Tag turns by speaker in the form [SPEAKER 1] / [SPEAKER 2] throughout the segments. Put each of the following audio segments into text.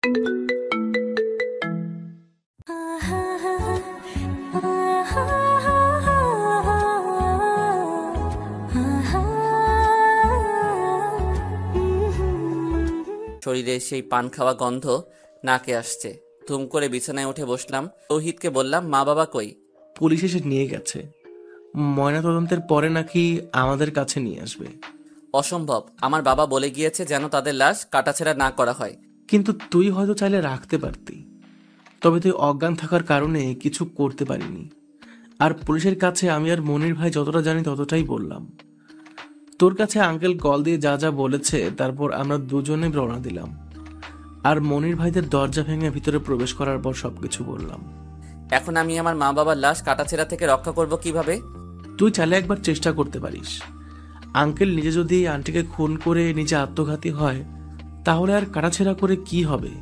[SPEAKER 1] শরীরে সেই পান খাওয়া গন্ধ নাকে আসছে। ধুম করে বিছানায় উঠে বসলাম। তৌহিদকে বললাম, মা বাবা কই?
[SPEAKER 2] পুলিশ এসে নিয়ে গেছে। ময়নাতদন্তের পরে নাকি আমাদের কাছে নিয়ে আসবে।
[SPEAKER 1] অসম্ভব, আমার বাবা বলে গিয়েছে যেন তাদের লাশ কাটাছেঁড়া না করা হয়।
[SPEAKER 2] কিন্তু তুই হয়তো চাইলে রাখতে পারতি, তবে তুই অজ্ঞান থাকার কারণে কিছু করতে পারিনি। আর পুলিশের কাছে আমি আর মনির ভাই যতটা জানি ততটাই বললাম। তোর কাছে আঙ্কেল কল দিয়ে যা যা বলেছে, তারপর আমরা দুজনে রওনা দিলাম। আর মনির ভাইদের দরজা ভেঙে ভিতরে প্রবেশ করার পর সবকিছু বললাম।
[SPEAKER 1] এখন আমি আমার মা বাবার লাশ কাটাছেঁড়া থেকে রক্ষা করব কিভাবে?
[SPEAKER 2] তুই চাইলে একবার চেষ্টা করতে পারিস। আঙ্কেল নিজে যদি আন্টিকে খুন করে নিজে আত্মঘাতী হয়, তাহলে আর কাটাছেঁড়া করে কি হবে?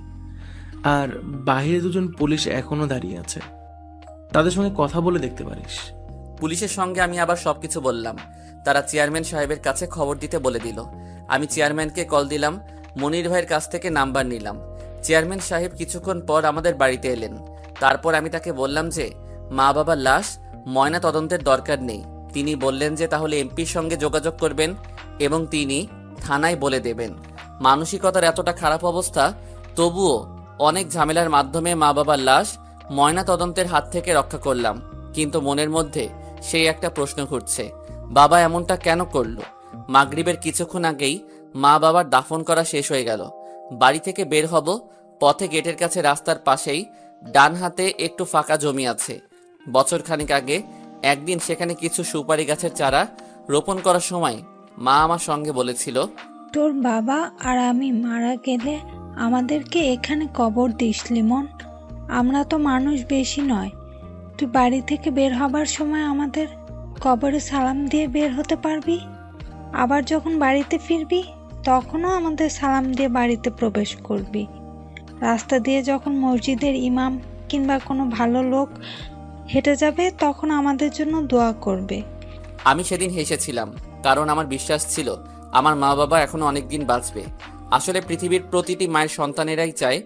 [SPEAKER 2] আর বাহিরে দুজন পুলিশ এখনো দাঁড়িয়ে আছে, তাদের সঙ্গে কথা বলে দেখতে পারিস।
[SPEAKER 1] পুলিশের সঙ্গে আমি আবার সবকিছু বললাম। তারা চেয়ারম্যান সাহেবের কাছে খবর দিতে বলে দিল। আমি চেয়ারম্যানকে কল দিলাম, মনির ভাইয়ের কাছ থেকে নাম্বার নিলাম। চেয়ারম্যান সাহেব কিছুক্ষণ পর আমাদের বাড়িতে এলেন। তারপর আমি তাকে বললাম যে মা বাবার লাশ ময়না তদন্তের দরকার নেই। তিনি বললেন যে তাহলে এমপির সঙ্গে যোগাযোগ করবেন এবং তিনি থানায় বলে দেবেন। মানসিকতার এতটা খারাপ অবস্থা, তবুও অনেক ঝামেলার মাধ্যমে মা বাবার লাশ ময়না তদন্তের হাত থেকে রক্ষা করলাম। কিন্তু মনের মধ্যে সেই একটা প্রশ্ন ঘুরছে, বাবা এমনটা কেন করলো? মাগরিবের কিছুক্ষণ আগেই মা বাবার দাফন করা শেষ হয়ে গেল। বাড়ি থেকে বের হব, পথে গেটের কাছে রাস্তার পাশেই ডান হাতে একটু ফাঁকা জমি আছে। বছর খানিক আগে একদিন সেখানে কিছু সুপারি গাছের চারা রোপণ করার সময় মা আমার সঙ্গে বলেছিল,
[SPEAKER 3] তোর বাবা আর আমি মারা গেলে আমাদেরকে এখানে কবর দিস লিমন। আমরা তো মানুষ বেশি নয়, তুই বাড়ি থেকে বের হবার সময় আমাদের কবরে সালাম দিয়ে বের হতে পারবি। আবার যখন বাড়িতে ফিরবি তখনও আমাদের সালাম দিয়ে বাড়িতে প্রবেশ করবি। রাস্তা দিয়ে যখন মসজিদের ইমাম কিংবা কোনো ভালো লোক হেঁটে যাবে তখন আমাদের জন্য দোয়া করবে।
[SPEAKER 1] আমি সেদিন হেসেছিলাম, কারণ আমার বিশ্বাস ছিল আমার মা বাবা এখনো অনেকদিন বাঁচবে। আসলে পৃথিবীর প্রতিটি মায়ের সন্তানেরাই চায়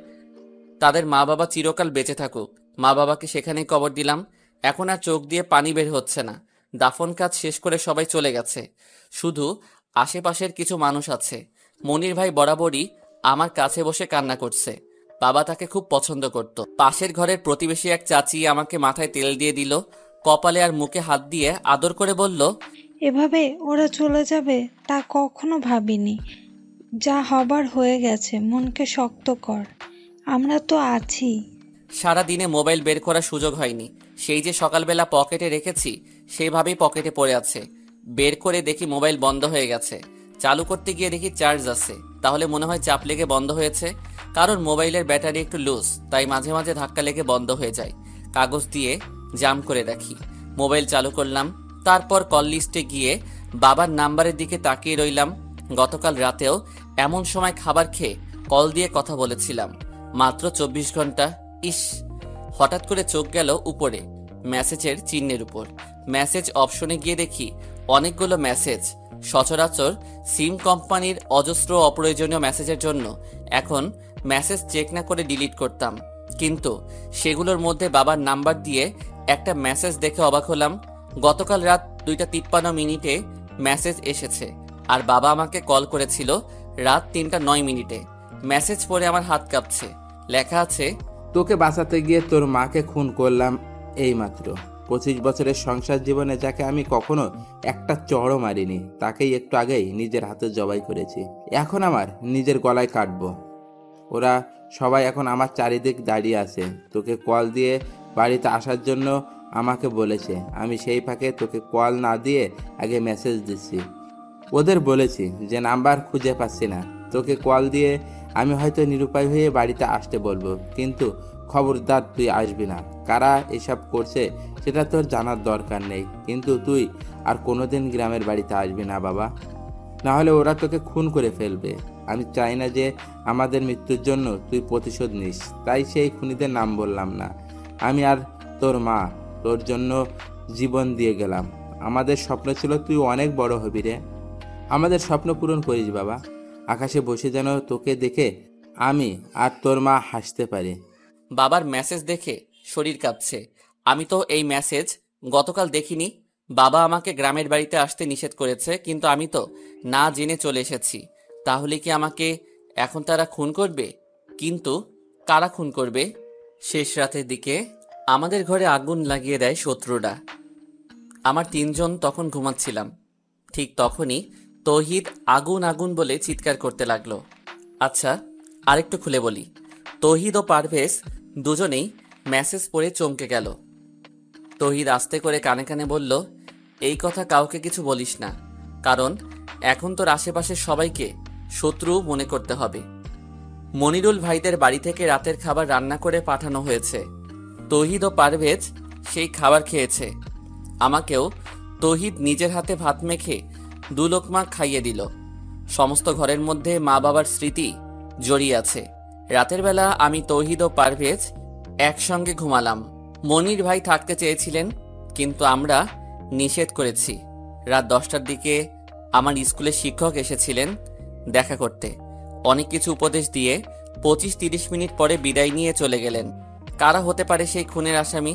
[SPEAKER 1] তাদের মা বাবা চিরকাল বেঁচে থাকুক। মা বাবাকে সেখানেই কবর দিলাম। এখন আর চোখ দিয়ে পানি বের হচ্ছে না। দাফন কাজ শেষ করে সবাই চলে গেছে, শুধু আশেপাশের কিছু মানুষ আছে। মনির ভাই বরাবরই আমার কাছে বসে কান্না করছে। বাবা তাকে খুব পছন্দ করত। পাশের ঘরের প্রতিবেশী এক চাচি আমাকে মাথায় তেল দিয়ে দিল, কপালে আর মুখে হাত দিয়ে আদর করে বলল,
[SPEAKER 3] এভাবে ওরা চলে যাবে তা কখনো ভাবিনি। যা হবার হয়ে গেছে, মনকে শক্ত কর, আমরা তো আছি।
[SPEAKER 1] সারাদিনে মোবাইল বের করার সুযোগ হয়নি। সেই যে সকালবেলা পকেটে রেখেছি সেইভাবেই পকেটে পড়ে আছে। বের করে দেখি মোবাইল বন্ধ হয়ে গেছে। চালু করতে গিয়ে দেখি চার্জ আছে, তাহলে মনে হয় চাপ লেগে বন্ধ হয়েছে। কারণ মোবাইলের ব্যাটারি একটু লুজ, তাই মাঝে মাঝে ধাক্কা লেগে বন্ধ হয়ে যায়। কাগজ দিয়ে জাম করে রাখি। মোবাইল চালু করলাম, তারপর কল লিস্টে গিয়ে বাবার নাম্বারের দিকে তাকিয়ে রইলাম। গতকাল রাতেও এমন সময় খাবার খেয়ে কল দিয়ে কথা বলেছিলাম, মাত্র 24 ঘন্টা। ইস! হঠাৎ করে চোখ গেল উপরে মেসেজের চিহ্নের উপর। মেসেজ অপশনে গিয়ে দেখি অনেকগুলো মেসেজ। সচরাচর সিম কোম্পানির অজস্র অপ্রয়োজনীয় মেসেজের জন্য এখন মেসেজ চেক না করে ডিলিট করতাম, কিন্তু সেগুলোর মধ্যে বাবার নাম্বার দিয়ে একটা মেসেজ দেখে অবাক হলাম। গতকাল রাত 2:53 মেসেজ এসেছে, আর বাবা আমাকে কল করেছিল রাত 3:09। মেসেজ পড়ে আমার হাত কাঁপছে। লেখা আছে,
[SPEAKER 4] তোকে বাঁচাতে গিয়ে তোর মাকে খুন করলাম এইমাত্র। 25 বছরের সংসার জীবনে যাকে আমি কখনো একটা চড়ও মারিনি, তাকেই একটু আগেই নিজের হাতে জবাই করেছি। এখন আমার নিজের গলায় কাটবো। ওরা সবাই এখন আমার চারিদিক দাঁড়িয়ে আছে। তোকে কল দিয়ে বাড়িতে আসার জন্য আমাকে বলেছে। আমি সেই ফাঁকে তোকে কল না দিয়ে আগে মেসেজ দিচ্ছি। ওদের বলেছি যে নাম্বার খুঁজে পাচ্ছি না, তোকে কল দিয়ে আমি হয়তো নিরুপায় হয়ে বাড়িতে আসতে বলবো, কিন্তু খবরদার তুই আসবি না। কারা এসব করছে সেটা তোর জানার দরকার নেই, কিন্তু তুই আর কোনোদিন গ্রামের বাড়িতে আসবি না বাবা, নাহলে ওরা তোকে খুন করে ফেলবে। আমি চাই না যে আমাদের মৃত্যুর জন্য তুই প্রতিশোধ নিস, তাই সেই খুনিদের নাম বললাম না। আমি আর তোর মা তোর জন্য জীবন দিয়ে গেলাম। আমাদের স্বপ্ন ছিল তুই অনেক বড় হবি রে। আমাদের স্বপ্ন পূরণ করিস বাবা। আকাশে বসে যেন তোকে দেখে আমি আর তোর মা হাসতে পারি।
[SPEAKER 1] বাবার মেসেজ দেখে শরীর কাঁপছে। আমি তো এই মেসেজ গতকাল দেখিনি। বাবা আমাকে গ্রামের বাড়িতে আসতে নিষেধ করেছে, কিন্তু আমি তো না জেনে চলে এসেছি। তাহলে কি আমাকে এখন তারা খুন করবে? কিন্তু কারা খুন করবে? শেষ রাতের দিকে আমাদের ঘরে আগুন লাগিয়ে দেয় শত্রুরা। আমার 3 জন তখন ঘুমাচ্ছিলাম। ঠিক তখনই তৌহিদ আগুন আগুন বলে চিৎকার করতে লাগলো। আচ্ছা, আরেকটু খুলে বলি। তৌহিদ ও পারভেজ দুজনেই মেসেজ পড়ে চমকে গেল। তৌহিদ আস্তে করে কানে কানে বলল, এই কথা কাউকে কিছু বলিস না, কারণ এখন তোর আশেপাশের সবাইকে শত্রু মনে করতে হবে। মনিরুল ভাইদের বাড়ি থেকে রাতের খাবার রান্না করে পাঠানো হয়েছে। তৌহিদ ও পারভেজ সেই খাবার খেয়েছে। আমাকেও তৌহিদ নিজের হাতে ভাত মেখে 2 লোকমা খাইয়ে দিল। সমস্ত ঘরের মধ্যে মা বাবার স্মৃতি জড়িয়ে আছে। রাতের বেলা আমি তৌহিদ ও পারভেজ একসঙ্গে ঘুমালাম। মনির ভাই থাকতে চেয়েছিলেন, কিন্তু আমরা নিষেধ করেছি। রাত 10টার দিকে আমার স্কুলের শিক্ষক এসেছিলেন দেখা করতে। অনেক কিছু উপদেশ দিয়ে 25-30 মিনিট পরে বিদায় নিয়ে চলে গেলেন। কারা হতে পারে সেই খুনের আসামি?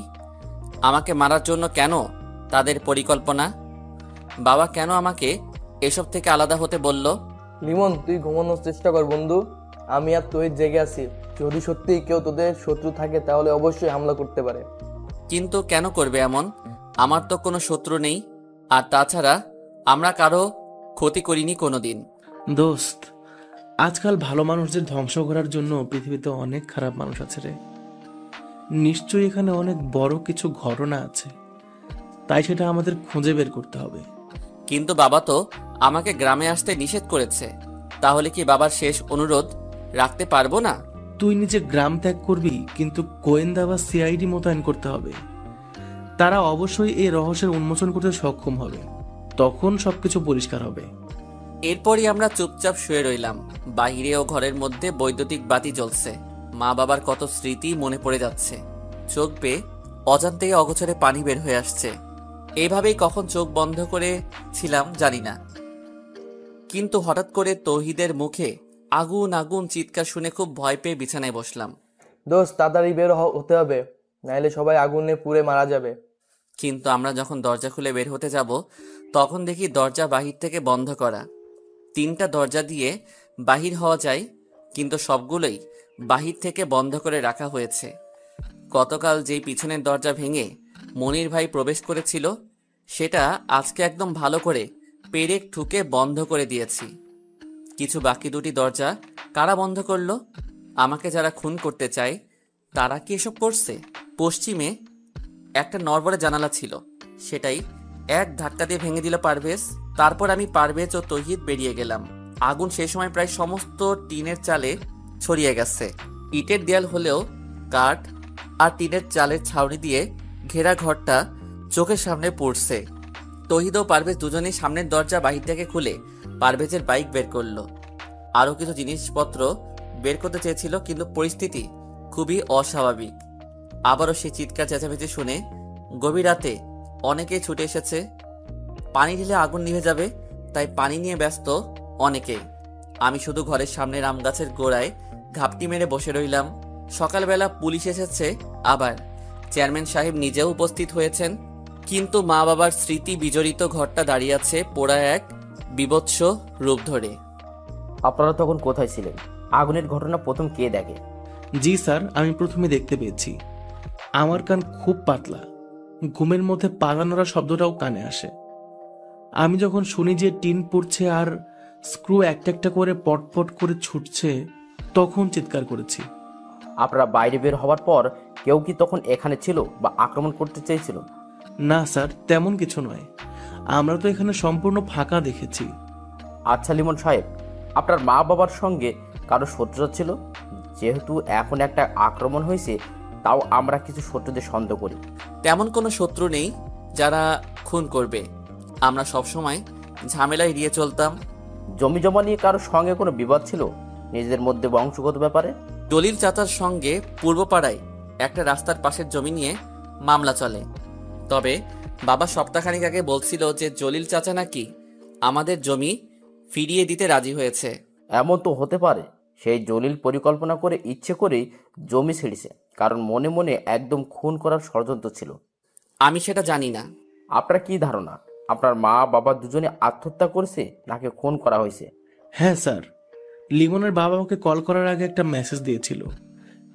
[SPEAKER 1] আমাকে মারার জন্য কেন তাদের পরিকল্পনা? বাবা কেন আমাকে এসব থেকে আলাদা হতে বলল?
[SPEAKER 5] লিমন, তুই ঘুমানোর চেষ্টা কর বন্ধু। আমি আর তহিদ জেগে আছি। যদি সত্যিই কেউ তোদের শত্রু থাকে তাহলে অবশ্যই হামলা করতে পারে।
[SPEAKER 1] কিন্তু কেন করবে এমন? আমার তো কোনো শত্রু নেই। আর তাছাড়া আমরা কারো ক্ষতি করিনি কোনোদিন।
[SPEAKER 2] দোস্ত, আজকাল ভালো মানুষদের ধ্বংস করার জন্য পৃথিবীতে অনেক খারাপ মানুষ আছে রে। নিশ্চয়ই এখানে অনেক বড় কিছু ঘটনা আছে, তাই সেটা আমাদের খুঁজে বের করতে হবে।
[SPEAKER 1] কিন্তু বাবা তো আমাকে গ্রামে আসতে নিষেধ করেছে। তাহলে কি বাবার শেষ অনুরোধ রাখতে পারবো না?
[SPEAKER 2] তুই নিজে গ্রাম ত্যাগ করবি, কিন্তু গোয়েন্দা বা সিআইডি মোতায়েন করতে হবে। তারা অবশ্যই এই রহস্যের উন্মোচন করতে সক্ষম হবে। তখন সবকিছু পরিষ্কার হবে।
[SPEAKER 1] এরপরই আমরা চুপচাপ শুয়ে রইলাম। বাইরে ও ঘরের মধ্যে বৈদ্যুতিক বাতি জ্বলছে। মা বাবার কত স্মৃতি মনে পড়ে যাচ্ছে। চোখ বেয়ে অজান্তেই অগোচরে পানি বের হয়ে আসছে। এইভাবেই কখন চোখ বন্ধ করে ছিলাম জানি না, কিন্তু হঠাৎ করে তৌহিদের মুখে আগুন আগুন চিৎকার শুনে খুব ভয় পেয়ে বিছানায় বসলাম।
[SPEAKER 5] দোস্ত, তাড়াতাড়ি বের হতে হবে, নাইলে সবাই আগুনে পুড়ে মারা যাবে।
[SPEAKER 1] কিন্তু আমরা যখন দরজা খুলে বের হতে যাব, তখন দেখি দরজা বাহির থেকে বন্ধ করা। 3টা দরজা দিয়ে বাহির হওয়া যায়, কিন্তু সবগুলোই বাহির থেকে বন্ধ করে রাখা হয়েছে। গতকাল যেই পিছনের দরজা ভেঙে মনির ভাই প্রবেশ করেছিল, সেটা আজকে একদম ভালো করে পেরেক ঠুকে বন্ধ করে দিয়েছি। কিছু বাকি 2টি দরজা কারা বন্ধ করলো? আমাকে যারা খুন করতে চায় তারা কি এসব করছে? পশ্চিমে একটা নড়বড়ে জানালা ছিল, সেটাই এক ধাক্কা দিয়ে ভেঙে দিল পারভেজ। তারপর আমি, পারভেজ ও তৌহিদ বেরিয়ে গেলাম। আগুন সেই সময় প্রায় সমস্ত টিনের চালে ছড়িয়ে গেছে। ইটের দেয়াল হলেও কাঠ আর টিনের চালের ছাউনি দিয়ে ঘেরা ঘরটা চোখের সামনে পড়ছে। তৌহিদ ও পারভেজ দুজনেই সামনের দরজা বাহির থেকে খুলে পারভেজের বাইক বের করলো। আরো কিছু জিনিসপত্র বের করতে চেয়েছিল, কিন্তু পরিস্থিতি খুবই অস্বাভাবিক। আবারও সেই চিৎকার চেঁচামেচি শুনে গভীর রাতে অনেকেই ছুটে এসেছে। পানি ঢেলে আগুন নিভে যাবে, তাই পানি নিয়ে ব্যস্ত অনেকেই। আমি শুধু ঘরের সামনের আম গাছের গোড়ায় ঘাপটি মেরে বসে রইলাম। সকালবেলা পুলিশ এসেছে, আবার চেয়ারম্যান সাহেব নিজেও উপস্থিত হয়েছেন, কিন্তু মা বাবার স্মৃতি বিজড়িত ঘরটা দাঁড়িয়ে আছে পোড়া এক বিভৎস রূপ ধরে।
[SPEAKER 6] আপনারা তখন কোথায় ছিলেন? আগুনের ঘটনা প্রথম কে দেখে?
[SPEAKER 2] জি স্যার, আমি প্রথমে দেখতে পেয়েছি। আমার কান খুব পাতলা, ঘুমের মধ্যে পাগা নড়া শব্দটাও কানে আসে। আমি যখন শুনি যে টিন পড়ছে আর স্ক্রু একটা একটা করে পটপট করে ছুটছে, তখন চিৎকার করেছি।
[SPEAKER 6] আপনারা বাইরে বের হওয়ার পর কেউ কি তখন এখানে ছিল বা আক্রমণ করতে চেয়েছিল?
[SPEAKER 2] না স্যার, তেমন কিছু নয়। আমরা তো এখানে সম্পূর্ণ ফাঁকা দেখেছি।
[SPEAKER 6] আচ্ছা লিমন সাহেব, আপনার মা বাবার সঙ্গে কারো শত্রুতা ছিল? যেহেতু এখন একটা আক্রমণ হয়েছে, তাও আমরা কিছু শত্রুদের সন্দেহ করি।
[SPEAKER 1] তেমন কোনো শত্রু নেই যারা খুন করবে। আমরা সবসময় ঝামেলা এড়িয়ে চলতাম।
[SPEAKER 6] জমি জমা নিয়ে কারো সঙ্গে কোনো বিবাদ ছিল নিজেদের মধ্যে বংশগত ব্যাপারে?
[SPEAKER 1] দলিল চাচার সঙ্গে পূর্বপাড়ায় একটা রাস্তার পাশের জমি নিয়ে মামলা চলে। তবে বাবা সপ্তাহখানিক আগে বলছিল যে জলিল চাচা নাকি আমাদের জমি ফিরিয়ে দিতে রাজি হয়েছে।
[SPEAKER 6] এমন তো হতে পারে, সেই জলিল পরিকল্পনা করে ইচ্ছে করেই জমি ছেড়েছে, কারণ মনে মনে একদম খুন করার ষড়যন্ত্র ছিল।
[SPEAKER 1] আমি সেটা জানি না।
[SPEAKER 6] আপনার কি ধারণা, আপনার মা বাবা দুজনে আত্মহত্যা করেছে নাকি খুন করা হয়েছে?
[SPEAKER 2] হ্যাঁ স্যার, লিমনের বাবা আমাকে কল করার আগে একটা মেসেজ দিয়েছিল,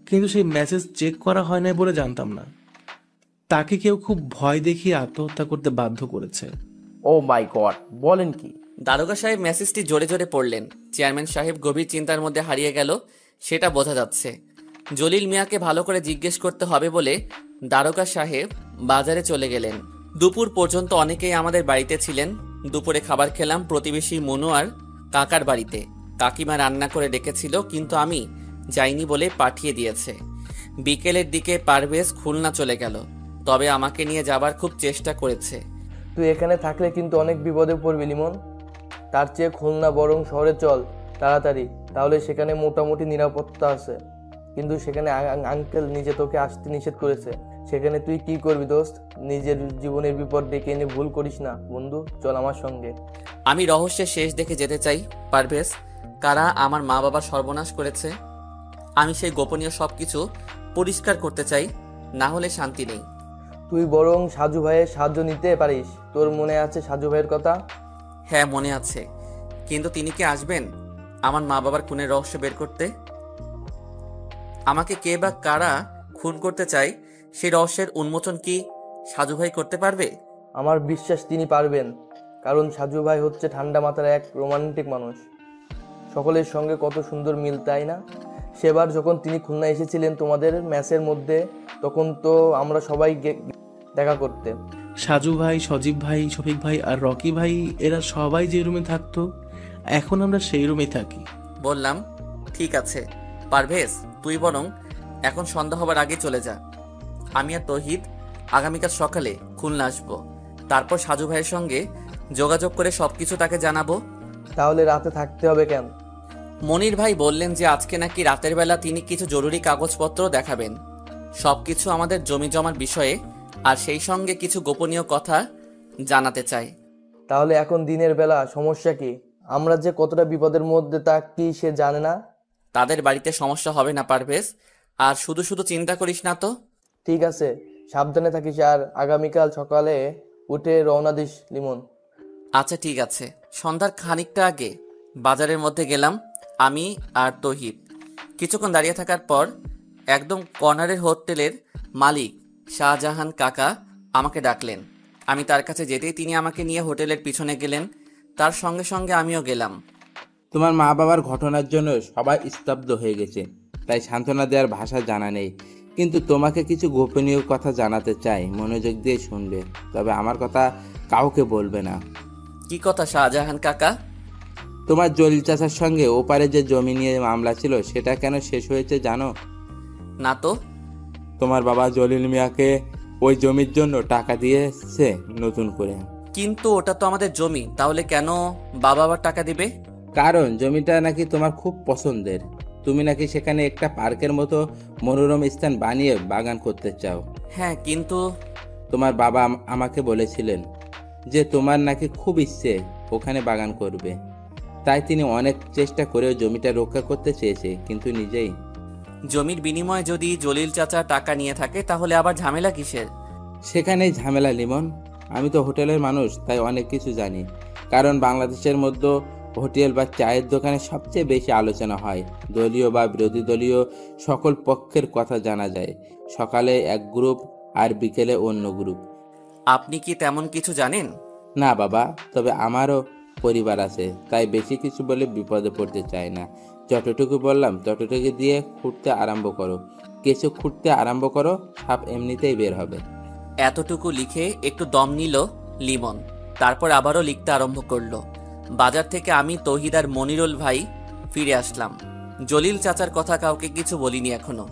[SPEAKER 2] কিন্তু সেই মেসেজ চেক করা হয় নাই বলে জানতাম না। তাকে কেউ খুব ভয় দেখিয়ে আত্মহত্যা করতে বাধ্য করেছে।
[SPEAKER 6] ও মাই গড, বলেন কি?
[SPEAKER 1] দারোগা সাহেব মেসেজটি জোরে জোরে পড়লেন। চেয়ারম্যান সাহেব গভীর চিন্তার মধ্যে হারিয়ে গেল, সেটা বোঝা যাচ্ছে। জলিল মিয়াকে ভালো করে জিজ্ঞেস করতে হবে বলে দারোগা সাহেব বাজারে চলে গেলেন। দুপুর পর্যন্ত অনেকেই আমাদের বাড়িতে ছিলেন। দুপুরে খাবার খেলাম প্রতিবেশী মনু আর কাকার বাড়িতে। কাকিমা রান্না করে ডেকেছিল, কিন্তু আমি যাইনি বলে পাঠিয়ে দিয়েছে। বিকেলের দিকে পারভেজ খুলনা চলে গেল, তবে আমাকে নিয়ে যাবার খুব চেষ্টা করেছে।
[SPEAKER 5] তুই এখানে থাকলে কিন্তু অনেক বিপদে পড়বি লিমন। তার চেয়ে খুলনা বরং শহরে চল তাড়াতাড়ি, তাহলে সেখানে মোটামুটি নিরাপত্তা আছে। কিন্তু সেখানে আঙ্কেল নিজে তোকে আসতে নিষেধ করেছে। সেখানে তুই কি করবি দোস্ত? নিজের জীবনের বিপদ ডেকে এনে ভুল করিস না বন্ধু, চল আমার সঙ্গে।
[SPEAKER 1] আমি রহস্যের শেষ দেখে যেতে চাই পারভেজ। কারা আমার মা বাবা সর্বনাশ করেছে, আমি সেই গোপনীয় সবকিছু পরিষ্কার করতে চাই, না হলে শান্তি নেই।
[SPEAKER 5] তুই বরং সাজু ভাইয়ের সাহায্য নিতে পারিস। তোর মনে আছে সাজু ভাইয়ের কথা?
[SPEAKER 1] হ্যাঁ মনে আছে, কিন্তু তিনি কি আসবেন আমার মা বাবার খুনের রহস্য বের করতে? আমাকে কে বা কারা খুন করতে চায় সেই রহস্যের উন্মোচন কি সাজু ভাই করতে পারবে?
[SPEAKER 5] আমার বিশ্বাস তিনি পারবেন, কারণ সাজু ভাই হচ্ছে ঠান্ডা মাথার এক রোমান্টিক মানুষ। সকলের সঙ্গে কত সুন্দর মিল, তাই না? সেবার যখন তিনি খুলনা এসেছিলেন তোমাদের ম্যাচের মধ্যে, তখন তো আমরা সবাই দেখা করতে।
[SPEAKER 2] সাজু ভাই, সজীব ভাই, শফিক ভাই আর রকি ভাই, এরা সবাই যে রুমে থাকতো, এখন আমরা সেই রুমেই থাকি।
[SPEAKER 1] বললাম ঠিক আছে পারভেজ, তুই বরং এখন সন্ধ্যা হবার আগে চলে যা। আমি আর তৌহিদ আগামীকাল সকালে খুলনা আসবো। তারপর সাজু ভাইয়ের সঙ্গে যোগাযোগ করে সবকিছু তাকে জানাবো।
[SPEAKER 5] তাহলে রাতে থাকতে হবে কেন?
[SPEAKER 1] মনির ভাই বললেন যে আজকে নাকি রাতের বেলা তিনি কিছু জরুরি কাগজপত্র দেখাবেন, সবকিছু আমাদের জমি জমার বিষয়ে, আর সেই সঙ্গে কিছু গোপনীয় কথা জানাতে চাই।
[SPEAKER 5] তাহলে এখন দিনের বেলা সমস্যা কি? আমরা যে কতটা বিপদের মধ্যে তা কি সে জানে না?
[SPEAKER 1] তাদের বাড়িতে সমস্যা হবে না পারভেজ, আর শুধু শুধু চিন্তা করিস না তো।
[SPEAKER 5] ঠিক আছে, সাবধানে থাকিস, আর আগামীকাল সকালে উঠে রওনা দিস লিমন।
[SPEAKER 1] আচ্ছা ঠিক আছে। সন্ধ্যার খানিকটা আগে বাজারের মধ্যে গেলাম আমি আর তৌহিদ। কিছুক্ষণ দাঁড়িয়ে থাকার পর একদম কর্নারের হোটেলের মালিক শাহজাহান কাকা আমাকে ডাকলেন। আমি তার কাছে যেতেই তিনি আমাকে নিয়ে হোটেলের পিছনে গেলেন। তার সঙ্গে সঙ্গে আমিও গেলাম।
[SPEAKER 4] তোমার মা বাবার ঘটনার জন্য সবাই স্তব্ধ হয়ে গেছে, তাই সান্ত্বনা দেওয়ার ভাষা জানা নেই। কিন্তু তোমাকে কিছু গোপনীয় কথা জানাতে চাই, মনোযোগ দিয়ে শুনবে, তবে আমার কথা কাউকে বলবে না।
[SPEAKER 1] কি কথা শাহজাহান কাকা?
[SPEAKER 4] তোমার জলিল চাচার সঙ্গে ওপারে যে জমি নিয়ে মামলা ছিল, সেটা কেন শেষ হয়েছে জানো?
[SPEAKER 1] না তো।
[SPEAKER 4] তোমার বাবা জলিল মিয়াকে ওই জমির জন্য টাকা দিয়েছে নতুন করে।
[SPEAKER 1] কিন্তু ওটা তো আমাদের জমি, তাহলে কেন বাবা আবার টাকা দিবে?
[SPEAKER 4] কারণ জমিটা নাকি তোমার খুব পছন্দের। তুমি নাকি সেখানে একটা পার্কের মতো মনোরম স্থান বানিয়ে বাগান করতে চাও।
[SPEAKER 1] হ্যাঁ, কিন্তু
[SPEAKER 4] তোমার বাবা আমাকে বলেছিলেন যে তোমার নাকি খুব ইচ্ছে ওখানে বাগান করবে, তাই তিনি অনেক চেষ্টা করেও জমিটা রক্ষা করতে চেয়েছে, কিন্তু নিজেই।
[SPEAKER 1] জমির বিনিময়ে যদি জলিল চাচা টাকা নিয়ে থাকে, তাহলে আবার ঝামেলা কিসের?
[SPEAKER 4] সেখানেই ঝামেলা লিমন। আমি তো হোটেলের মানুষ, তাই অনেক কিছু জানি। কারণ বাংলাদেশের মধ্যে হোটেল বা চায়ের দোকানে সবচেয়ে বেশি আলোচনা হয়, দলীয় বা বিরোধী দলীয় সকল পক্ষের কথা জানা যায়। সকালে এক গ্রুপ আর বিকেলে অন্য গ্রুপ।
[SPEAKER 1] আপনি কি তেমন কিছু জানেন?
[SPEAKER 4] না বাবা, তবে আমারও পরিবার আছে, তাই বেশি কিছু বলে বিপদে পড়তে চাই না। যতটুকু বললাম ততটুকু দিয়ে খুঁড়তে আরম্ভ করো। কিছু খুঁড়তে আরম্ভ করো, সাপ এমনিতেই বের হবে।
[SPEAKER 1] এতটুকু লিখে একটু দম নিল লিমন, তারপর আবারও লিখতে আরম্ভ করলো। বাজার থেকে আমি, তৌহিদ আর মনিরুল ভাই ফিরে আসলাম। জলিল চাচার কথা কাউকে কিছু বলিনি এখনো।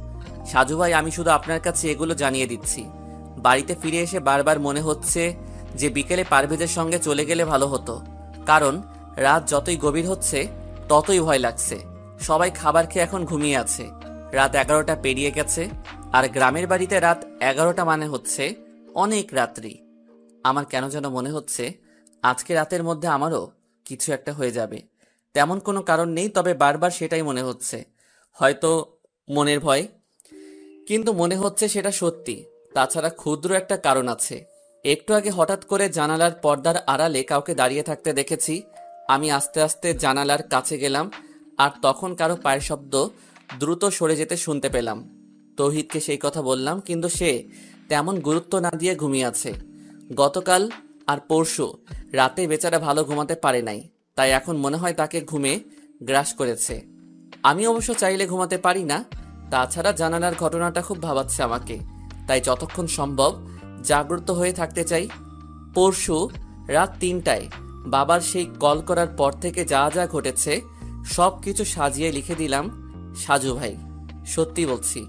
[SPEAKER 1] সাজু ভাই, আমি শুধু আপনার কাছে এগুলো জানিয়ে দিচ্ছি। বাড়িতে ফিরে এসে বারবার মনে হচ্ছে যে বিকেলে পারভেজের সঙ্গে চলে গেলে ভালো হতো, কারণ রাত যতই গভীর হচ্ছে ততই ভয় লাগছে। সবাই খাবার খেয়ে এখন ঘুমিয়ে আছে। রাত 11টা পেরিয়ে গেছে, আর গ্রামের বাড়িতে রাত 11টা মানে হচ্ছে অনেক রাত্রি। আমার কেন যেন মনে হচ্ছে আজকে রাতের মধ্যে আমারও কিছু একটা হয়ে যাবে, তেমন কোনো কারণ নেই, তবে বারবার সেটাই মনে হচ্ছে। হয়তো মনের ভয়, কিন্তু মনে হচ্ছে সেটা সত্যি। তাছাড়া ক্ষুদ্র একটা কারণ আছে। একটু আগে হঠাৎ করে জানালার পর্দার আড়ালে কাউকে দাঁড়িয়ে থাকতে দেখেছি। আমি আস্তে আস্তে জানালার কাছে গেলাম, আর তখন কারো পায়ের শব্দ দ্রুত সরে যেতে শুনতে পেলাম। তৌহিদকে সেই কথা বললাম, কিন্তু সে তেমন গুরুত্ব না দিয়ে ঘুমিয়ে আছে। গতকাল আর পরশু রাতে বেচারা ভালো ঘুমাতে পারে নাই, তাই এখন মনে হয় তাকে ঘুমে গ্রাস করেছে। আমি অবশ্য চাইলে ঘুমাতে পারি না। তাছাড়া জানালার ঘটনাটা খুব ভাবাচ্ছে আমাকে, তাই যতক্ষণ সম্ভব জাগ্রত হয়ে থাকতে চাই। পরশু রাত ৩টায় বাবার সেই কল করার পর থেকে যা যা ঘটেছে সব কিছু সাজিয়ে লিখে দিলাম সাজু ভাই। সত্যি বলছি,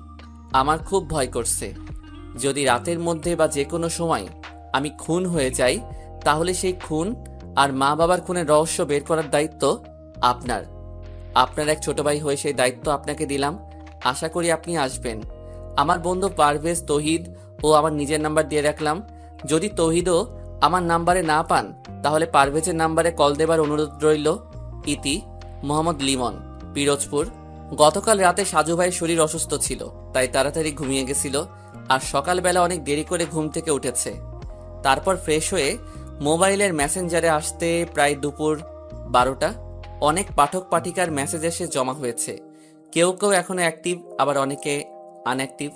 [SPEAKER 1] আমার খুব ভয় করছে। যদি রাতের মধ্যে বা যে কোনো সময় আমি খুন হয়ে যাই, তাহলে সেই খুন আর মা বাবার খুনের রহস্য বের করার দায়িত্ব আপনার। আপনার এক ছোট ভাই হয়ে সেই দায়িত্ব আপনাকে দিলাম। আশা করি আপনি আসবেন। আমার বন্ধু পারভেজ, তৌহিদ ও আমার নিজের নাম্বার দিয়ে রাখলাম। যদি তৌহিদও আমার নাম্বারে না পান, তাহলে পারভেজের নাম্বারে কল দেবার অনুরোধ রইল। ইতি মোহাম্মদ লিমন, পিরোজপুর। গতকাল রাতে সাজু ভাইয়ের শরীর অসুস্থ ছিল, তাই তাড়াতাড়ি ঘুমিয়ে গেছিল, আর সকালবেলা অনেক দেরি করে ঘুম থেকে উঠেছে। তারপর ফ্রেশ হয়ে মোবাইলের মেসেঞ্জারে আসতে প্রায় দুপুর 12টা। অনেক পাঠক পাঠিকার মেসেজ এসে জমা হয়েছে। কেউ কেউ এখনো অ্যাক্টিভ, আবার অনেকে আনঅ্যাক্টিভ।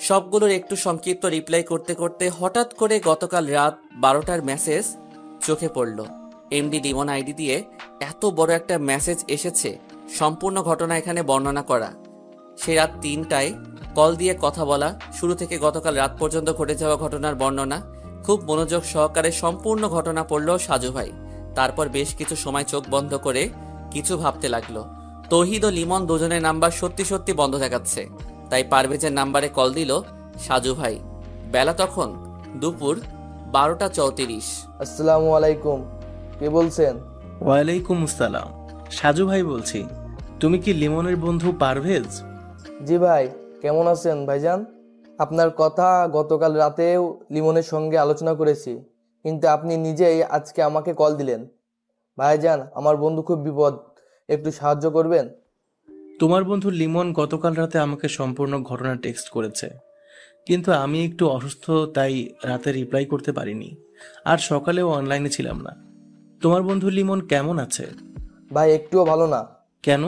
[SPEAKER 1] সবগুলোর একটু সংক্ষিপ্ত রিপ্লাই করতে করতে হঠাৎ করে গতকাল রাত 12টার মেসেজ চোখে পড়ল। এমডি লিমন আইডি দিয়ে এত বড় একটা মেসেজ এসেছে, সম্পূর্ণ ঘটনা এখানে বর্ণনা করা। সে রাত 3টায় কল দিয়ে কথা বলা, শুরু থেকে গতকাল রাত পর্যন্ত ঘটে যাওয়া ঘটনার বর্ণনা। খুব মনোযোগ সহকারে সম্পূর্ণ ঘটনা পড়ল সাজু ভাই। তারপর বেশ কিছু সময় চোখ বন্ধ করে কিছু ভাবতে লাগলো। তৌহিদ ও লিমন দুজনের নাম্বার সত্যি সত্যি বন্ধ দেখাচ্ছে, তাই পারভেজের নাম্বারে কল দিল সাজু ভাই। বেলা তখন দুপুর 12টা 34।
[SPEAKER 5] আসসালামু আলাইকুম, কে বলছেন?
[SPEAKER 2] ওয়ালাইকুম আসসালাম, সাজু ভাই বলছি। তুমি কি লিমনের বন্ধু পারভেজ?
[SPEAKER 5] জি ভাই, কেমন আছেন ভাইজান? আপনার কথা গতকাল রাতেও লিমনের সঙ্গে আলোচনা করেছি, কিন্তু আপনি নিজেই আজকে আমাকে কল দিলেন। ভাইজান, আমার বন্ধু খুব বিপদ, একটু সাহায্য করবেন?
[SPEAKER 2] তোমার বন্ধু লিমন গতকাল রাতে আমাকে সম্পূর্ণ ঘটনা টেক্সট করেছে, কিন্তু আমি একটু অসুস্থ, তাই রাতে রিপ্লাই করতে পারিনি, আর সকালেও অনলাইনে ছিলাম না। তোমার বন্ধু লিমন কেমন আছে?
[SPEAKER 5] ভাই, একটুও ভালো না।
[SPEAKER 2] কেন?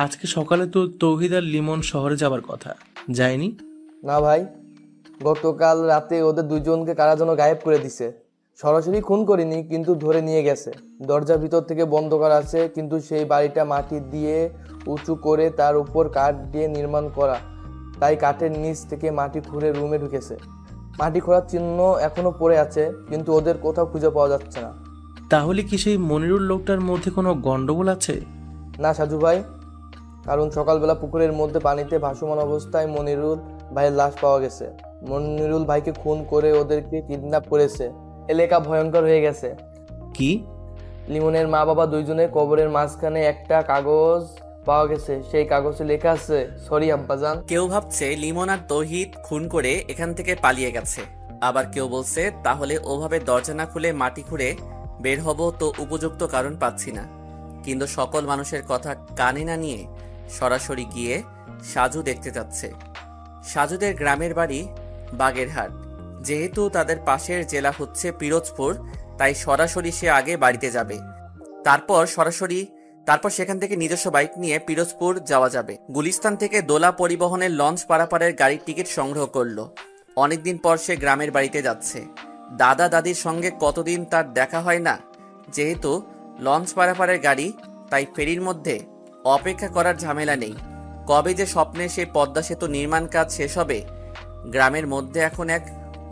[SPEAKER 2] আজকে সকালে তো তৌহিদ আর লিমন শহরে যাবার কথা, যায়নি?
[SPEAKER 5] না ভাই, গতকাল রাতে ওদের দুজনকে কারা যেন গায়েব করে দিছে। সরাসরি খুন করেনি, কিন্তু ধরে নিয়ে গেছে। দরজা ভিতর থেকে বন্ধ করা আছে, কিন্তু সেই বাড়িটা মাটি দিয়ে উঁচু করে তার উপর কাঠ দিয়ে নির্মাণ করা, তাই কাঠের নিচ থেকে মাটি খুঁড়ে রুমে ঢুকেছে। মাটি খোঁড়ার চিহ্ন এখনো পড়ে আছে, কিন্তু ওদের কোথাও খুঁজে পাওয়া যাচ্ছে না।
[SPEAKER 2] তাহলে কি সেই মনিরুল লোকটার মধ্যে কোনো গন্ডগোল আছে?
[SPEAKER 5] না সাজু ভাই, কারণ সকালবেলা পুকুরের মধ্যে পানিতে ভাসমান অবস্থায় মনিরুল ভাইয়ের লাশ পাওয়া গেছে। মনিরুল ভাইকে খুন করে ওদেরকে কিডন্যাপ করেছে। এলাকা ভয়ঙ্কর হয়ে গেছে।
[SPEAKER 2] কি?
[SPEAKER 5] লিমনের মা বাবা দুইজনের কবরের মাঝখানে একটা কাগজ পাওয়া গেছে। সেই কাগজে লেখা আছে, সরি আব্বাজান।
[SPEAKER 1] কেউ ভাবছে লিমন আর তৌহিদ খুন করে এখান থেকে পালিয়ে গেছে, আবার কেউ বলছে তাহলে ওভাবে দরজা না খুলে মাটি খুঁড়ে বের হব, তো উপযুক্ত কারণ পাচ্ছি না। কিন্তু সকল মানুষের কথা কানে না নিয়ে সরাসরি গিয়ে সাজু দেখতে যাচ্ছে। সাজুদের গ্রামের বাড়ি বাগেরহাট, যেহেতু তাদের পাশের জেলা হচ্ছে পিরোজপুর, তাই সরাসরি সে আগে বাড়িতে যাবে। তারপর সেখান থেকে নিজস্ব বাইক নিয়ে পিরোজপুর যাওয়া যাবে। গুলিস্তান থেকে দোলা পরিবহনের লঞ্চ পারাপারের গাড়ির টিকিট সংগ্রহ করলো। অনেকদিন পর সে গ্রামের বাড়িতে যাচ্ছে। দাদা দাদির সঙ্গে কতদিন তার দেখা হয় না। যেহেতু লঞ্চ পারাপারের গাড়ি, তাই ফেরির মধ্যে অপেক্ষা করার ঝামেলা নেই। কবে যে স্বপ্নে সেই পদ্মা সেতু নির্মাণ কাজ শেষ হবে। গ্রামের মধ্যে এখন এক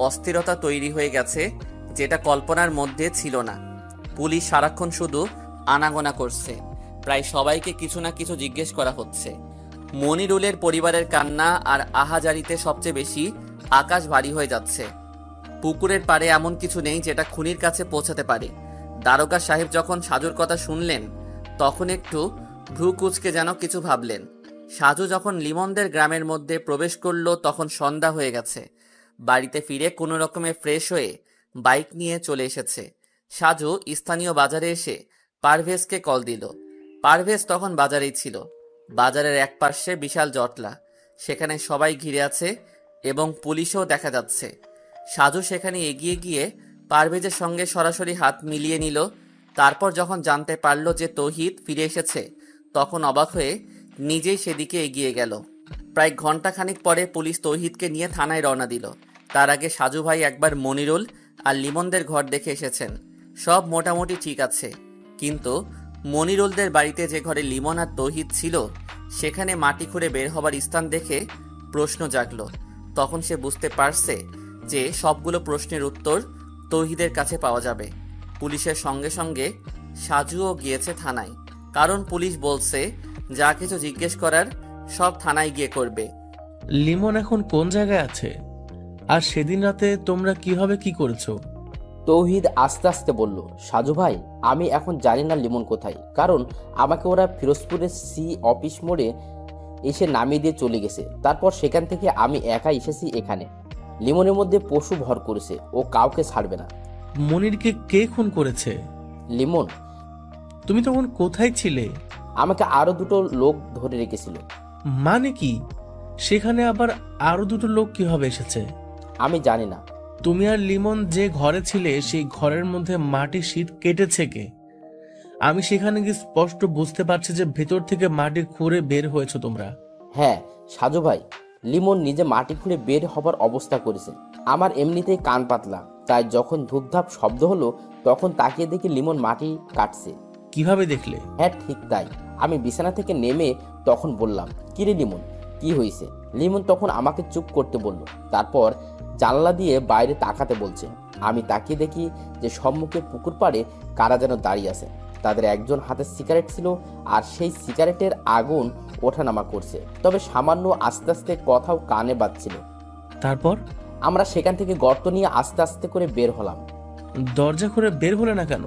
[SPEAKER 1] অস্থিরতা তৈরি হয়ে গেছে, যেটা কল্পনার মধ্যে ছিল না। পুলিশ সারাক্ষণ শুধু আনাগোনা করছে, প্রায় সবাইকে কিছু না কিছু জিজ্ঞেস করা হচ্ছে। মনিরুলের পরিবারের কান্না আর আহাজারিতে সবচেয়ে বেশি আকাশ ভারী হয়ে যাচ্ছে। পুকুরের পাড়ে এমন কিছু নেই যেটা খুনির কাছে পৌঁছাতে পারে। দারোগা সাহেব যখন সাজুর কথা শুনলেন, তখন একটু ভ্রু কুঁচকে যেন কিছু ভাবলেন। সাজু যখন লিমনদের গ্রামের মধ্যে প্রবেশ করলো, তখন সন্ধ্যা হয়ে গেছে। বাড়িতে ফিরে কোনো রকমে ফ্রেশ হয়ে বাইক নিয়ে চলে এসেছে। সাজু স্থানীয় বাজারে এসে পারভেজকে কল দিল। পারভেজ তখন বাজারেই ছিল। বাজারের এক পাশে বিশাল জটলা, সেখানে সবাই ঘিরে আছে এবং পুলিশও দেখা যাচ্ছে। সাজু সেখানে এগিয়ে গিয়ে পারভেজের সঙ্গে সরাসরি হাত মিলিয়ে নিল। তারপর যখন জানতে পারল যে তৌহিদ ফিরে এসেছে, তখন অবাক হয়ে নিজেই সেদিকে এগিয়ে গেল। প্রায় ঘন্টাখানিক পরে পুলিশ তৌহিদকে নিয়ে থানায় রওনা দিল। তার আগে সাজু ভাই একবার মনিরুল আর লিমনদের ঘর দেখে এসেছেন। সব মোটামুটি ঠিক আছে, কিন্তু মনিরুলদের বাড়িতে যে ঘরে লিমন আর তৌহিদ ছিল, সেখানে মাটি খুঁড়ে বের হবার স্থান দেখে প্রশ্ন জাগলো। তখন সে বুঝতে পারছে যে সবগুলো প্রশ্নের উত্তর তৌহিদের কাছে পাওয়া যাবে। পুলিশের সঙ্গে সঙ্গে সাজুও গিয়েছে থানায়, কারণ পুলিশ বলছে যা কিছু জিজ্ঞেস করার সব থানায় গিয়ে করবে।
[SPEAKER 2] লিমন এখন কোন জায়গায় আছে? আর সেদিন রাতে তোমরা কিভাবে কি করেছো?
[SPEAKER 6] তৌহিদ আস্তে আস্তে বলল, সাজু ভাই, আমি এখন জানি না লিমন কোথায়, কারণ আমাকে ওরা ফিরোজপুরের সি অফিস মোড়ে এসে নামিয়ে দিয়ে চলে গেছে। তারপর সেখান থেকে আমি একা এসেছি এখানে। লিমনের মধ্যে পশু ভর করেছে, ও কাউকে ছাড়বে না।
[SPEAKER 2] মনিরকে কে খুন করেছে?
[SPEAKER 6] লিমন।
[SPEAKER 2] তুমি তখন কোথায় ছিলে?
[SPEAKER 6] আমাকে আরো দুটো লোক ধরে রেখেছিল।
[SPEAKER 2] মানে কি? সেখানে আবার আরো দুটো লোক কিভাবে এসেছে?
[SPEAKER 6] আমি জানি না।
[SPEAKER 2] তুমি আর লিমন যে ঘরে ছিলে, সেই ঘরের মধ্যে মাটির শীত কেটেছে কে? আমি সেখানে গিয়ে স্পষ্ট বুঝতে পারছি যে ভেতর থেকে মাটি খুঁড়ে বের হয়েছে তোমরা।
[SPEAKER 6] হ্যাঁ সাজু ভাই, লিমন নিজে মাটি খুঁড়ে বের হবার অবস্থা করেছে। আমার এমনিতেই কান পাতলা, তাই যখন ধূপধাপ শব্দ হলো তখন তাকিয়ে দেখি লিমন মাটি কাটছে।
[SPEAKER 2] কিভাবে দেখলে?
[SPEAKER 6] হ্যাঁ ঠিক তাই। আমি বিছানা থেকে নেমে তখন বললাম, কিরে লিমন, কি হয়েছে? লিমন তখন আমাকে চুপ করতে বলল, তারপর জানলা দিয়ে বাইরে তাকাতে বলছে। আমি তাকিয়ে দেখি যে সম্মুখে পুকুর পাড়ে কারা যেন দাঁড়িয়ে আছে। তাদের একজন হাতে সিগারেট ছিল, আর সেই সিগারেটের আগুন ওঠানামা করছে, তবে সামান্য আস্তে আস্তে কথাও কানে বাজছিল।
[SPEAKER 2] তারপর?
[SPEAKER 6] আমরা সেখান থেকে গর্ত নিয়ে আস্তে আস্তে করে বের হলাম।
[SPEAKER 2] দরজা খুলে বের হলে না কেন?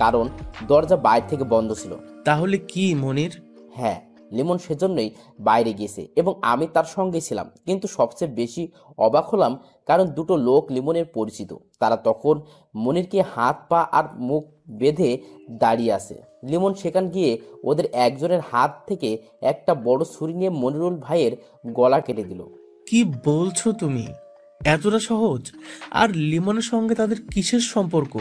[SPEAKER 6] কারণ দরজা বাইরে থেকে বন্ধ ছিল।
[SPEAKER 2] তাহলে কি মনির?
[SPEAKER 6] হ্যাঁ, লিমন সেজন্যই বাইরে গেছে এবং আমি তার সঙ্গে ছিলাম। কিন্তু সবচেয়ে বেশি অবাক হলাম কারণ দুটো লোক লিমনের পরিচিত। তারা তখন মনিরকে হাত পা আর মুখ বেঁধে দাঁড়িয়ে আছে। লিমন সেখান গিয়ে ওদের একজনের হাত থেকে একটা বড় ছুরি নিয়ে মনিরুল ভাইয়ের গলা কেটে দিল।
[SPEAKER 2] কি বলছো তুমি? এতটা সহজ? আর লিমনের সঙ্গে তাদের কিসের সম্পর্ক?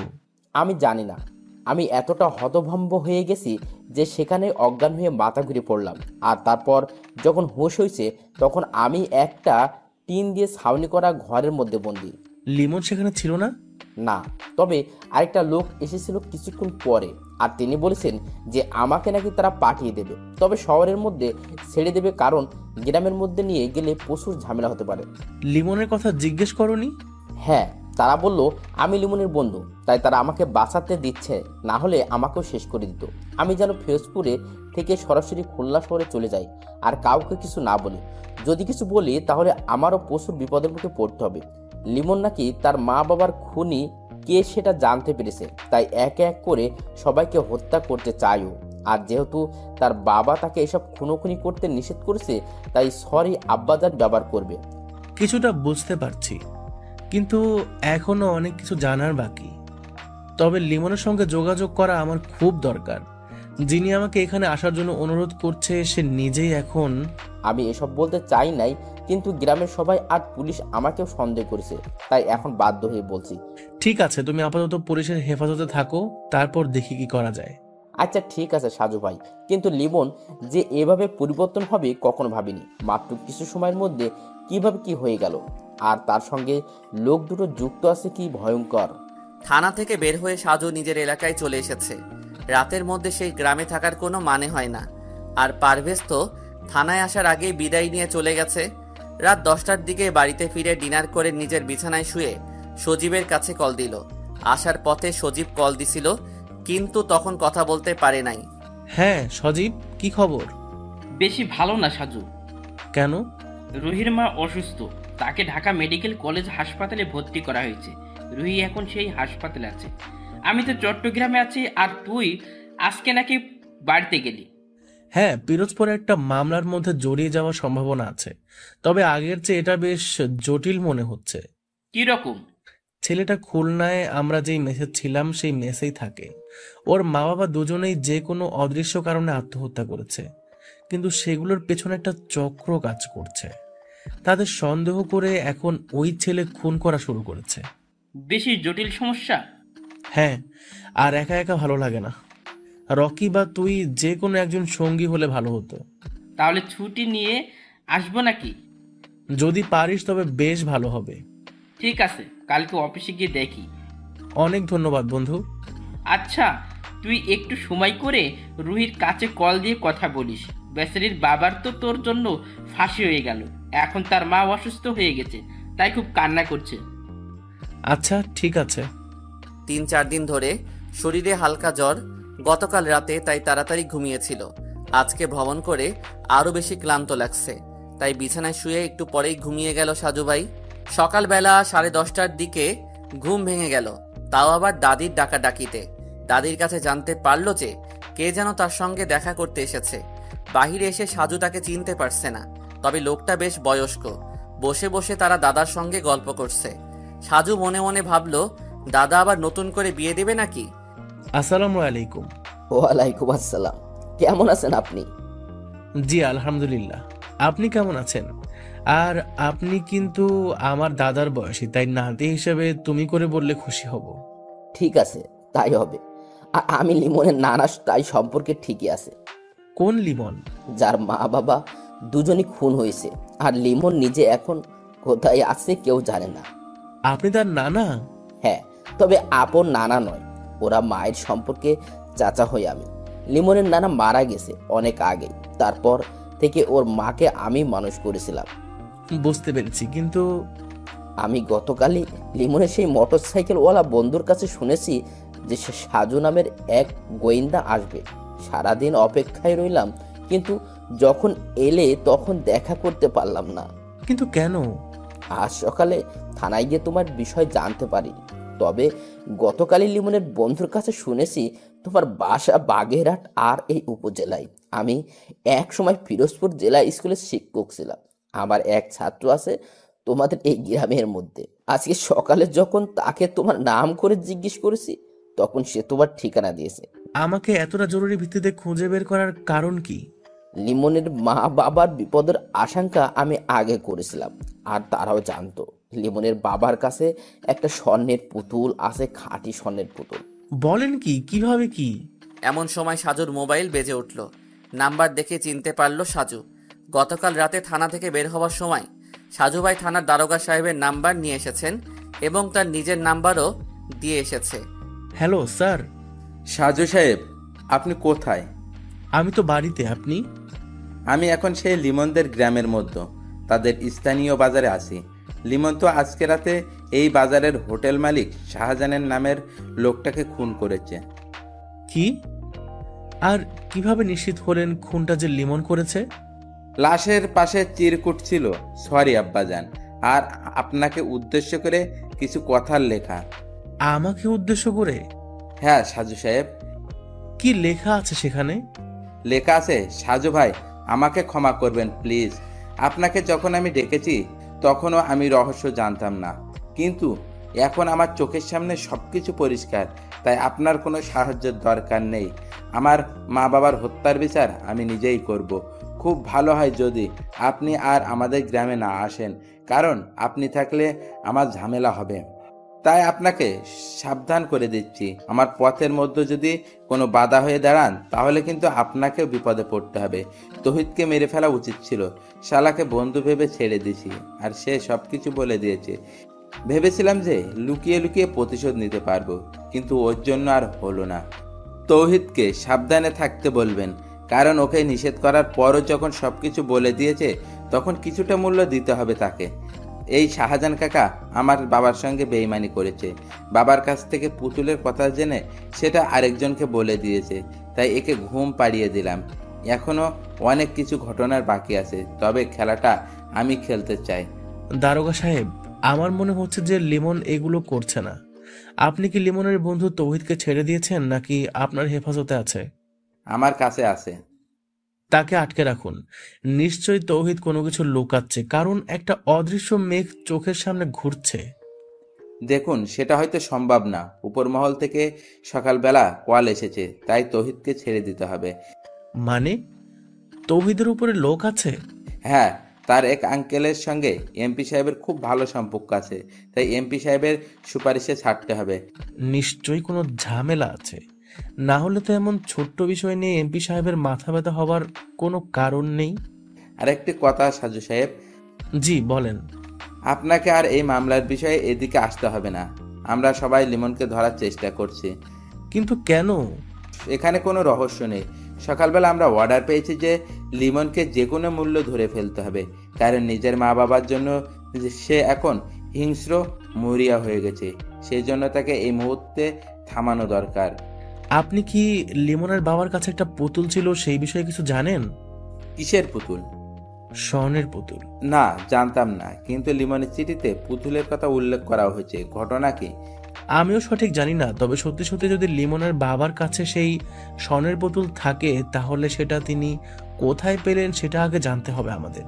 [SPEAKER 6] আমি জানি না। আমি এতটা হতভম্ব হয়ে গেছি যে সেখানে অজ্ঞান হয়ে মাথা ঘুরে পড়লাম। আর তারপর যখন হুঁশ হয়েছে তখন আমি একটা টিন দিয়ে ছাউনি করা ঘরের মধ্যে বন্দি।
[SPEAKER 2] লিমন সেখানে ছিল না?
[SPEAKER 6] না, তবে আরেকটা লোক এসেছিল কিছুক্ষণ পরে, আর তিনি বলেছেন যে আমাকে নাকি তারা পাঠিয়ে দেবে, তবে শহরের মধ্যে ছেড়ে দেবে, কারণ গ্রামের মধ্যে নিয়ে গেলে প্রচুর ঝামেলা হতে পারে।
[SPEAKER 2] লিমনের কথা জিজ্ঞেস করনি?
[SPEAKER 6] হ্যাঁ, তারা বলল আমি লিমনের বন্ধু, তাই তারা আমাকে বাঁচাতে দিচ্ছে, না হলে আমাকেও শেষ করে দিত। আমি যেন ফিরোজপুরে থেকে সরাসরি খুলনা শহরে চলে যাই আর কাউকে কিছু না বলি। যদি কিছু বলি তাহলে আমারও প্রচুর বিপদের মুখে পড়তে হবে। লিমন নাকি তার মা বাবার খুনি কে সেটা জানতে পেরেছে, তাই এক এক করে সবাইকে হত্যা করতে চায়ও। আর যেহেতু তার বাবা তাকে এসব খুনোখুনি করতে নিষেধ করেছে, তাই সরি আব্বাজান ব্যবহার করবে।
[SPEAKER 2] কিছুটা বুঝতে পারছি, কিন্তু এখনো অনেক কিছু জানার বাকি। তবে লিমনের সঙ্গে যোগাযোগ করা আমার খুব দরকার। যিনি আমাকে এখানে আসার জন্য অনুরোধ করছে সে নিজেই এখন।
[SPEAKER 6] আমি এসব বলতে চাই নাই, কিন্তু গ্রামের সবাই আর পুলিশ আমাকেও সন্দেহ করেছে, তাই এখন বাধ্য হয়ে বলছি।
[SPEAKER 2] ঠিক আছে, তুমি আপাতত পুলিশের হেফাজতে থাকো, তারপর দেখি কি করা যায়।
[SPEAKER 6] আচ্ছা ঠিক আছে সাজু ভাই, কিন্তু লিমন যে এভাবে পরিবর্তন হবে কখনো ভাবিনি। মাত্র কিছু সময়ের মধ্যে কিভাবে কি হয়ে গেল, আর তার সঙ্গে লোক দুটো যুক্ত আছে, কি ভয়ঙ্কর।
[SPEAKER 1] থানা থেকে বের হয়ে সাজু নিজের এলাকায় চলে এসেছে। রাতের মধ্যে সেই গ্রামে থাকার কোনো মানে হয় না। আর পারভেজ তো থানায় আসার আগেই বিদায় নিয়ে চলে গেছে। রাত 10টার দিকে বাড়িতে ফিরে ডিনার করে নিজের বিছানায় শুয়ে সজীবের কাছে কল দিল। আসার পথে সজীব কল দিছিল, কিন্তু তখন কথা বলতে পারে নাই।
[SPEAKER 2] হ্যাঁ সজীব, কি খবর?
[SPEAKER 7] বেশি ভালো না সাজু।
[SPEAKER 2] কেন?
[SPEAKER 7] রুহির মা অসুস্থ, তাকে ঢাকা মেডিকেল কলেজ হাসপাতালে ভর্তি করা হয়েছে। রুহি এখন সেই হাসপাতালে আছে। আমি তো চট্টগ্রামে আছি, আর তুই আজকে নাকি বাড়িতে গেলি।
[SPEAKER 2] হ্যাঁ, পিরোজপুরে একটা মামলার মধ্যে জড়িয়ে যাওয়ার সম্ভাবনা আছে, তবে আগের চেয়ে এটা বেশ জটিল মনে হচ্ছে।
[SPEAKER 7] কি রকম?
[SPEAKER 2] ছেলেটা খুলনায় আমরা যেই মেসে ছিলাম সেই মেসেই থাকে। ওর মা বাবা দুজনেই যে কোনো অদৃশ্য কারণে আত্মহত্যা করেছে, কিন্তু সেগুলোর পেছনে একটা চক্র কাজ করছে। তাদের সন্দেহ করে এখন ওই ছেলে খুন করা শুরু করেছে।
[SPEAKER 7] বেশি জটিল সমস্যা?
[SPEAKER 2] হ্যাঁ, আর একা একা ভালো লাগে না। রকি বা তুই যে কোনো একজন সঙ্গী হলে ভালো হতো।
[SPEAKER 7] তাহলে ছুটি নিয়ে আসবো নাকি?
[SPEAKER 2] যদি পারিস তবে বেশ ভালো হবে।
[SPEAKER 7] ঠিক আছে, কালকে অফিসে গিয়ে দেখি।
[SPEAKER 2] অনেক ধন্যবাদ বন্ধু।
[SPEAKER 7] আচ্ছা, তুই একটু সময় করে রুহির কাছে কল দিয়ে কথা বলিস। বেচারির বাবার তো তোর জন্য ফাঁসি হয়ে গেল, এখন তার মা অসুস্থ হয়ে গেছে, তাই খুব কান্না করছে।
[SPEAKER 2] আচ্ছা ঠিক আছে।
[SPEAKER 1] 3-4 দিন ধরে শরীরে হালকা জ্বর, গতকাল রাতে তাই তাড়াতাড়ি ঘুমিয়েছিল। আজকে ভ্রমণ করে আরো বেশি ক্লান্ত লাগছে, তাই বিছানায় শুয়ে একটু পরেই ঘুমিয়ে গেল সাজুভাই। সকালবেলা 10:30টার দিকে ঘুম ভেঙে গেল, তাও আবার দাদির ডাকাডাকিতে। দাদির কাছে জানতে পারলো যে কে যেন তার সঙ্গে দেখা করতে এসেছে। বাহিরে এসে সাজু তাকে চিনতে পারছে না, তবে লোকটা বেশ বয়স্ক। বসে বসে তারা দাদার সঙ্গে গল্প করছে। সাজু মনে মনে ভাবলো, দাদা আবার নতুন করে বিয়ে দেবে নাকি।
[SPEAKER 2] আসসালামু আলাইকুম।
[SPEAKER 6] ওয়ালাইকুম আসসালাম। কেমন আছেন আপনি?
[SPEAKER 2] জি আলহামদুলিল্লাহ। আপনি কেমন আছেন? আর আপনি কিন্তু আমার দাদার বয়সী, তাই নাতি হিসেবে তুমি করে বললে খুশি হব।
[SPEAKER 6] ঠিক আছে, তাই হবে। আমি লিমনের নানা, তাই সম্পর্কে ঠিকই আছে।
[SPEAKER 2] কোন লিমন?
[SPEAKER 6] যার মা বাবা দুজনই খুন হয়েছে, আর লিমন নিজে এখন কোথায় আছে কেউ জানে না।
[SPEAKER 2] আপনি তার নানা?
[SPEAKER 6] হ্যাঁ, তবে আপন নানা নয়, ওরা মায়ের সম্পর্কে চাচা হই আমি। লিমনের নানা মারা গেছে অনেক আগে, তারপর থেকে ওর মাকে আমি মানুষ করেছিলাম।
[SPEAKER 2] বুঝতে পেরেছি, কিন্তু
[SPEAKER 6] আমি গতকালই লিমনের সেই মোটর সাইকেলওয়ালা বন্ধুর কাছে শুনেছি যে সে সাজু নামের এক গোয়েন্দা আসবে। সারাদিন অপেক্ষায় রইলাম, কিন্তু যখন এলে তখন দেখা করতে পারলাম না।
[SPEAKER 2] কিন্তু কেন?
[SPEAKER 6] আজ সকালে থানায় গিয়ে তোমার বিষয় জানতে পারি, তবে গতকালই লিমনের বন্ধুর কাছে শুনেছি তোমার বাসা বাগেরহাট আর এই উপজেলায়। আমি এক সময় ফিরোজপুর জেলা স্কুলের শিক্ষক ছিলাম। আমার এক ছাত্র আছে তোমাদের এই গ্রামের মধ্যে। আজকে সকালে যখন তাকে তোমার নাম করে জিজ্ঞেস করেছি, তখন সে তোমার ঠিকানা দিয়েছে।
[SPEAKER 2] আমাকে এতটা জরুরি ভিত্তিতে খুঁজে বের করার কারণ কি?
[SPEAKER 6] লিমনের মা বাবার বিপদের আশঙ্কা আমি আগে করেছিলাম, আর তারাও জানতো। লিমনের বাবার কাছে একটা স্বর্ণের পুতুল আছে, খাঁটি স্বর্ণের পুতুল।
[SPEAKER 2] বলেন কি? কিভাবে কি?
[SPEAKER 1] এমন সময় সাজুর মোবাইল বেজে উঠল। নাম্বার দেখে চিনতে পারল সাজু। গতকাল রাতে থানা থেকে বের হওয়ার সময় সাজুভাই থানার দারোগা সাহেবের নাম্বার নিয়ে এসেছেন এবং তার নিজের নাম্বারও দিয়ে এসেছে।
[SPEAKER 2] Hello sir.
[SPEAKER 4] সাজু সাহেব, আপনি কোথায়?
[SPEAKER 2] আমি তো বাড়িতে। আপনি?
[SPEAKER 4] আমি এখন সেই লিমনদের গ্রামের মধ্যে তাদের স্থানীয় বাজারে আছি। লিমন তো আজকে রাতে এই বাজারের হোটেল মালিক শাহজাহানের নামের লোকটাকে খুন করেছে।
[SPEAKER 2] কি? আর কিভাবে নিশ্চিত হলেন খুনটা যে লিমন করেছে?
[SPEAKER 4] লাশের পাশে চিরকুট ছিল, সরি আব্বাজান, আর আপনাকে উদ্দেশ্য করে কিছু কথার লেখা।
[SPEAKER 2] আমাকে উদ্দেশ্য করে?
[SPEAKER 4] হ্যাঁ সাজু সাহেব।
[SPEAKER 2] কি লেখা আছে সেখানে?
[SPEAKER 4] লেখা আছে, সাজু ভাই আমাকে ক্ষমা করবেন প্লিজ। আপনাকে যখন আমি ডেকেছি তখনও আমি রহস্য জানতাম না, কিন্তু এখন আমার চোখের সামনে সবকিছু পরিষ্কার, তাই আপনার কোনো সাহায্যের দরকার নেই। আমার মা বাবার হত্যার বিচার আমি নিজেই করব। খুব ভালো হয় যদি আপনি আর আমাদের গ্রামে না আসেন, কারণ আপনি থাকলে আমার ঝামেলা হবে। তাই আপনাকে সাবধান করে দিচ্ছি, আমার পথের মধ্যে যদি কোনো বাধা হয়ে দাঁড়ান তাহলে কিন্তু আপনাকেও বিপদে পড়তে হবে। তৌহিদকে মেরে ফেলা উচিত ছিল, শালাকে বন্ধু ভেবে ছেড়ে দিয়েছি, আর সে সব কিছু বলে দিয়েছে। ভেবেছিলাম যে লুকিয়ে লুকিয়ে প্রতিশোধ নিতে পারবো, কিন্তু ওর জন্য আর হলো না। তৌহিদকে সাবধানে থাকতে বলবেন, কারণ ওকে নিষেধ করার পরও যখন সব কিছু বলে দিয়েছে তখন কিছুটা মূল্য দিতে হবে তাকে। এই শাহজাহান কাকা আমার বাবার সঙ্গে বেইমানি করেছে, বাবার কাছ থেকে পুতুলের কথা জেনে সেটা আরেকজনকে বলে দিয়েছে, তাই একে ঘুম পাড়িয়ে দিলাম। এখনো অনেক কিছু ঘটনার বাকি আছে, তবে খেলাটা আমি খেলতে চাই।
[SPEAKER 2] দারোগা সাহেব, আমার মনে হচ্ছে যে লিমন এগুলো করছে না। আপনি কি লিমনের বন্ধু তৌহিদকে ছেড়ে দিয়েছেন নাকি আপনার হেফাজতে আছে?
[SPEAKER 4] আমার কাছে আছে।
[SPEAKER 2] তাকে আটকে রাখুন। নিশ্চয়ই তৌহিদ কোনো কিছু লুকাচ্ছে, কারণ একটা অদৃশ্য মেঘ চোখের সামনে ঘুরছে।
[SPEAKER 4] দেখুন, সেটা হয়তো সম্ভব না। উপর মহল থেকে সকালবেলা কল এসেছে, তাই তৌহিদকে ছেড়ে দিতে হবে।
[SPEAKER 2] মানে তৌহিদের উপরে লোক আছে?
[SPEAKER 4] হ্যাঁ, তার এক আঙ্কেলের সঙ্গে এমপি সাহেবের খুব ভালো সম্পর্ক আছে, তাই এমপি সাহেবের সুপারিশে ছাড়তে হবে।
[SPEAKER 2] নিশ্চয়ই কোনো ঝামেলা আছে, না হলে তো এমন ছোট্ট বিষয় নিয়ে এমপি সাহেবের মাথা ব্যথা হবার কোনো কারণ নেই।
[SPEAKER 4] আর একটি কথা সাজু সাহেব,
[SPEAKER 2] জি বলেন।
[SPEAKER 4] আপনাকে আর এই মামলার বিষয়ে এদিকে আসতে হবে না। আমরা সবাই লিমনকে ধরার চেষ্টা করছি।
[SPEAKER 2] কিন্তু কেন?
[SPEAKER 4] এখানে কোনো রহস্য নেই। সকালবেলা আমরা অর্ডার পেয়েছি যে লিমনকে যে কোনো মূল্য ধরে ফেলতে হবে, কারণ নিজের মা বাবার জন্য সে এখন হিংস্র মরিয়া হয়ে গেছে। সেই জন্য তাকে এই মুহূর্তে থামানো দরকার।
[SPEAKER 2] আপনি কি লিমনের বাবার কাছে একটা পুতুল ছিল সেই বিষয়ে কিছু জানেন?
[SPEAKER 4] কিসের পুতুল?
[SPEAKER 2] স্বর্ণের পুতুল।
[SPEAKER 4] না, জানতাম না, কিন্তু লিমনের চিঠিতে পুতুলের কথা উল্লেখ করা হয়েছে। ঘটনা কি?
[SPEAKER 2] আমিও সঠিক জানি না, তবে সত্যি সত্যি যদি লিমনের বাবার কাছে সেই স্বর্ণের পুতুল থাকে তাহলে সেটা তিনি কোথায় পেলেন সেটা আগে জানতে হবে আমাদের।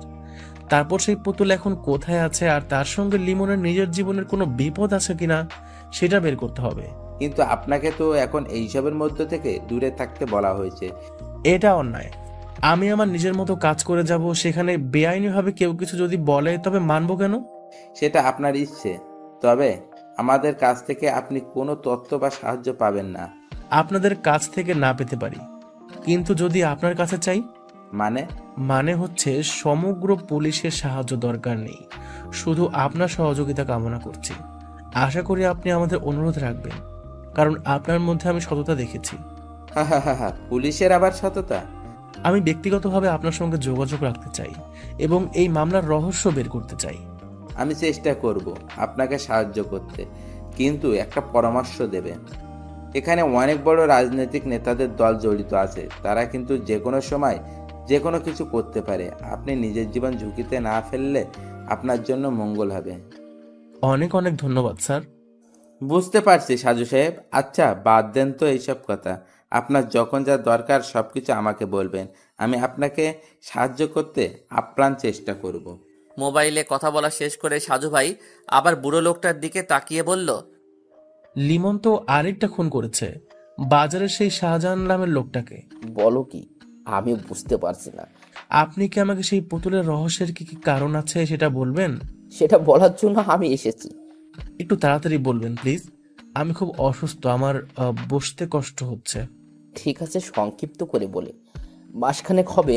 [SPEAKER 2] তারপর সেই পুতুল এখন কোথায় আছে আর তার সঙ্গে লিমনের নিজের জীবনের কোনো বিপদ আছে কিনা সেটা বের করতে হবে।
[SPEAKER 4] কিন্তু আপনাকে তো এখন এইসবের মধ্য থেকে দূরে থাকতে বলা হয়েছে।
[SPEAKER 2] এটা অন্যায়। আমি আমার নিজের মতো কাজ করে যাব, সেখানে বেআইনিভাবে কেউ কিছু যদি বলে তবে মানবো কেন?
[SPEAKER 4] সেটা আপনার ইচ্ছে, তবে আমাদের কাছ থেকে আপনি কোনো তথ্য বা সাহায্য পাবেন না।
[SPEAKER 2] আপনাদের কাছ থেকে না পেতে পারি, কিন্তু যদি আপনার কাছে চাই?
[SPEAKER 4] মানে
[SPEAKER 2] হচ্ছে সমগ্র পুলিশের সাহায্য দরকার নেই, শুধু আপনার সহযোগিতা কামনা করছি। আশা করি আপনি আমাদের অনুরোধ রাখবেন, কারণ আপনার মধ্যে আমি সততা দেখেছি।
[SPEAKER 4] হা হা হা হা, পুলিশের আবার সততা?
[SPEAKER 2] আমি ব্যক্তিগতভাবে আপনার সঙ্গে যোগাযোগ রাখতে চাই এবং এই মামলার রহস্য বের করতে চাই।
[SPEAKER 4] আমি চেষ্টা করব আপনাকে সাহায্য করতে, কিন্তু একটা পরামর্শ দেবে। এখানে অনেক বড় রাজনৈতিক নেতাদের দল জড়িত আছে, তারা কিন্তু যে কোনো সময় যে কোনো কিছু করতে পারে। আপনি নিজের জীবন ঝুঁকিতে না ফেললে আপনার জন্য মঙ্গল হবে।
[SPEAKER 2] অনেক অনেক ধন্যবাদ স্যার।
[SPEAKER 4] বুঝতে পারছি সাজু সাহেব। আচ্ছা, বাদ দেন তো এইসব কথা। আপনার যখন যা দরকার সব কিছু আমাকে বলবেন, আমি আপনাকে সাহায্য করতে আপ্রাণ চেষ্টা করব।
[SPEAKER 1] মোবাইলে কথা বলা শেষ করে সাজু ভাই আবার বুড়ো লোকটার দিকে তাকিয়ে বলল,
[SPEAKER 2] লিমন তো আরেকটা খুন করেছে, বাজারের সেই শাহজাহান নামের লোকটাকে।
[SPEAKER 6] বলো কি? আমি বুঝতে পারছি না।
[SPEAKER 2] আপনি কি আমাকে সেই পুতুলের রহস্যের কি কি কারণ আছে সেটা বলবেন?
[SPEAKER 6] সেটা বলার জন্য আমি এসেছি।
[SPEAKER 2] একটু তাড়াতাড়ি বলবেন প্লিজ। আমি খুব অসুস্থ, আমার বসতে কষ্ট হচ্ছে।
[SPEAKER 6] ঠিক আছে, সংক্ষিপ্ত করে বলে, মাসখানেক হবে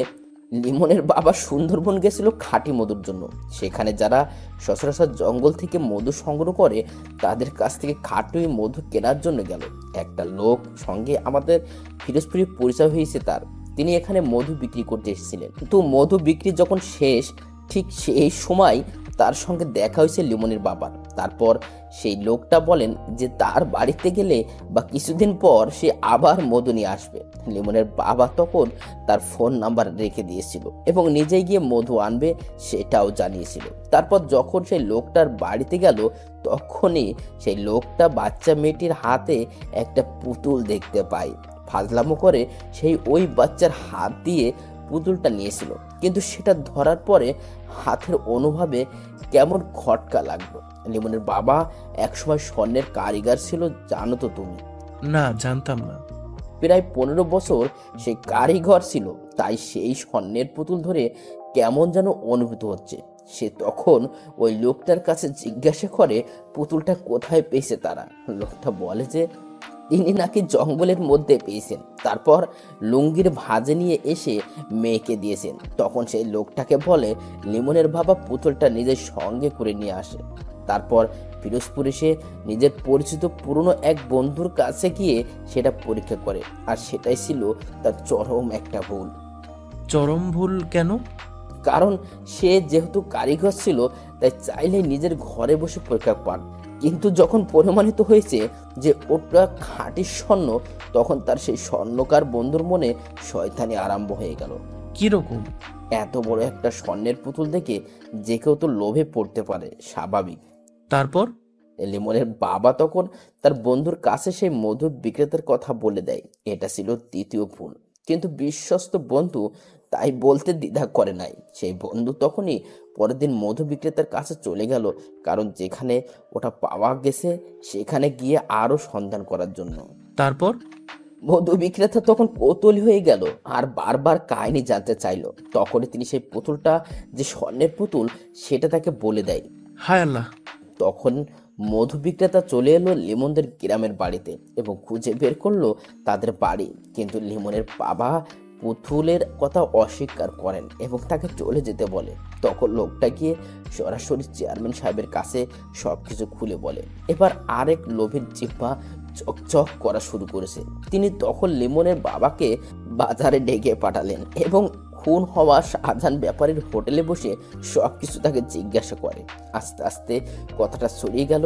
[SPEAKER 6] লিমনের বাবা সুন্দরবন গেছিল খাঁটি মধুর জন্য। সেখানে যারা সচরাচর জঙ্গল থেকে মধু সংগ্রহ করে তাদের কাছ থেকে খাঁটি মধু কেনার জন্য গেল। একটা লোক সঙ্গে আমাদের ফিরোজপুরে পরিচয় হয়েছে তার। তিনি এখানে মধু বিক্রি করতে এসেছিলেন, কিন্তু মধু বিক্রি যখন শেষ ঠিক সেই সময় তার সঙ্গে দেখা হয়েছে লিমনের বাবার। তারপর সেই লোকটা বলেন যে তার বাড়িতে গেলে বা কিছুদিন পর সে আবার মধু নিয়ে আসবে। লিমনের বাবা তখন তার ফোন নাম্বার রেখে দিয়েছিল এবং নিজে গিয়ে মধু আনবে সেটাও জানিয়েছিল। তারপর যখন সেই লোকটার বাড়িতে গেল তখনই সেই লোকটা বাচ্চা মেয়েটির হাতে একটা পুতুল দেখতে পায়। ফাজলামো করে সেই ওই বাচ্চার হাত দিয়ে পুতুলটা নিয়েছিল, কিন্তু সেটা ধরার পরে হাতের অনুভবে কেমন খটকা লাগলো। লিমনের বাবা একসময় স্বর্ণের কারিগর ছিল, জানো তো তুমি?
[SPEAKER 2] না, জানতাম না।
[SPEAKER 6] প্রায় 15 বছর সেই কারিগর ছিল, তাই সেই স্বর্ণের পুতুল ধরে কেমন যেন অনুভূত হচ্ছে। সে তখন ওই লোকটার কাছে জিজ্ঞাসা করে পুতুলটা কোথায় পেয়েছে তারা। লোকটা বলে যে তিনি নাকি জঙ্গলের মধ্যে পেয়েছেন, তারপর লুঙ্গির ভাঁজে নিয়ে এসে মেয়েকে দিয়েছেন। তখন সেই লোকটাকে বলে লিমনের বাবা পুতুলটা নিজের সঙ্গে করে নিয়ে আসে। তারপর ফিরোজপুর এসে নিজের পরিচিত পুরনো এক বন্ধুর কাছে গিয়ে সেটা পরীক্ষা করে, আর সেটাই ছিল তার চরম একটা ভুল।
[SPEAKER 2] চরম ভুল কেন?
[SPEAKER 6] কারণ সে যেহেতু কারিগর ছিল তাই চাইলে নিজের ঘরে বসে পরীক্ষা পান, কিন্তু যখন প্রমাণিত হয়েছে যে ওটা খাঁটি স্বর্ণ তখন তার সেই স্বর্ণকার বন্ধুর মনে শয়তানি আরম্ভ হয়ে গেল।
[SPEAKER 2] কিরকম?
[SPEAKER 6] এত বড় একটা স্বর্ণের পুতুল দেখে যে কেউ তো লোভে পড়তে পারে, স্বাভাবিক।
[SPEAKER 2] তারপর?
[SPEAKER 6] লিমনের বাবা তখন তার বন্ধুর কাছে সেই মধু বিক্রেতার কথা বলে দেয়। এটা ছিল তৃতীয় ভুল, কিন্তু বিশ্বস্ত বন্ধু তাই বলতে দ্বিধা করে নাই। সেই বন্ধু তখনই পরের দিন মধু বিক্রেতার কাছে চলে গেল, কারণ যেখানে ওটা পাওয়া গেছে সেখানে গিয়ে আরো সন্ধান করার জন্য।
[SPEAKER 2] তারপর?
[SPEAKER 6] মধু বিক্রেতা তখন কৌতূহলী হয়ে গেল আর বারবার কাহিনী জানতে চাইলো। তখনই তিনি সেই পুতুলটা যে স্বর্ণের পুতুল সেটা তাকে বলে দেয়।
[SPEAKER 2] হায় আল্লাহ!
[SPEAKER 6] তখন মধু বিক্রেতা চলে এলো লিমনদের গ্রামের বাড়িতে এবং খুঁজে বের করলো তাদের বাড়ি। কিন্তু লিমনের বাবা পুতুলের কথা অস্বীকার করেন এবং তাকে চলে যেতে বলে। তখন লোকটা গিয়ে সরাসরি চেয়ারম্যান সাহেবের কাছে সবকিছু খুলে বলে। এবার আরেক লোভের জিহ্বা চকচক করা শুরু করেছে। তিনি তখন লিমনের বাবাকে বাজারে ডেকে পাঠালেন এবং খুন হওয়া শাহজাহান ব্যাপারীর হোটেলে বসে সবকিছু তাকে জিজ্ঞাসা করে। আস্তে আস্তে কথাটা ছড়িয়ে গেল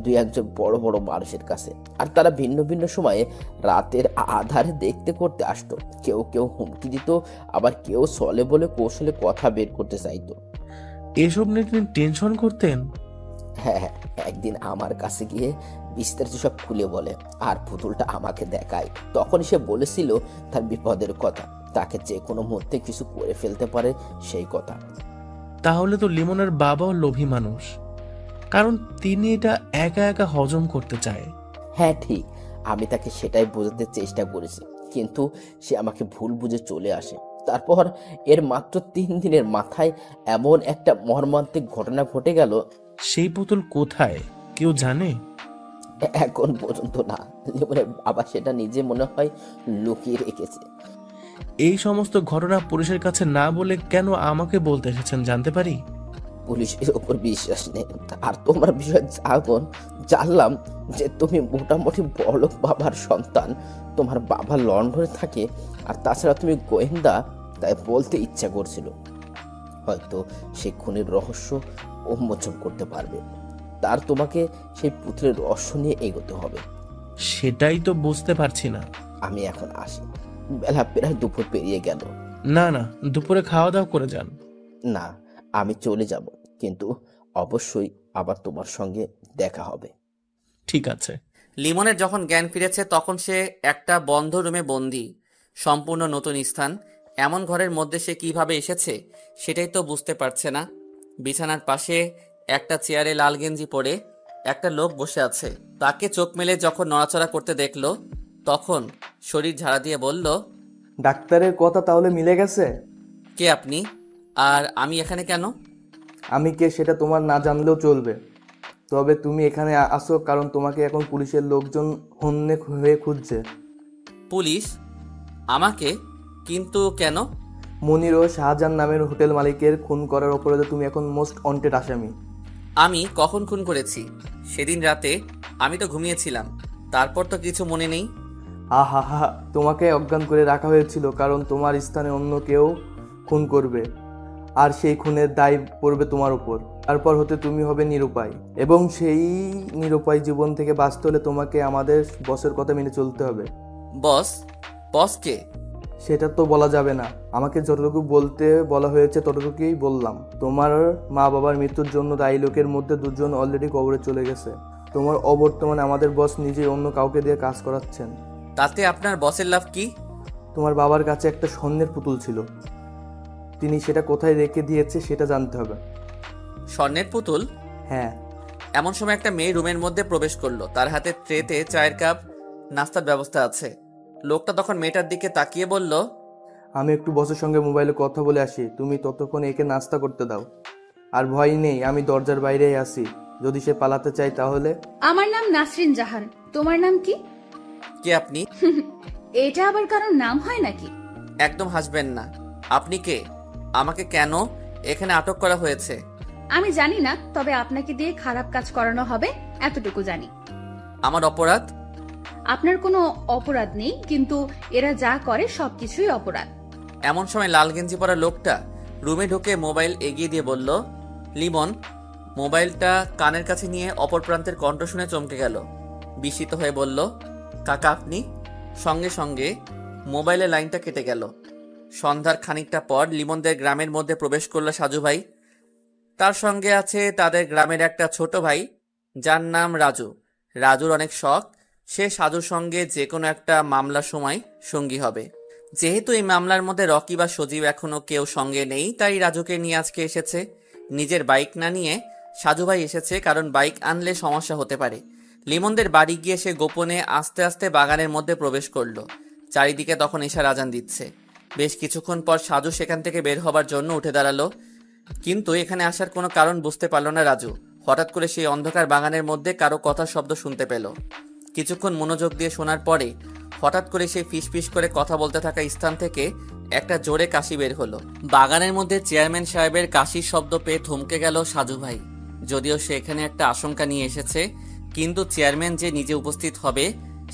[SPEAKER 6] দুই একজন বড় বড় মানুষের কাছে, আর তারা ভিন্ন ভিন্ন সময়ে রাতের আধারে দেখতে করতে আসতো। কেউ কেউ হুমকি দিত, আবার কেউ ছলে বলে কৌশলে কথা বের করতে চাইতো।
[SPEAKER 2] এসব নিয়ে তিনি টেনশন করতেন?
[SPEAKER 6] হ্যাঁ, একদিন আমার কাছে গিয়ে বিস্তারিত সব খুলে বলে আর পুতুলটা আমাকে দেখায়। তখন সে বলেছিল তার বিপদের কথা, তাকে যে কোনো মুহূর্তে কিছু করে ফেলতে পারে সেই কথা।
[SPEAKER 2] তাহলে তো লিমনের বাবাও লোভী মানুষ, কারণ তিনি এটা একা একা হজম করতে চায়।
[SPEAKER 6] হ্যাঁ ঠিক, আমি তাকে সেটাই বোঝাতে চেষ্টা করেছি, কিন্তু সে আমাকে ভুল বুঝে চলে আসে। তারপর এর মাত্র 3 দিনের মাথায় এমন একটা মর্মান্তিক ঘটনা ঘটে গেল।
[SPEAKER 2] সেই পুতুল কোথায় কেউ জানে?
[SPEAKER 6] এখন পর্যন্ত না। লিমনের বাবা সেটা নিজে মনে হয় লুকিয়ে রেখেছে।
[SPEAKER 2] এই সমস্ত ঘটনা পুলিশের কাছে না বলে কেন আমাকে বলতে এসেছেন জানতে পারি?
[SPEAKER 6] পুলিশের উপর বিশ্বাস নেই, আর তোমার বিষয়ে জানলাম যে তুমি মোটামুটি বড়লোক বাবার সন্তান। তোমার বাবা লন্ডনে থাকে, আর তাছাড়া তুমি গোয়েন্দা, তাই বলতে ইচ্ছা করছিল হয়তো সে খুনের রহস্য উন্মোচন করতে পারবে। তার তোমাকে সেই পুতুলের রহস্য নিয়ে এগোতে হবে।
[SPEAKER 2] সেটাই তো বুঝতে পারছি না।
[SPEAKER 6] আমি এখন আসি, বেলা প্রায় দুপুর পেরিয়ে গেল।
[SPEAKER 2] না না, দুপুরে খাওয়া দাওয়া করে যান।
[SPEAKER 6] না, আমি চলে যাব, কিন্তু অবশ্যই আবার তোমার সঙ্গে দেখা হবে।
[SPEAKER 2] ঠিক আছে।
[SPEAKER 1] লিমনের যখন জ্ঞান ফিরেছে তখন সে একটা বন্ধ রুমে বন্দি, সম্পূর্ণ নতুন স্থান। এমন ঘরের মধ্যে সে কিভাবে এসেছে সেটাই তো বুঝতে পারছে না। বিছানার পাশে একটা চেয়ারে লাল গেঞ্জি পরে একটা লোক বসে আছে। তাকে চোখ মেলে যখন নড়াচড়া করতে দেখলো তখন শরীর ঝাড়া দিয়ে বলল,
[SPEAKER 5] ডাক্তারের কথা তাহলে মিলে গেছে?
[SPEAKER 1] কে আপনি, আর আমি এখানে কেন?
[SPEAKER 5] আমি কে সেটা তোমার না জানলেও চলবে, তবে তুমি এখানে আসো কারণ তোমাকে এখন পুলিশের লোকজন হন্যে হয়ে খুঁজছে।
[SPEAKER 1] পুলিশ? আমাকে? কিন্তু কেন?
[SPEAKER 5] মনির ও শাহজাহান নামের হোটেল মালিকের খুন করার অপরাধে তুমি এখন মোস্ট ওয়ান্টেড আসামি।
[SPEAKER 1] আমি কখন খুন করেছি? সেদিন রাতে আমি তো ঘুমিয়েছিলাম, তারপর তো কিছু মনে নেই।
[SPEAKER 5] হা হা, তোমাকে অজ্ঞান করে রাখা হয়েছিল কারণ তোমার স্থানে অন্য কেউ খুন করবে, আর সেই খুনের দায় পড়বে তোমার উপর। তারপর হতে তুমি হবে নিরুপায়, এবং সেই নিরুপায় জীবন থেকে বাঁচতে হলে তোমাকে আমাদের বসের কথা মেনে চলতে হবে।
[SPEAKER 1] বস? বস কে?
[SPEAKER 5] সেটা তো বলা যাবে না, আমাকে যতটুকু বলতে বলা হয়েছে ততটুকুই বললাম। তোমার মা বাবার মৃত্যুর জন্য দায়ী লোকের মধ্যে 2 জন অলরেডি কবরে চলে গেছে। তোমার অবর্তমানে আমাদের বস নিজেই অন্য কাউকে দিয়ে কাজ করাচ্ছেন।
[SPEAKER 1] তাতে আপনার বসের লাভ কি?
[SPEAKER 5] তোমার বাবার কাছে একটা স্বর্ণের পুতুল ছিল, তিনি সেটা কোথায় রেখে দিয়েছে সেটা জানতে হবে।
[SPEAKER 1] স্বর্ণের পুতুল?
[SPEAKER 5] হ্যাঁ।
[SPEAKER 1] এমন সময় একটা মেয়ে রুমের মধ্যে প্রবেশ করলো। তার হাতে ট্রেতে চায়ের কাপ, নাস্তার ব্যবস্থা আছে। লোকটা তখন মেয়েটার দিকে তাকিয়ে বলল,
[SPEAKER 5] আমি একটু বসের সঙ্গে মোবাইলে কথা বলে আসি, তুমি ততক্ষণ একে নাস্তা করতে দাও। আর ভয় নেই, আমি দরজার বাইরেই আছি, যদি সে পালাতে চায় তাহলে।
[SPEAKER 8] আমার নাম নাসরিন জাহান, তোমার নাম কি?
[SPEAKER 1] কে আপনি?
[SPEAKER 8] এটা আবার কারোর নাম হয় নাকি?
[SPEAKER 1] একদম হাসবেন না। আপনি কে? আমাকে কেন এখানে আটক করা হয়েছে?
[SPEAKER 8] আমি জানি না, তবে আপনাকে দিয়ে খারাপ কাজ করানো হবে এতটুকু জানি।
[SPEAKER 1] আমার অপরাধ?
[SPEAKER 8] আপনার কোনো অপরাধ নেই, কিন্তু এরা যা করে সবকিছুই অপরাধ।
[SPEAKER 1] এমন সময় লাল গেঞ্জি পরা লোকটা রুমে ঢুকে মোবাইল এগিয়ে দিয়ে বলল, লিমন। মোবাইলটা কানের কাছে নিয়ে অপর প্রান্তের কণ্ঠ শুনে চমকে গেল। বিস্মিত হয়ে বলল, কাকা আপনি? সঙ্গে সঙ্গে মোবাইলের লাইনটা কেটে গেল। সন্ধ্যার খানিকটা পর লিমনদের গ্রামের মধ্যে প্রবেশ করলো সাজু ভাই। তার সঙ্গে আছে তাদের গ্রামের একটা ছোট ভাই, যার নাম রাজু। রাজুর অনেক শখ, সে সাজুর সঙ্গে যে কোনো একটা মামলার সময় সঙ্গী হবে। যেহেতু এই মামলার মধ্যে রকি বা সজীব এখনো কেউ সঙ্গে নেই, তাই রাজুকে নিয়ে আজকে এসেছে। নিজের বাইক না নিয়ে সাজু ভাই এসেছে, কারণ বাইক আনলে সমস্যা হতে পারে। লিমনদের বাড়ি গিয়ে সে গোপনে আস্তে আস্তে বাগানের মধ্যে প্রবেশ করলো। চারিদিকে তখন এশার আজান দিচ্ছে। বেশ কিছুক্ষণ পর সাজু সেখান থেকে বের হবার জন্য উঠে দাঁড়ালো, কিন্তু এখানে আসার কোনো কারণ বুঝতে পারল না রাজু। হঠাৎ করে সেই অন্ধকার বাগানের মধ্যে কারো কথার শব্দ শুনতে পেল। কিছুক্ষণ মনোযোগ দিয়ে শোনার পরে হঠাৎ করে সেই ফিসফিস করে কথা বলতে থাকা স্থান থেকে একটা জোরে কাশি বের হলো। বাগানের মধ্যে চেয়ারম্যান সাহেবের কাশির শব্দ পেয়ে থমকে গেল সাজু ভাই। যদিও সে এখানে একটা আশঙ্কা নিয়ে এসেছে, কিন্তু চেয়ারম্যান যে নিজে উপস্থিত হবে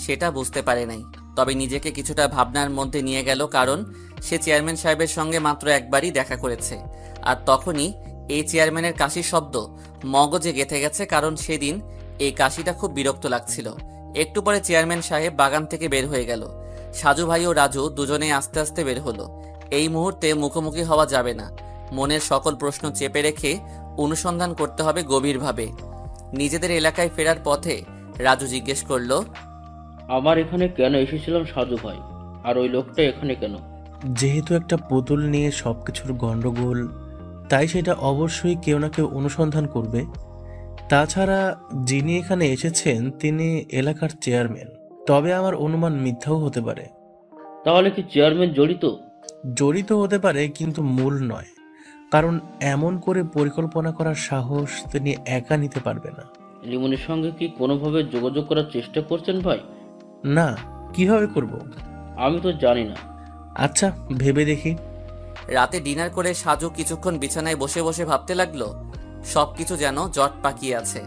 [SPEAKER 1] সেটা বুঝতে পারে নাই। তবে নিজেকে কিছুটা ভাবনার মধ্যে নিয়ে গেল, কারণ সে চেয়ারম্যান সাহেবের সঙ্গে মাত্র একবারই দেখা করেছে। আর তখনই এই চেয়ারম্যানের কাশির শব্দ মগজে গেঁথে গেছে, কারণ সেদিন এই কাশিটা খুব বিরক্ত লাগছিল। একটু পরে চেয়ারম্যান সাহেব বাগান থেকে বের হয়ে গেল। সাজু ভাই ও রাজু দুজনেই আস্তে আস্তে বের হলো। এই মুহূর্তে মুখোমুখি হওয়া যাবে না। মনের সকল প্রশ্ন চেপে রেখে অনুসন্ধান করতে হবে গভীরভাবে। নিজেদের এলাকায় ফেরার পথে রাজু জিজ্ঞেস করলো,
[SPEAKER 7] আমার এখানে কেন এসেছিলাম সাজু ভাই, আর ওই লোকটা এখানে কেন?
[SPEAKER 2] যেহেতু একটা পুতুল নিয়ে সবকিছুর গন্ডগোল, তাই সেটা অবশ্যই কেউ না কেউ অনুসন্ধান করবে। তাছাড়া যিনি এখানে এসেছেন তিনি এলাকার চেয়ারম্যান। তবে আমার অনুমান মিথ্যাও হতে পারে।
[SPEAKER 7] তাহলে কি চেয়ারম্যান জড়িত?
[SPEAKER 2] জড়িত হতে পারে, কিন্তু মূল নয়, কারণ এমন করে পরিকল্পনা করার সাহস তিনি একা নিতে পারবে না।
[SPEAKER 7] লিমনের সঙ্গে কি কোনোভাবে যোগাযোগ করার চেষ্টা করছেন ভাই?
[SPEAKER 2] না, কিভাবে করব?
[SPEAKER 7] আমি তো জানি না।
[SPEAKER 2] আচ্ছা, ভেবে দেখি।
[SPEAKER 1] রাতে ডিনার করে সাজু কিছুক্ষণ বিছানায় বসে বসে ভাবতে লাগলো। সবকিছু যেন জট পাকিয়ে আছে।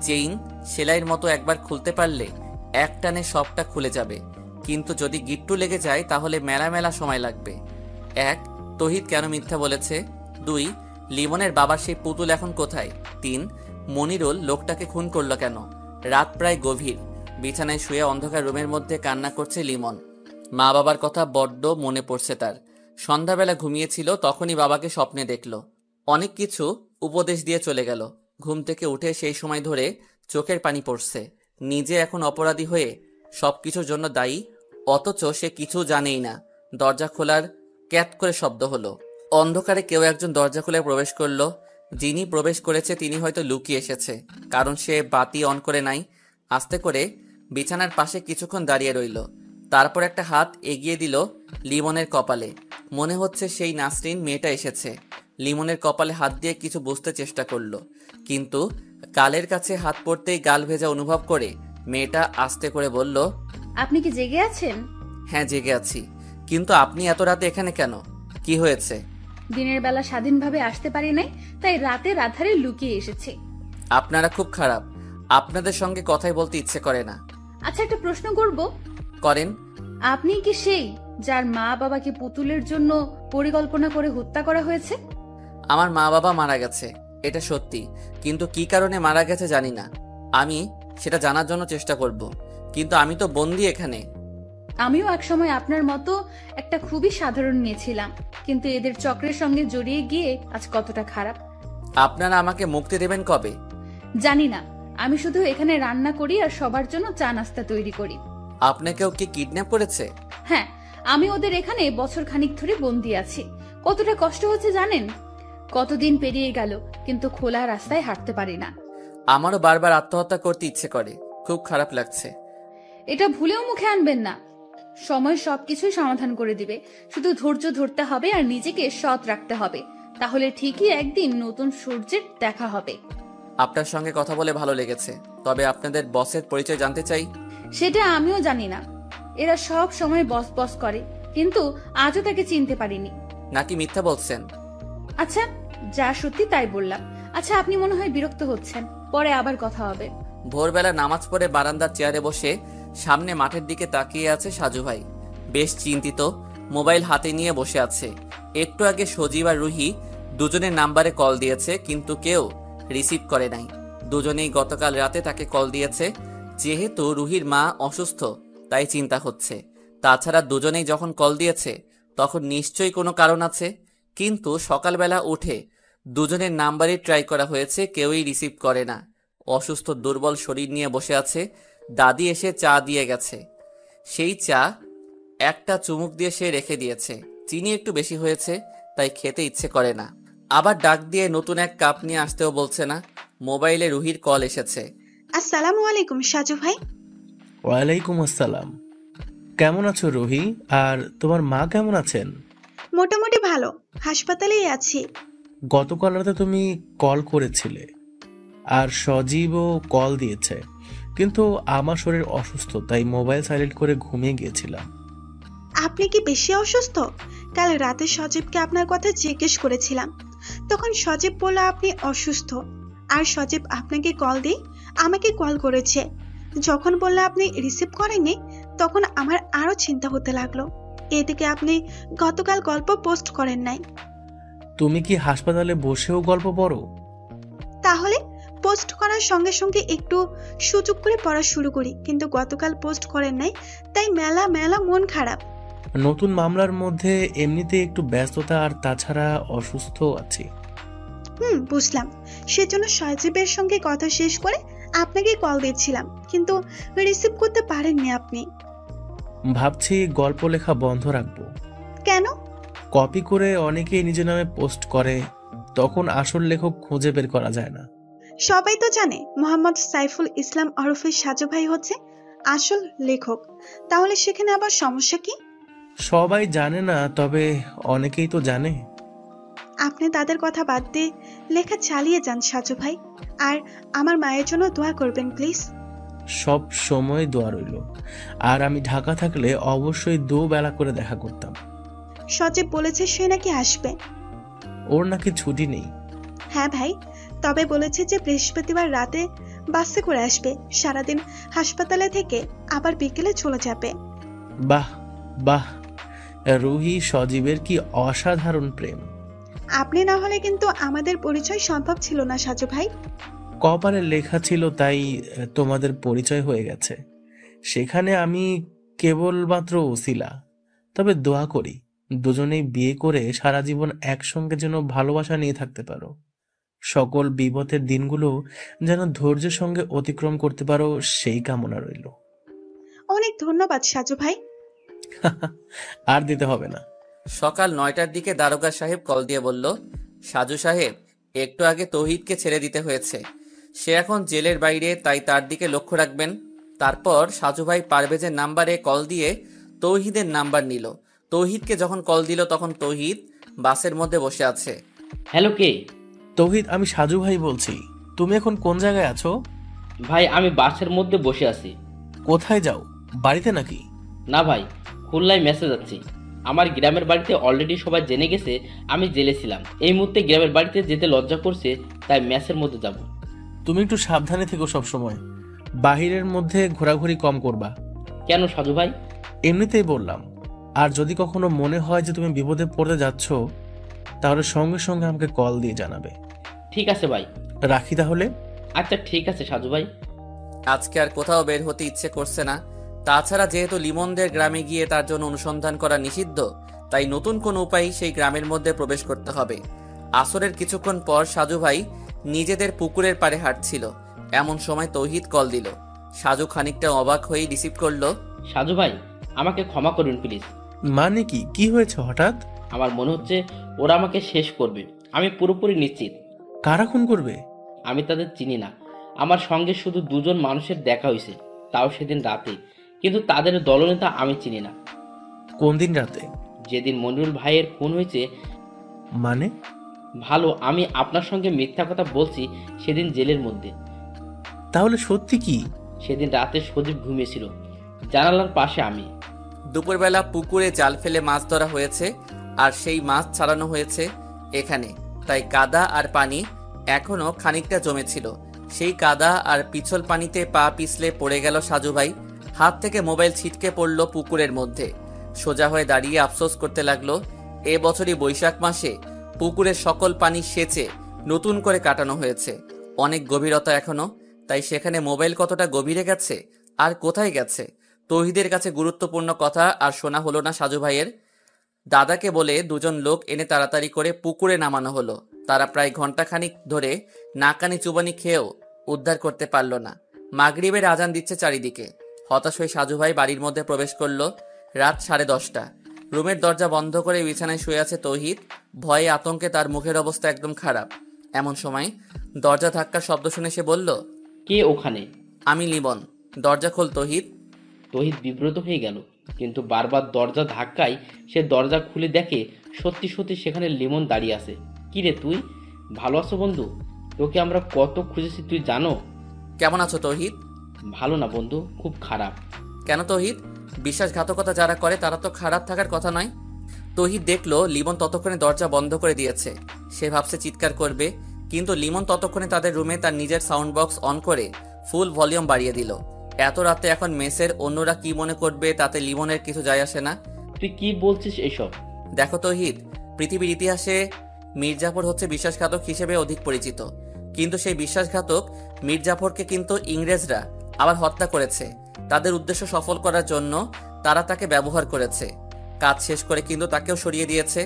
[SPEAKER 1] চেইন সেলাইয়ের মতো একবার খুলতে পারলে এক টানে সবটা খুলে যাবে, কিন্তু যদি গিট্টু লেগে যায় তাহলে মেলা মেলা সময় লাগবে। 1. তহিদ কেন মিথ্যা বলেছে? 2. লিমনের বাবার সেই পুতুল এখন কোথায়? 3. মনিরুল লোকটাকে খুন করলো কেন? রাত প্রায় গভীর। বিছানায় শুয়ে অন্ধকার রুমের মধ্যে কান্না করছে লিমন। মা বাবার কথা বড্ড মনে পড়ছে তার। সন্ধ্যাবেলা ঘুমিয়েছিল, তখনই বাবাকে স্বপ্নে দেখলো। অনেক কিছু উপদেশ দিয়ে চলে গেল। ঘুম থেকে উঠে সেই সময় ধরে চোখের পানি পড়ছে। নিজে এখন অপরাধী হয়ে সবকিছুর জন্য দায়ী, অথচ সে কিছু জানেই না। দরজা খোলার ক্যাট করে শব্দ হলো। অন্ধকারে কেউ একজন দরজা খুলে প্রবেশ করলো। যিনি প্রবেশ করেছে তিনি হয়তো লুকিয়ে এসেছে, কারণ সে বাতি অন করে নাই। আস্তে করে বিছানার পাশে কিছুক্ষণ দাঁড়িয়ে রইল। তারপর একটা হাত এগিয়ে দিল লিমনের কপালে। মনে হচ্ছে সেই নাসরিন মেয়েটা এসেছে। লিমনের কপালে হাত দিয়ে কিছু বুঝতে চেষ্টা করলো, কিন্তু গালের কাছে হাত পড়তেই গাল ভেজা অনুভব করে মেয়েটা আস্তে করে বলল,
[SPEAKER 8] আপনি কি জেগে আছেন?
[SPEAKER 1] হ্যাঁ, জেগে আছি। কিন্তু আপনি এত রাতে এখানে কেন? কি হয়েছে?
[SPEAKER 8] দিনের বেলা স্বাধীনভাবে আসতে পারি নাই, তাই রাতের আধারে লুকিয়ে এসেছি।
[SPEAKER 1] আপনারা খুব খারাপ। আপনাদের সঙ্গে কথাই বলতে ইচ্ছে করে না।
[SPEAKER 8] আচ্ছা, একটা প্রশ্ন করব।
[SPEAKER 1] করেন।
[SPEAKER 8] আপনি কি সেই যার মা বাবাকে পুতুলের জন্য পরিকল্পনা করে হত্যা করা হয়েছে?
[SPEAKER 1] আমার মা বাবা মারা গেছে, এটা সত্যি, কিন্তু কি কারণে মারা গেছে জানি না। আমি সেটা জানার জন্য চেষ্টা করব, কিন্তু আমি তো বন্দি এখানে।
[SPEAKER 8] আমিও একসময় আপনার মতো একটা খুবই সাধারণ মেয়ে ছিলাম, কিন্তু এদের চক্রের সঙ্গে জড়িয়ে গিয়ে আজ কতটা খারাপ।
[SPEAKER 1] আপনারা আমাকে মুক্তি দেবেন কবে?
[SPEAKER 8] জানি না, আমি শুধু এখানে রান্না করি আর সবার জন্য চা নাস্তা তৈরি করি।
[SPEAKER 1] আপনাকেও কি কিডন্যাপ করেছে?
[SPEAKER 8] হ্যাঁ, আমি ওদের এখানে বছর খানিক ধরে বন্দি আছি। কতটা কষ্ট হচ্ছে জানেন? কতদিন পেরিয়ে গেল, কিন্তু খোলা রাস্তায় হাঁটতে পারি না।
[SPEAKER 1] আমারও বারবার আত্মহত্যা করতে ইচ্ছে করে, খুব খারাপ লাগছে।
[SPEAKER 8] এটা ভুলেও মুখে আনবেন না। সময় সবকিছুই সমাধান করে দিবে, শুধু ধৈর্য ধরতে হবে আর নিজেকে সৎ রাখতে হবে। তাহলে ঠিকই একদিন নতুন সূর্যের দেখা হবে।
[SPEAKER 1] আপনার সঙ্গে কথা বলে ভালো লেগেছে, তবে আপনাদের বসের পরিচয় জানতে চাই।
[SPEAKER 8] সেটা আমিও জানি না। এরা সব সময় বস বস করে, কিন্তু আজও তাকে চিনতে পারিনি।
[SPEAKER 1] নাকি মিথ্যা বলছেন?
[SPEAKER 8] আচ্ছা, যা সত্যি তাই বললাম। আচ্ছা, আপনি মনে হয় বিরক্ত হচ্ছেন, পরে আবার কথা হবে।
[SPEAKER 1] ভোরবেলা নামাজ পড়ে বারান্দার চেয়ারে বসে সামনে মাঠের দিকে তাকিয়ে আছে সাজু ভাই। বেশ চিন্তিত, মোবাইল হাতে নিয়ে বসে আছে। একটু আগে সজীব আর রুহি দুজনের নাম্বারে কল দিয়েছে, কিন্তু কেউ রিসিভ করে নাই। দুজনেই গতকাল রাতে তাকে কল দিয়েছে। যেহেতু রুহির মা অসুস্থ, তাই চিন্তা হচ্ছে। তাছাড়া দুজনেই যখন কল দিয়েছে তখন নিশ্চয়ই কোনো কারণ আছে, কিন্তু সকালবেলা উঠে দুজনের নাম্বারই ট্রাই করা হয়েছে, কেউই রিসিভ করে না। অসুস্থ দুর্বল শরীর নিয়ে বসে আছে। দাদি এসে চা দিয়ে গেছে। সেই চা একটা চুমুক দিয়ে সে রেখে দিয়েছে। চিনি একটু বেশি হয়েছে, তাই খেতে ইচ্ছে করে না। আবার ডাক দিয়ে নতুন এক কাপ নিয়ে আসতেও বলছে না। মোবাইলে রুহির কল এসেছে।
[SPEAKER 9] আসসালামু আলাইকুম সাজু ভাই।
[SPEAKER 2] ওয়ালাইকুম আসসালাম। কেমন আছো রুহি? আর তোমার মা কেমন আছেন?
[SPEAKER 9] মোটামুটি ভালো, হাসপাতালেই আছি।
[SPEAKER 2] গতকাল রাতে তুমি কল করেছিলে, আর সজীবও কল দিয়েছে, কিন্তু আমার শরীর অসুস্থ, তাই মোবাইল সাইলেন্ট করে ঘুমিয়ে গিয়েছিলাম।
[SPEAKER 9] আপনি কি বেশি অসুস্থ? কাল রাতে সজীবকে আপনার কথা জিজ্ঞেস করেছিলাম, তখন সজীব বলল আপনি অসুস্থ। আর সজীব আপনাকে কল দিয়ে আমাকে কল করেছে। যখন বললে আপনি রিসিভ করেননি, তখন আমার আরো চিন্তা হতে লাগলো। এদিকে আপনি গতকাল গল্প পোস্ট করেন নাই।
[SPEAKER 2] তুমি কি হাসপাতালে বসেও গল্প পড়ো?
[SPEAKER 9] তাহলে পোস্ট করার সঙ্গে সঙ্গে একটু সুযোগ করে পড়া শুরু করি, কিন্তু গতকাল পোস্ট করেন নাই, তাই মেলা মেলা মন খারাপ।
[SPEAKER 2] নতুন মামলার মধ্যে এমনিতে একটু ব্যস্ততা, আর তাছাড়া অসুস্থ আছি।
[SPEAKER 9] বুঝলাম। সেজন্য সজীবের সঙ্গে কথা শেষ করে আপনাকে কল দিয়েছিলাম, কিন্তু রিসিভ করতে পারেননি আপনি।
[SPEAKER 2] ভাবছি গল্প লেখা বন্ধ রাখবো।
[SPEAKER 9] কেন?
[SPEAKER 2] কপি করে অনেকেই নিজের নামে পোস্ট করে, তখন আসল লেখক খুঁজে বের করা যায় না।
[SPEAKER 9] সবাই তো জানে মোহাম্মদ সাইফুল ইসলাম ওরফে সাজু ভাই হচ্ছে আসল লেখক, তাহলে সেখানে আবার সমস্যা কি?
[SPEAKER 2] সবাই জানে না, তবে অনেকেই তো জানে।
[SPEAKER 9] আপনি তাদের কথা বাদ দিয়ে লেখা চালিয়ে যান সাজু ভাই, আর আমার মায়ের জন্য দোয়া করবেন প্লিজ।
[SPEAKER 2] সব সময় দোয়া রইল। আর আমি ঢাকা থাকলে অবশ্যই দুবেলা করে দেখা করতাম।
[SPEAKER 9] সজীব বলেছে সে নাকি আসবে।
[SPEAKER 2] ওর নাকি ছুটি নেই।
[SPEAKER 9] হ্যাঁ ভাই, তবে বলেছে যে বৃহস্পতিবার রাতে বাসে করে আসবে, সারাদিন হাসপাতালে থেকে আবার বিকেলে চলে যাবে।
[SPEAKER 2] বাহ বাহ, রুহি সজীবের কি অসাধারণ প্রেম।
[SPEAKER 9] আপনি না হলে কিন্তু আমাদের পরিচয় সম্ভব ছিল না সাজু ভাই।
[SPEAKER 2] কপালে লেখা ছিল, তাই তোমাদের পরিচয় হয়ে গেছে। সেখানে আমি কেবলমাত্র ওসিলা। তবে দোয়া করি দুজনেই বিয়ে করে সারা জীবন একসঙ্গে যেন ভালোবাসা নিয়ে থাকতে পারো। সকল বিপদের দিনগুলো যেন ধৈর্যের সঙ্গে অতিক্রম করতে পারো, সেই কামনা রইল।
[SPEAKER 9] অনেক ধন্যবাদ সাজু ভাই।
[SPEAKER 2] আর দিতে হবে না।
[SPEAKER 1] সকাল 9টার দিকে দারোগা সাহেব কল দিয়ে বলল, সাজু সাহেব, একটু আগে তৌহিদকে ছেড়ে দিতে হয়েছে। সে এখন জেলের বাইরে, তাই তার দিকে লক্ষ্য রাখবেন। তারপর সাজু ভাই পারভেজের নাম্বারে কল দিয়ে তৌহিদের নাম্বার নিল। তৌহিদকে যখন কল দিল, তখন তৌহিদ বাসের মধ্যে বসে আছে।
[SPEAKER 7] হ্যালো, কে?
[SPEAKER 2] তৌহিদ, আমি সাজু ভাই বলছি। তুমি এখন কোন জায়গায় আছো?
[SPEAKER 7] ভাই, আমি বাসের মধ্যে বসে আছি।
[SPEAKER 2] কোথায় যাও? বাড়িতে নাকি?
[SPEAKER 7] না ভাই, খুলনায় মেসেজ যাচ্ছি। আমার গ্রামের বাড়িতে অলরেডি সবাই জেনে গেছে আমি জেলে ছিলাম। এই মুহূর্তে গ্রামের বাড়িতে যেতে লজ্জা করছে, তাই মেসের মধ্যে যাব।
[SPEAKER 2] তুমি একটু সাবধানে থেকো সবসময়। বাহিরের মধ্যে ঘোরাঘুরি কম করবা।
[SPEAKER 7] কেন সাজু ভাই?
[SPEAKER 2] এমনিতেই বললাম। আর যদি কখনো মনে হয় যে তুমি বিপদে পড়তে যাচ্ছ, তাহলে সঙ্গে সঙ্গে আমাকে কল দিয়ে জানাবে।
[SPEAKER 7] ঠিক আছে ভাই।
[SPEAKER 2] রাখি তাহলে।
[SPEAKER 7] আচ্ছা ঠিক আছে সাজু ভাই।
[SPEAKER 1] আজকে আর কোথাও বের হতে ইচ্ছে করছে না। তাছাড়া যেহেতু লিমনদের গ্রামে গিয়ে তার জন্য অনুসন্ধান করা নিষিদ্ধ, তাই নতুন কোন উপায় সেই গ্রামের মধ্যে প্রবেশ করতে হবে। আসরের কিছুক্ষণ পর সাজু ভাই নিজেদের পুকুরের পাড়ে হাঁটছিল, এমন সময় তৌহিদ কল দিল। সাজু খানিকটা অবাক হয়ে রিসিভ করলো।
[SPEAKER 7] সাজু ভাই, আমাকে ক্ষমা করবেন প্লিজ।
[SPEAKER 2] মানে কি? কি হয়েছে হঠাৎ?
[SPEAKER 7] আমার মনে হচ্ছে ওরা আমাকে শেষ করবে। আমি পুরোপুরি নিশ্চিত।
[SPEAKER 2] কারা খুন করবে?
[SPEAKER 7] আমি তাদের চিনি না। আমার সঙ্গে শুধু দুজন মানুষের দেখা হয়েছে, তাও সেদিন রাতে। কিন্তু তাদের দলনেতা আমি চিনি না।
[SPEAKER 2] কোন দিন রাতে?
[SPEAKER 7] যেদিন মনিরুল ভাইয়ের খুন হয়েছে।
[SPEAKER 2] মানে?
[SPEAKER 7] ভালো, আমি আপনার সঙ্গে মিথ্যা কথা বলছি সেদিন জেলের মধ্যে।
[SPEAKER 2] তাহলে সত্যি কি?
[SPEAKER 7] সেদিন রাতে সজীব ঘুমিয়েছিল, জানালার পাশে আমি।
[SPEAKER 1] দুপুরবেলা পুকুরে জাল ফেলে মাছ ধরা হয়েছে, আর সেই মাছ ছাড়ানো হয়েছে এখানে, তাই কাদা আর পানি এখনো খানিকটা জমেছিল। সেই কাদা আর পিছল পানিতে পা পিছলে পড়ে গেল সাজু ভাই। হাত থেকে মোবাইল ছিটকে পড়ল পুকুরের মধ্যে। সোজা হয়ে দাঁড়িয়ে আফসোস করতে লাগলো, এবছরই বৈশাখ মাসে পুকুরের সকল পানি সেচে নতুন করে কাটানো হয়েছে। অনেক গভীরতা এখনো, তাই সেখানে মোবাইল কতটা গভীরে গেছে আর কোথায় গেছে। তৌহিদের কাছে গুরুত্বপূর্ণ কথা আর শোনা হলো না সাজু ভাইয়ের। দাদাকে বলে দুজন লোক এনে তাড়াতাড়ি করে পুকুরে নামানো হলো। তারা প্রায় ঘন্টাখানিক ধরে নাকানি চুবানি খেয়েও উদ্ধার করতে পারল না। মাগরিবের আজান দিচ্ছে চারিদিকে। হতাশ হয়ে সাজু ভাই বাড়ির মধ্যে প্রবেশ করলো। রাত 10:30। রুমের দরজা বন্ধ করে বিছানায় শুয়ে আছে তৌহিদ। ভয়ে আতঙ্কে তার মুখের অবস্থা একদম খারাপ। এমন সময় দরজা ধাক্কার শব্দ শুনে সে বলল,
[SPEAKER 7] কে ওখানে?
[SPEAKER 1] আমি লিমন। দরজা খোল তৌহিদ।
[SPEAKER 7] তহিদ বিব্রত হয়ে গেল, কিন্তু বারবার দরজা ধাক্কায় সে দরজা খুলে দেখে সত্যি সত্যি সেখানে লিমন দাঁড়িয়ে আছে। কি রে তুই, ভালো আছো বন্ধু? তোকে আমরা কত খুঁজেছি তুই জানো?
[SPEAKER 1] কেমন আছো তৌহিদ?
[SPEAKER 7] ভালো না বন্ধু, খুব খারাপ।
[SPEAKER 1] কেন তৌহিদ? বিশ্বাসঘাতকতা যারা করে তারা তো খারাপ থাকার কথা নয়। তৌহিদ দেখলো লিমন ততক্ষণে দরজা বন্ধ করে দিয়েছে। সে ভাবছে চিৎকার করবে, কিন্তু লিমন ততক্ষণে তাদের রুমে তার নিজের সাউন্ড বক্স অন করে ফুল ভলিউম বাড়িয়ে দিল। এত রাতে এখন মেসের অন্যরা কি মনে করবে তাতে লিমনের কিছু যায় আসে না।
[SPEAKER 7] তুই কি বলছিস এসব?
[SPEAKER 1] দেখো তৌহিদ, পৃথিবীর ইতিহাসে মির্জাফর হচ্ছে বিশ্বাসঘাতক হিসেবে অধিক পরিচিত, কিন্তু সেই বিশ্বাসঘাতক মির্জাফরকে কিন্তু ইংরেজরা আবার হত্যা করেছে। তাদের উদ্দেশ্য সফল করার জন্য তারা তাকে ব্যবহার করেছে। কাজ শেষ করে কিন্তু তাকেও সরিয়ে দিয়েছে।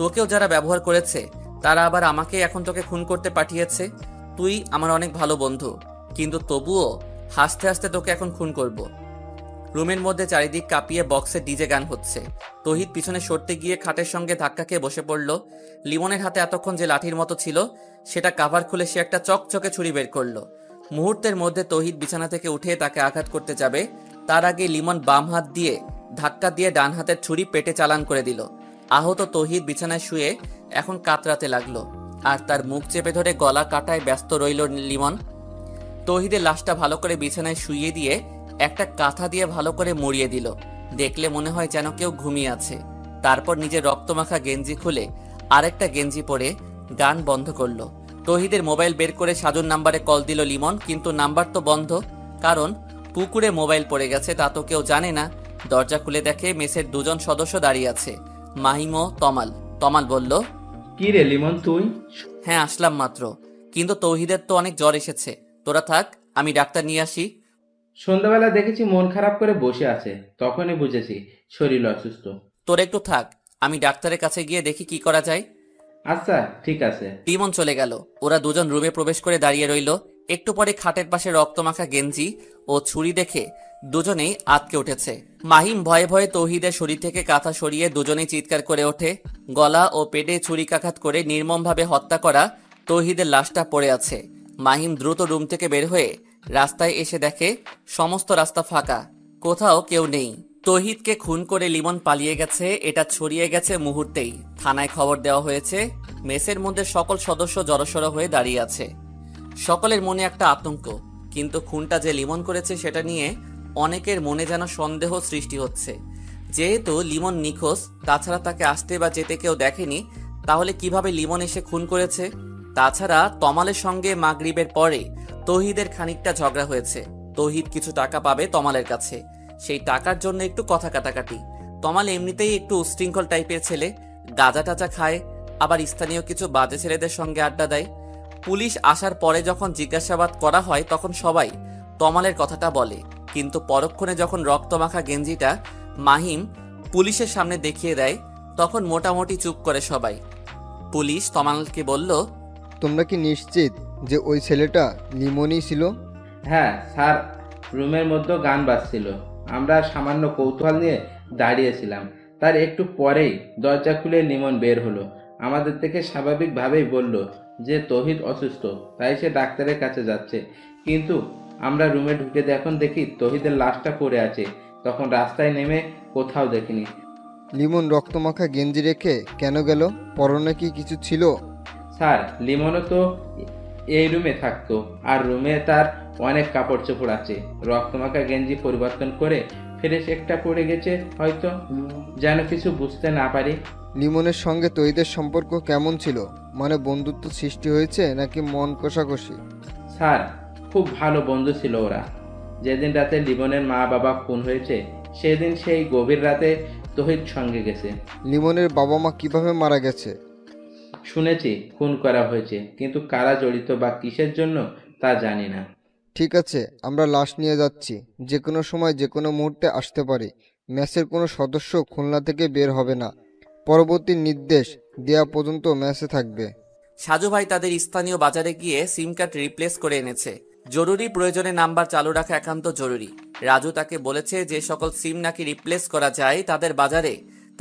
[SPEAKER 1] তোকেও যারা ব্যবহার করেছে তারা আবার আমাকে এখন তোকে খুন করতে পাঠিয়েছে। তুই আমার অনেক ভালো বন্ধু, কিন্তু তবুও হাসতে হাসতে তোকে এখন খুন করব। রুমের মধ্যে চারিদিক কাঁপিয়ে বক্সে ডিজে গান হচ্ছে। তৌহিদ পিছনে সরতে গিয়ে খাটের সঙ্গে ধাক্কা খেয়ে বসে পড়ল। লিমনের হাতে এতক্ষণ যে লাঠির মতো ছিল সেটা কাভার খুলে সে একটা চকচকে ছুরি বের করলো। মুহূর্তের মধ্যে তৌহিদ বিছানা থেকে উঠে তাকে আঘাত করতে যাবে, তার আগে লিমন বাম হাত দিয়ে ধাক্কা দিয়ে ডান হাতের ছুরি পেটে চালান করে দিল। আহত তৌহিদ বিছানায় শুয়ে এখন কাতরাতে লাগলো, আর তার মুখ চেপে ধরে গলা কাটায় ব্যস্ত রইল লিমন। তৌহিদের লাশটা ভালো করে বিছানায় শুইয়ে দিয়ে একটা কাঁথা দিয়ে ভালো করে মুড়িয়ে দিল। দেখলে মনে হয় যেন কেউ ঘুমিয়ে আছে। তারপর নিজের রক্তমাখা গেঞ্জি খুলে আরেকটা গেঞ্জি পরে গান বন্ধ করলো। তৌহিদের মোবাইল বের করে সাজুর নাম্বারে কল দিল লিমন, কিন্তু নাম্বার তো বন্ধ, কারণ পুকুরে মোবাইল পড়ে গেছে তা তো কেউ জানে না। দরজা খুলে দেখে মেসের দুজন সদস্য দাঁড়িয়ে আছে, মাহিম ও তমাল। তমাল বলল,
[SPEAKER 4] কি রে লিমন তুই?
[SPEAKER 1] হ্যাঁ আসলাম মাত্র, কিন্তু তৌহিদের তো অনেক জ্বর এসেছে। তোরা থাক, আমি ডাক্তার নিয়ে আসি।
[SPEAKER 4] সন্ধ্যাবেলা দেখেছি মন খারাপ করে বসে আছে, তখনই বুঝেছি শরীর অসুস্থ।
[SPEAKER 1] তোরা একটু থাক, আমি ডাক্তারের কাছে গিয়ে দেখি কি করা যায়।
[SPEAKER 4] আচ্ছা ঠিক আছে।
[SPEAKER 1] লিমন চলে গেল। ওরা দুজন রুমে প্রবেশ করে দাঁড়িয়ে রইল। একটু পরে খাটের পাশে রক্তমাখা গেঞ্জি ও ছুরি দেখে দুজনেই আঁতকে উঠেছে। মাহিম ভয়ে ভয়ে তৌহিদের শরীর থেকে কাঁথা সরিয়ে দুজনেই চিৎকার করে ওঠে। গলা ও পেটে ছুরিকাঘাত করে নির্মমভাবে হত্যা করা তৌহিদের লাশটা পড়ে আছে। মাহিম দ্রুত রুম থেকে বের হয়ে রাস্তায় এসে দেখে সমস্ত রাস্তা ফাঁকা, কোথাও কেউ নেই। তৌহিদকে খুন করে লিমন পালিয়ে গেছে, এটা ছড়িয়ে গেছে মুহূর্তেই। থানায় খবর দেওয়া হয়েছে। মেসের মধ্যে সকল সদস্য জড়সড় হয়ে দাঁড়িয়ে আছে। সকলের মনে একটা আতঙ্ক, কিন্তু খুনটা যে লিমন করেছে সেটা নিয়ে অনেকের মনে যেন সন্দেহ সৃষ্টি হচ্ছে। যেহেতু লিমন নিখোঁজ, তাছাড়া তাকে আসতে বা যেতে কেউ দেখেনি, তাহলে কিভাবে লিমন এসে খুন করেছে? তাছাড়া তমালের সঙ্গে মাগরিবের পরে তৌহিদের খানিকটা ঝগড়া হয়েছে। তৌহিদ কিছু টাকা পাবে তমালের কাছে, সেই টাকার জন্য একটু কথা কাটাকাটি। তমাল এমনিতেই একটু উশৃঙ্খল টাইপের ছেলে, গাঁজা টাজা খায়, আবার স্থানীয় কিছু বাজে ছেলেদের সঙ্গে আড্ডা দেয়। পুলিশ আসার পরে যখন জিজ্ঞাসাবাদ করা হয় তখন সবাই তমালের কথাটা বলে, কিন্তু পরক্ষণে যখন রক্তমাখা গেঞ্জিটা মাহিম পুলিশের সামনে দেখিয়ে দেয় তখন মোটামুটি চুপ করে সবাই। পুলিশ তমালকে বলল,
[SPEAKER 10] তোমরা কি নিশ্চিত যে ওই ছেলেটা লিমনই ছিল?
[SPEAKER 4] হ্যাঁ স্যার, রুমের মধ্যে গান বাজছিল, আমরা সামান্য কৌতূহল নিয়ে দাঁড়িয়েছিলাম। তার একটু পরেই দরজা খুলে লিমন বের হলো। আমাদের থেকে স্বাভাবিকভাবেই বলল যে তৌহিদ অসুস্থ, তাই সে ডাক্তারের কাছে যাচ্ছে। কিন্তু আমরা রুমে ঢুকে যখন দেখি তৌহিদের লাশটা পড়ে আছে, তখন রাস্তায় নেমে কোথাও দেখিনি।
[SPEAKER 10] লিমন রক্তমাখা গেঞ্জি রেখে কেন গেল? পরনে কি কিছু ছিল?
[SPEAKER 4] স্যার, লিমনও তো এই রুমে থাকতো, আর রুমে তার অনেক কাপড় চোপড় আছে। রক্তমাখা গেঞ্জি পরিবর্তন করে ফ্রেশ একটা পড়ে গেছে হয়তো, যেন কিছু বুঝতে না পারি।
[SPEAKER 10] লিমনের সঙ্গে তৌহিদের সম্পর্ক কেমন ছিল? মানে বন্ধুত্ব সৃষ্টি হয়েছে নাকি মন কষাকষি?
[SPEAKER 4] স্যার, খুব ভালো বন্ধু ছিল ওরা। যেদিন রাতে লিমনের মা বাবা খুন হয়েছে সেদিন সেই গভীর রাতে তৌহিদ সঙ্গে গেছে।
[SPEAKER 10] লিমনের বাবা মা কিভাবে মারা গেছে?
[SPEAKER 4] শুনেছি খুন করা হয়েছে, কিন্তু কারা জড়িত বা কিসের জন্য তা জানি না।
[SPEAKER 10] ঠিক আছে, আমরা লাশ নিয়ে যাচ্ছি। যে কোনো সময় যে কোনো মুহূর্তে আসতে পারে। ম্যাচের কোনো সদস্য খুলনা থেকে বের হবে না। পরবর্তী নির্দেশ দেয়া পর্যন্ত ম্যাচে থাকবে।
[SPEAKER 1] সাজু ভাই তাদের স্থানীয় বাজারে গিয়ে সিম কার্ড রিপ্লেস করে এনেছে। জরুরি প্রয়োজনে নাম্বার চালু রাখা একান্ত জরুরি। রাজু তাকে বলেছে যে সকল সিম নাকি রিপ্লেস করা যায় তাদের বাজারে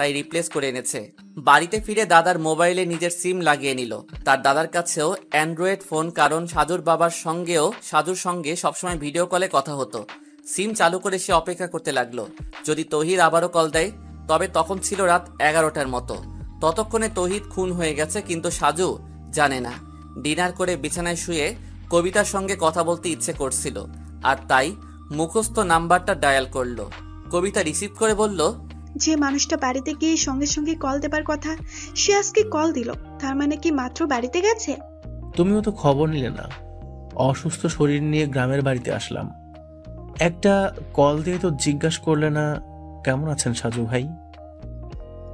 [SPEAKER 1] তাই রিপ্লেস করে এনেছে। বাড়িতে ফিরে দাদার মোবাইলে নিজের সিম লাগিয়ে নিল। তার দাদার কাছেও অ্যান্ড্রয়েড ফোন, কারণ সাজুর সঙ্গে সবসময় ভিডিও কলে কথা হতো। সিম চালু করে সে অপেক্ষা করতে লাগলো যদি তৌহিদ আবারও কল দেয়। তবে তখন ছিল রাত 11টার মতো। ততক্ষণে তৌহিদ খুন হয়ে গেছে, কিন্তু সাজু জানে না। ডিনার করে বিছানায় শুয়ে কবিতার সঙ্গে কথা বলতে ইচ্ছে করছিল, আর তাই মুখস্থ নাম্বারটা ডায়াল করলো। কবিতা রিসিভ করে বলল,
[SPEAKER 9] যে মানুষটা বাড়িতে গিয়ে সঙ্গে সঙ্গে কল দেবার কথা সে আজকে কল দিল, তার মানে কি মাত্র বাড়িতে গেছে?
[SPEAKER 2] তুমিও তো খবর নিলে না। অসুস্থ শরীর নিয়ে গ্রামের বাড়িতে আসলাম, একটা কল দিয়ে তো জিজ্ঞাসা করলে না কেমন আছেন সাজু ভাই।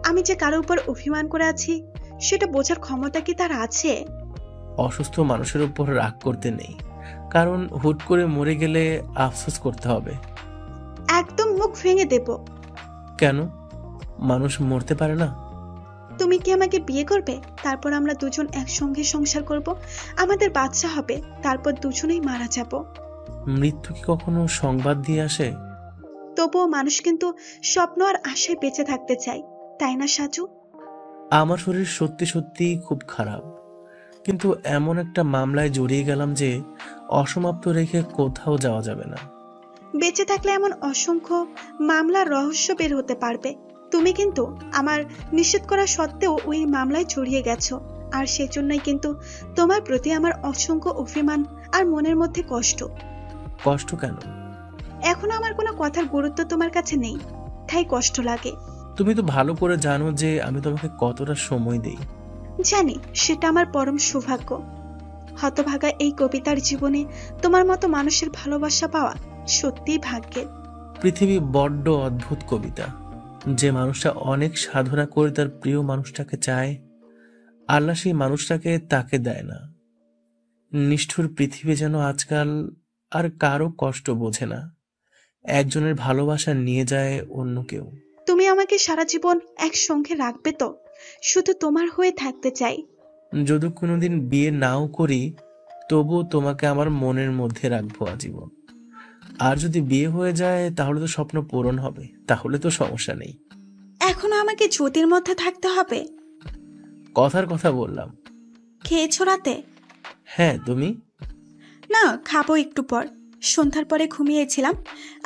[SPEAKER 9] আমি যে কারো উপর অভিমান করে আছি সেটা বোঝার ক্ষমতা কি তার আছে?
[SPEAKER 2] অসুস্থ মানুষের উপর রাগ করতে নেই, কারণ হুট করে মরে গেলে আফসোস করতে হবে।
[SPEAKER 9] একদম মুখ ভেঙে দেব।
[SPEAKER 2] কেন? মানুষ মরতে পারে না?
[SPEAKER 9] তুমি কি আমাকে বিয়ে করবে? তারপর আমরা দুজন একসঙ্গে সংসার করব, আমাদের বাচ্চা হবে, তারপর দুজনেই মারা যাব।
[SPEAKER 2] মৃত্যু কি কখনো সংবাদ দিয়ে আসে?
[SPEAKER 9] তবুও মানুষ কিন্তু স্বপ্ন আর আশায় বেঁচে থাকতে চায়, তাই না সাজু?
[SPEAKER 2] আমার শরীর সত্যি সত্যি খুব খারাপ, কিন্তু এমন একটা মামলায় জড়িয়ে গেলাম যে অসমাপ্ত রেখে কোথাও যাওয়া যাবে না।
[SPEAKER 9] বেঁচে থাকলে এমন অসংখ্য মামলার রহস্য বের হতে পারবে। তুমি কিন্তু আমার নিষেধ করা সত্ত্বেও ওই মামলায় জড়িয়ে গেছো, আর সেজন্যই কিন্তু তোমার প্রতি আমার অসংখ্য অভিমান আর মনের মধ্যে কষ্ট।
[SPEAKER 2] কষ্ট কেন?
[SPEAKER 9] এখনো আমার কোনো কথার গুরুত্ব তোমার কাছে নেই, তাই কষ্ট লাগে।
[SPEAKER 2] তুমি তো ভালো করে জানো যে আমি তোমাকে কতটা সময় দেই।
[SPEAKER 9] জানি, সেটা আমার পরম সৌভাগ্য। হতভাগা এই কবিতার জীবনে তোমার মতো মানুষের ভালোবাসা পাওয়া সত্যিই ভাগ্যের।
[SPEAKER 2] পৃথিবী বড্ড অদ্ভুত কবিতা। যে মানুষটা অনেক সাধনা করে তার প্রিয় মানুষটাকে চায়, আল্লাহ সেই মানুষটাকে তাকে দেয় না। নিষ্ঠুর পৃথিবী যেন আজকাল আর কারো কষ্ট বোঝে না, একজনের ভালোবাসা নিয়ে যায় অন্য কেউ।
[SPEAKER 9] তুমি আমাকে সারা জীবন একসঙ্গে রাখবে তো? শুধু তোমার হয়ে থাকতে চাই।
[SPEAKER 2] যদি কোনোদিন বিয়ে নাও করি তবুও তোমাকে আমার মনের মধ্যে রাখবো আজীবন। আর যদি বিয়ে হয়ে যায় তাহলে তো স্বপ্ন পূরণ হবে, তাহলে তো সমস্যা নেই।
[SPEAKER 9] এখনো আমাকে জ্যোতির মধ্যে থাকতে হবে?
[SPEAKER 2] কথার কথা বললাম।
[SPEAKER 9] খেয়েছো রাতে?
[SPEAKER 2] হ্যাঁ, তুমি?
[SPEAKER 9] না, খাবো একটু পর। সন্ধ্যার পরে ঘুমিয়েছিলাম,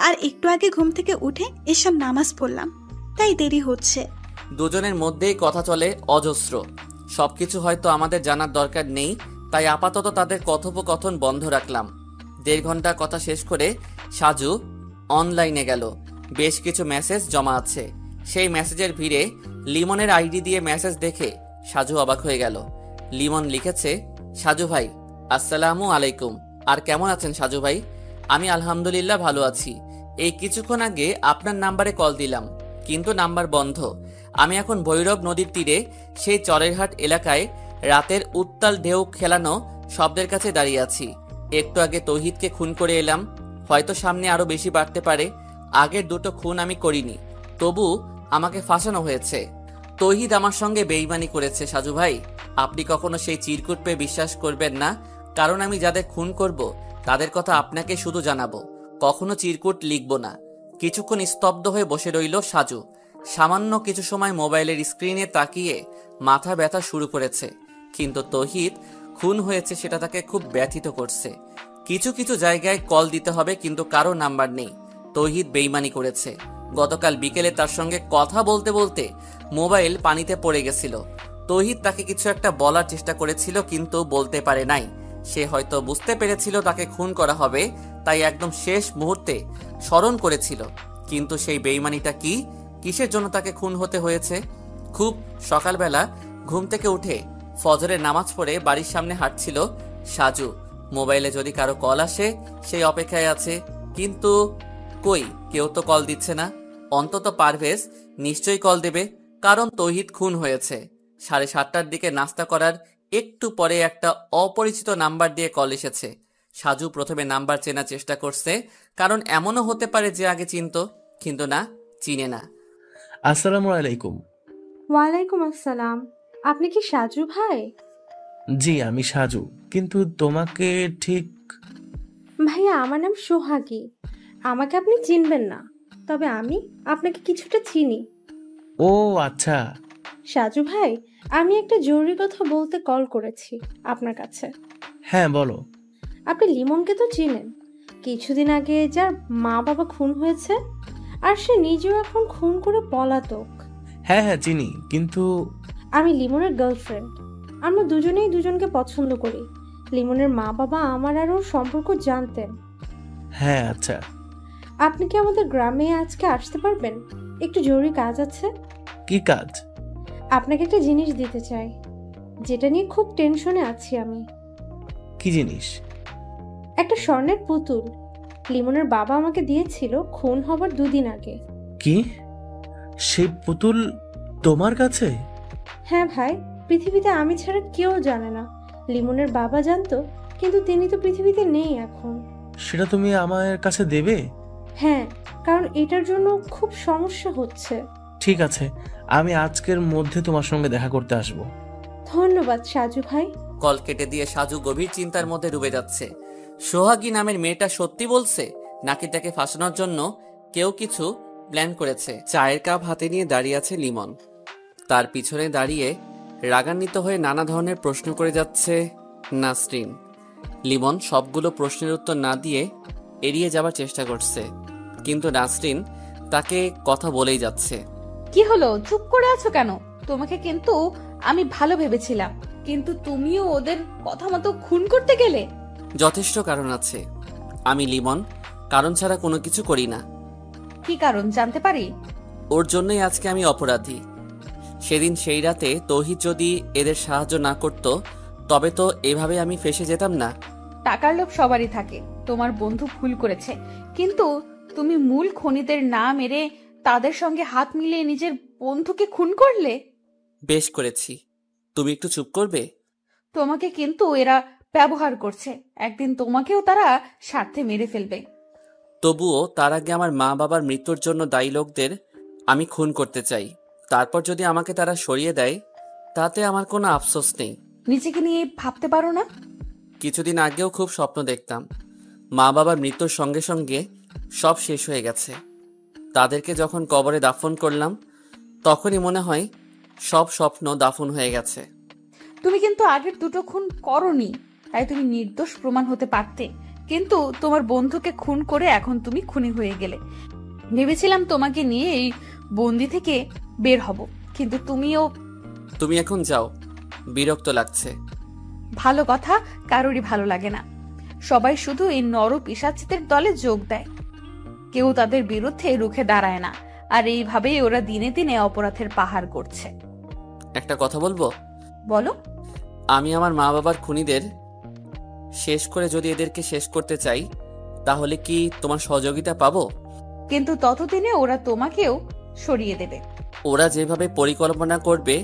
[SPEAKER 9] আর একটু আগে ঘুম থেকে উঠে এসব নামাজ পড়লাম, তাই দেরি হচ্ছে।
[SPEAKER 1] দুজনের মধ্যেই কথা চলে অজস্র। সবকিছু হয়তো আমাদের জানার দরকার নেই, তাই আপাতত তাদের কথোপকথন বন্ধ রাখলাম। 1.5 ঘন্টা কথা শেষ করে সাজু অনলাইনে গেল। বেশ কিছু মেসেজ জমা আছে। সেই মেসেজের ভিড়ে লিমনের আইডি দিয়ে মেসেজ দেখে সাজু অবাক হয়ে গেল। লিমন লিখেছে, সাজু ভাই আসসালামু আলাইকুম। আর কেমন আছেন সাজু ভাই? আমি আলহামদুলিল্লাহ ভালো আছি। এই কিছুক্ষণ আগে আপনার নাম্বারে কল দিলাম, কিন্তু নাম্বার বন্ধ। আমি এখন ভৈরব নদীর তীরে সেই চরেরহাট এলাকায় রাতের উত্তাল ঢেউ খেলানো শব্দের কাছে দাঁড়িয়ে আছি। একটু আগে তৌহিদকে খুন করে এলাম, হয়তো সামনে আরো বেশি বাড়তে পারে। আগের দুটো খুন আমি করিনি, তবু আমাকে ফাঁসানো হয়েছে। তৌহিদ আমার সঙ্গে বেইমানি করেছে সাজু ভাই। আপনি কখনো সেই চিরকুট পেয়ে বিশ্বাস করবেন না, কারণ আমি যাদের খুন করব তাদের কথা আপনাকে শুধু জানাবো, কখনো চিরকুট লিখব না। কিছুক্ষণ স্তব্ধ হয়ে বসে রইল সাজু। সামান্য কিছু সময় মোবাইলের স্ক্রিনে তাকিয়ে মাথা ব্যথা শুরু করেছে, কিন্তু তৌহিদ খুন হয়েছে সেটা তাকে খুব ব্যথিত করছে। কিছু কিছু জায়গায় কল দিতে হবে, কিন্তু কারো নাম্বার নেই। তৌহিদ বেইমানি করেছে। গতকাল বিকেলে তার সঙ্গে কথা বলতে বলতে মোবাইল পানিতে পড়ে গেছিল। তৌহিদ তাকে কিছু একটা বলার চেষ্টা করেছিল, কিন্তু বলতে পারে নাই। সে হয়তো বুঝতে পেরেছিল তাকে খুন করা হবে, তাই একদম শেষ মুহূর্তে স্মরণ করেছিল। কিন্তু সেই বেইমানিটা কি, কিসের জন্য তাকে খুন হতে হয়েছে? খুব সকালবেলা ঘুম থেকে উঠে ফজরের নামাজ পড়ে বাড়ির সামনে হাঁটছিল সাজু। মোবাইলে যদি কারো কল আসে সেই অপেক্ষায় আছে, কিন্তু কই, কেউ তো কল দিচ্ছে না। অন্তত পারভেজ নিশ্চয়ই কল দেবে, কারণ তৌহিদ খুন হয়েছে। 7:30টার দিকে নাস্তা করার একটু পরে একটা অপরিচিত নাম্বার দিয়ে কল এসেছে। সাজু প্রথমে নাম্বার চেনার চেষ্টা করছে, কারণ এমনও হতে পারে যে আগে চিনত, কিন্তু না, চিনে না।
[SPEAKER 2] আসসালামু আলাইকুম।
[SPEAKER 11] ওয়ালাইকুম আসসালাম। আপনি কি সাজু ভাই?
[SPEAKER 2] জি, আমি সাজু, কিন্তু তোমাকে ঠিক...
[SPEAKER 11] ভাইয়া, আমার নাম সোহাগী। আমাকে আপনি চিনবেন না, তবে আমি আপনাকে কিছুটা চিনি।
[SPEAKER 2] ও আচ্ছা।
[SPEAKER 11] সাজু ভাই, আমি একটা জরুরি কথা বলতে কল করেছি আপনার কাছে।
[SPEAKER 2] হ্যাঁ বলো।
[SPEAKER 11] আপনি লিমনকে তো চিনেন, কিছুদিন আগে যার মা বাবা খুন হয়েছে, আর সে নিজেও এখন খুন করে পলাতক।
[SPEAKER 2] হ্যাঁ হ্যাঁ চিনি, কিন্তু
[SPEAKER 11] আমি লিমনের গার্লফ্রেন্ড। আমরা দুজনেই দুজনকে পছন্দ করি। লিমনের মা বাবা আমার আর ওর সম্পর্ক জানতেন।
[SPEAKER 2] হ্যাঁ আচ্ছা।
[SPEAKER 11] আপনি কি আমাদের গ্রামে আজকে আসতে পারবেন? একটু জরুরি কাজ আছে।
[SPEAKER 2] কি কাজ?
[SPEAKER 11] আপনাকে একটা জিনিস দিতে চাই, যেটা নিয়ে খুব টেনশনে আছি আমি।
[SPEAKER 2] কি জিনিস?
[SPEAKER 11] একটা স্বর্ণের পুতুল লিমনের বাবা আমাকে দিয়েছিল খুন হবার 2 দিন আগে।
[SPEAKER 2] কি? সেই পুতুল তোমার কাছে?
[SPEAKER 11] হ্যাঁ ভাই, পৃথিবীতে আমি ছাড়া কেউ জানে না। লিমনের বাবা জানতো, কিন্তু তিনি তো পৃথিবীতে নেই এখন।
[SPEAKER 2] সেটা তুমি আমার কাছে দেবে?
[SPEAKER 11] হ্যাঁ, কারণ এটার জন্য খুব সমস্যা হচ্ছে।
[SPEAKER 2] ঠিক আছে, আমি আজকের মধ্যে তোমার সঙ্গে দেখা করতে আসব।
[SPEAKER 11] ধন্যবাদ সাজু ভাই।
[SPEAKER 1] কল কেটে দিয়ে সাজু গভীর চিন্তার মধ্যে ডুবে যাচ্ছে। সোহাগী নামের মেয়েটা সত্যি বলছে, নাকি তাকে ফাঁসানোর জন্য কেউ কিছু প্ল্যান করেছে? চায়ের কাপ হাতে নিয়ে দাঁড়িয়ে আছে লিমন। তার পিছনে দাঁড়িয়ে রাগান্বিত হয়ে নানা ধরনের প্রশ্ন করে যাচ্ছে নাসরিন। লিমন সবগুলো প্রশ্নের উত্তর না দিয়ে এড়িয়ে যাবার চেষ্টা করছে, কিন্তু নাসরিন তাকে কথা বলেই যাচ্ছে।
[SPEAKER 8] কি হলো, চুপ করে আছো কেন? তোমাকে কিন্তু আমি ভালো ভেবেছিলাম, কিন্তু তুমিও ওদের কথা মতো খুন করতে গেলে।
[SPEAKER 1] যথেষ্ট কারণ আছে। আমি লিমন কারণ ছাড়া কোনো কিছু করি না।
[SPEAKER 8] কি কারণ জানতে পারি?
[SPEAKER 1] ওর জন্যই আজকে আমি অপরাধী। সেদিন সেই রাতে তৌহিদ যদি এদের সাহায্য না করত, তবে তো এভাবে আমি ফেঁসে যেতাম না।
[SPEAKER 8] টাকার লোভ সবারই থাকে। তোমার বন্ধু ভুল করেছে, কিন্তু তুমি মূল খনিদের না মেরে তাদের সঙ্গে হাত মিলিয়ে নিজের বন্ধুকে খুন করলে।
[SPEAKER 1] বেশ করেছি। তুমি একটু চুপ করবে?
[SPEAKER 8] তোমাকে কিন্তু এরা ব্যবহার করছে, একদিন তোমাকেও তারা স্বার্থে মেরে ফেলবে।
[SPEAKER 1] তবুও তার আগে আমার মা বাবার মৃত্যুর জন্য দায়ী লোকদের আমি খুন করতে চাই। তারপর যদি আমাকে তারা সরিয়ে দেয়, তাতে আমার কোনো আফসোস নেই।
[SPEAKER 8] নিজেকে নিয়ে ভাবতে পারো না?
[SPEAKER 1] কিছুদিন আগেও খুব স্বপ্ন দেখতাম। মা বাবার মৃত্যুর সঙ্গে সঙ্গে সব শেষ হয়ে গেছে। তাদেরকে যখন কবরে দাফন করলাম, তখনই মনে হয় সব স্বপ্ন দাফন হয়ে গেছে।
[SPEAKER 8] তুমি কিন্তু আগের দুটো খুন করনি, তাই তুমি নির্দোষ প্রমাণ হতে পারতে, কিন্তু তোমার বন্ধুকে খুন করে এখন তুমি খুনি হয়ে গেলে। ভেবেছিলাম তোমাকে নিয়ে এই বন্দি থেকে বের হব, কিন্তু
[SPEAKER 1] তুমি এখন যাও, বিরক্ত লাগছে।
[SPEAKER 8] ভালো কথা কারোরই ভালো লাগে না। সবাই শুধু এই নর পিশাচদের দলে যোগ দেয়, কেউ তাদের বিরুদ্ধে রুখে দাঁড়ায় না, আর এইভাবেই ওরা দিনে দিনে অপরাধের পাহাড় করছে।
[SPEAKER 1] একটা কথা বলবো?
[SPEAKER 8] বলো।
[SPEAKER 1] আমি আমার মা বাবার খুনিদের শেষ করে যদি এদেরকে শেষ করতে চাই, তাহলে কি তোমার সহযোগিতা পাবো?
[SPEAKER 8] কিন্তু ততদিনে ওরা তোমাকেও সরিয়ে দেবে।
[SPEAKER 1] ওরা যেভাবে পরিকল্পনা করবে,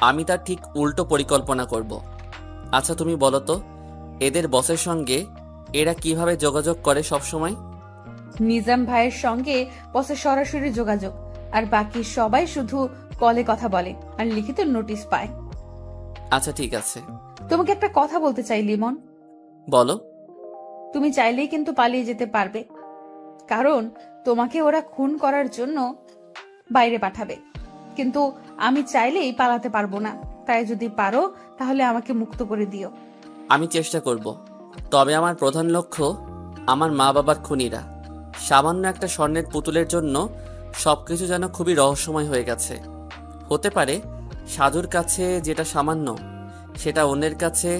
[SPEAKER 1] আমি তার ঠিক উল্টো পরিকল্পনা করব। আচ্ছা তুমি বলো তো, এদের বসের সঙ্গে এরা কিভাবে যোগাযোগ করে সব সময়?
[SPEAKER 8] নিজাম ভাইয়ের সঙ্গে বসে সরাসরি যোগাযোগ, আর বাকি সবাই শুধু কলে কথা বলে আর লিখিত নোটিশ পায়।
[SPEAKER 1] আচ্ছা ঠিক আছে।
[SPEAKER 8] তোমাকে একটা কথা বলতে চাই লিমন।
[SPEAKER 1] বলো।
[SPEAKER 8] তুমি চাইলেই কিন্তু পালিয়ে যেতে পারবে, কারণ তোমাকে ওরা খুন করার জন্য বাইরে পাঠাবে, কিন্তু আমি চাইলেই পালাতে পারবো না। তাই যদি পারো তাহলে আমাকে মুক্ত করে দিও।
[SPEAKER 1] আমি চেষ্টা করব, তবে আমার প্রধান লক্ষ্য আমার মা বাবার খুনিরা। সামান্য একটা স্বর্ণের পুতুলের জন্য সবকিছু যেন খুবই রহস্যময় হয়ে গেছে। হতে পারে সাজুর কাছে যেটা সামান্য, সেটা অন্যের কাছে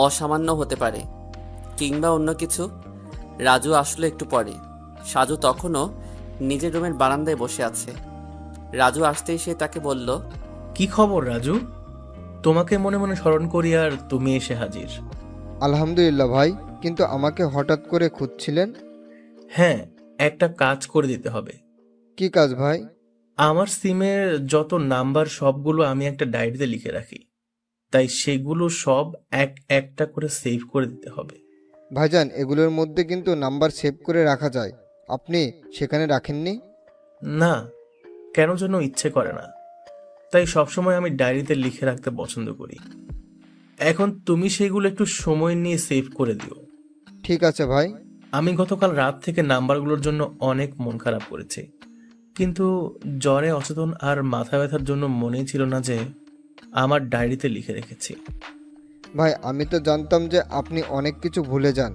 [SPEAKER 1] অসামান্য হতে পারে, কিংবা অন্য কিছু। রাজু আসলে একটু পরে। সাজু তখনও নিজের রুমের বারান্দায় বসে আছে। রাজু আসতেই সে তাকে বলল,
[SPEAKER 2] কি খবর রাজু? তোমাকে মনে মনে স্মরণ করি আর তুমি এসে হাজির।
[SPEAKER 10] আলহামদুলিল্লাহ ভাই, কিন্তু আমাকে হঠাৎ করে খুঁজছিলেন?
[SPEAKER 2] হ্যাঁ, একটা কাজ করে দিতে হবে।
[SPEAKER 10] কি কাজ ভাই?
[SPEAKER 2] আমার সিমের যত নাম্বার সবগুলো আমি একটা ডায়েরিতে লিখে রাখি, তাই সেগুলো সব একটা করে সেভ করে দিতে হবে।
[SPEAKER 10] ভাইজান, এগুলোর মধ্যে কিন্তু নাম্বার সেভ করে রাখা যায়, আপনি সেখানে রাখেননি?
[SPEAKER 2] না, কেন যেন ইচ্ছে করে না, তাই সবসময় আমি ডায়েরিতে লিখে রাখতে পছন্দ করি। এখন তুমি সেগুলো একটু সময় নিয়ে সেভ করে দিও।
[SPEAKER 10] ঠিক আছে ভাই।
[SPEAKER 2] আমি গতকাল রাত থেকে নাম্বারগুলোর জন্য অনেক মন খারাপ করেছি, কিন্তু জ্বরে অচেতন আর মাথা ব্যথার জন্য মনেই ছিল না যে আমার ডায়েরিতে লিখে রেখেছি।
[SPEAKER 10] ভাই আমি তো জানতাম যে আপনি অনেক কিছু ভুলে যান,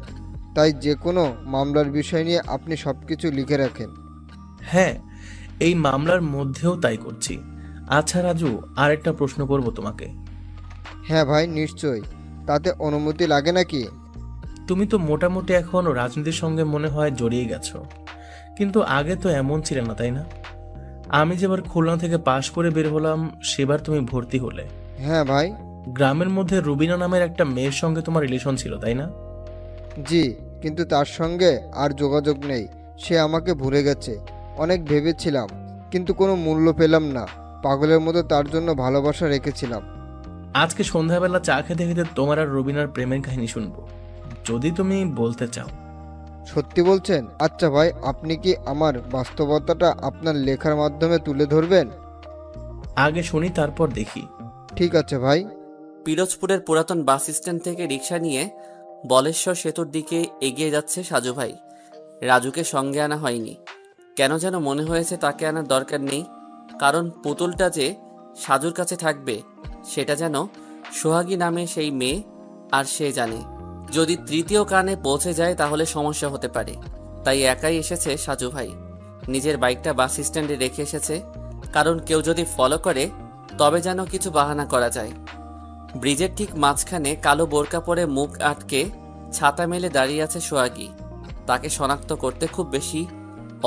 [SPEAKER 10] তাই যে কোনো মামলার বিষয় নিয়ে আপনি সব কিছু লিখে রাখেন।
[SPEAKER 2] হ্যাঁ, এই মামলার মধ্যেও তাই করছি। আচ্ছা রাজু, আর একটা প্রশ্ন করব তোমাকে।
[SPEAKER 10] হ্যাঁ ভাই নিশ্চয়ই, তাতে অনুমতি লাগে নাকি?
[SPEAKER 2] তুমি তো মোটামুটি এখন রাজনীতির সঙ্গে মনে হয় জড়িয়ে গেছো, কিন্তু আগে তো এমন ছিল না, তাই না? আমি যেবার খুলনা থেকে পাশ করে বের হলাম সেবার তুমি ভর্তি হলে।
[SPEAKER 10] হ্যাঁ ভাই।
[SPEAKER 2] গ্রামের মধ্যে রুবিনা নামের একটা মেয়ের সঙ্গে তোমার রিলেশন ছিল, তাই না?
[SPEAKER 10] জি, কিন্তু তার সঙ্গে আর যোগাযোগ নেই। সে আমাকে ভুলে গেছে। অনেক ভেবেছিলাম, কিন্তু কোনো মূল্য পেলাম না। পাগলের মতো তার জন্য ভালোবাসা রেখেছিলাম।
[SPEAKER 2] আজকে সন্ধ্যাবেলা চা খেতে খেতে তোমার আর রুবিনার প্রেমের কাহিনী শুনবো, যদি তুমি বলতে চাও।
[SPEAKER 10] সত্যি বলছেন? আচ্ছা ভাই, আপনি কি আমার বাস্তবতাটা আপনার লেখার মাধ্যমে তুলে ধরবেন?
[SPEAKER 2] আগে শুনি, তারপর দেখি।
[SPEAKER 10] ঠিক আছে ভাই।
[SPEAKER 1] পিরোজপুরের পুরাতন বাস স্ট্যান্ড থেকে রিক্সা নিয়ে বলেশ্বর সেতুর দিকে এগিয়ে যাচ্ছে সাজু ভাই। রাজুকে সঙ্গে আনা হয়নি, কেন যেন মনে হয়েছে তাকে আনার দরকার নেই, কারণ পুতুলটা যে সাজুর কাছে থাকবে সেটা যেন সোহাগী নামে সেই মেয়ে আর সে জানে। যদি তৃতীয় কানে পৌঁছে যায় তাহলে সমস্যা হতে পারে, তাই একাই এসেছে সাজু ভাই। নিজের বাইকটা বাস স্ট্যান্ডে রেখে এসেছে, কারণ কেউ যদি ফলো করে তবে যেন কিছু বাহানা করা যায়। ব্রিজের ঠিক মাঝখানে কালো বোরকা পরে মুখ আটকে ছাতা মেলে দাঁড়িয়ে আছে সোহাগী। তাকে শনাক্ত করতে খুব বেশি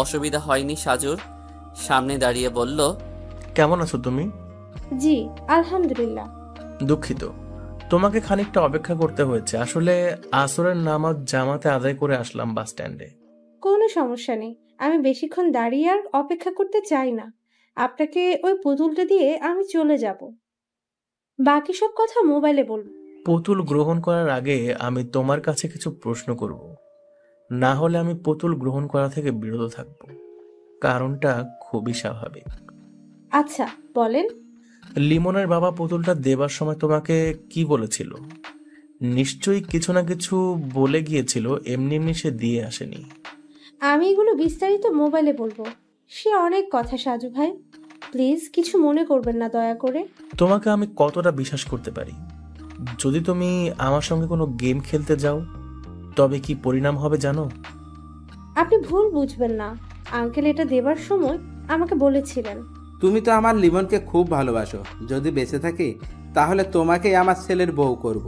[SPEAKER 1] অসুবিধা হয়নি সাজুর। সামনে দাঁড়িয়ে বলল,
[SPEAKER 2] কেমন আছো তুমি?
[SPEAKER 11] জি আলহামদুলিল্লাহ।
[SPEAKER 2] দুঃখিত, তোমাকে খানিকটা অপেক্ষা করতে হয়েছে। আসলে আসরের নামাজ জামাতে আদায় করে আসলাম বাস স্ট্যান্ডে।
[SPEAKER 11] কোনো সমস্যা নেই, আমি বেশিক্ষণ দাঁড়িয়ে আর অপেক্ষা করতে চাই না। আপনাকে ওই পুতুলটা দিয়ে আমি চলে যাব, বাকি সব কথা মোবাইলে বলবো।
[SPEAKER 2] পুতুল গ্রহণ করার আগে আমি তোমার কাছে কিছু প্রশ্ন করব, না হলে আমি পুতুল গ্রহণ করা থেকে বিরত থাকব। কারণটা খুবই স্বাভাবিক।
[SPEAKER 11] আচ্ছা বলেন।
[SPEAKER 2] লিমনের বাবা পুতুলটা দেবার সময় তোমাকে কি বলেছিল? নিশ্চয়ই কিছু না কিছু বলে গিয়েছিল, এমনি এমনি সে দিয়ে আসেনি।
[SPEAKER 11] আমি এগুলো বিস্তারিত মোবাইলে বলবো। সে অনেক কথা সাজু ভাই, প্লিজ কিছু মনে করবেন না দয়া করে।
[SPEAKER 2] তোমাকে আমি কতটা বিশ্বাস করতে পারি? যদি তুমি আমার সঙ্গে কোনো গেম খেলতে যাও তবে কি পরিণাম হবে জানো?
[SPEAKER 11] আপনি ভুল বুঝবেন না, আঙ্কেল এটা দেবার সময় আমাকে বলেছিলেন।
[SPEAKER 4] তুমি তো আমার লিমনকে খুব ভালোবাসো। যদি বেঁচে থাকি তাহলে তোমাকেই আমার ছেলের বউ করব।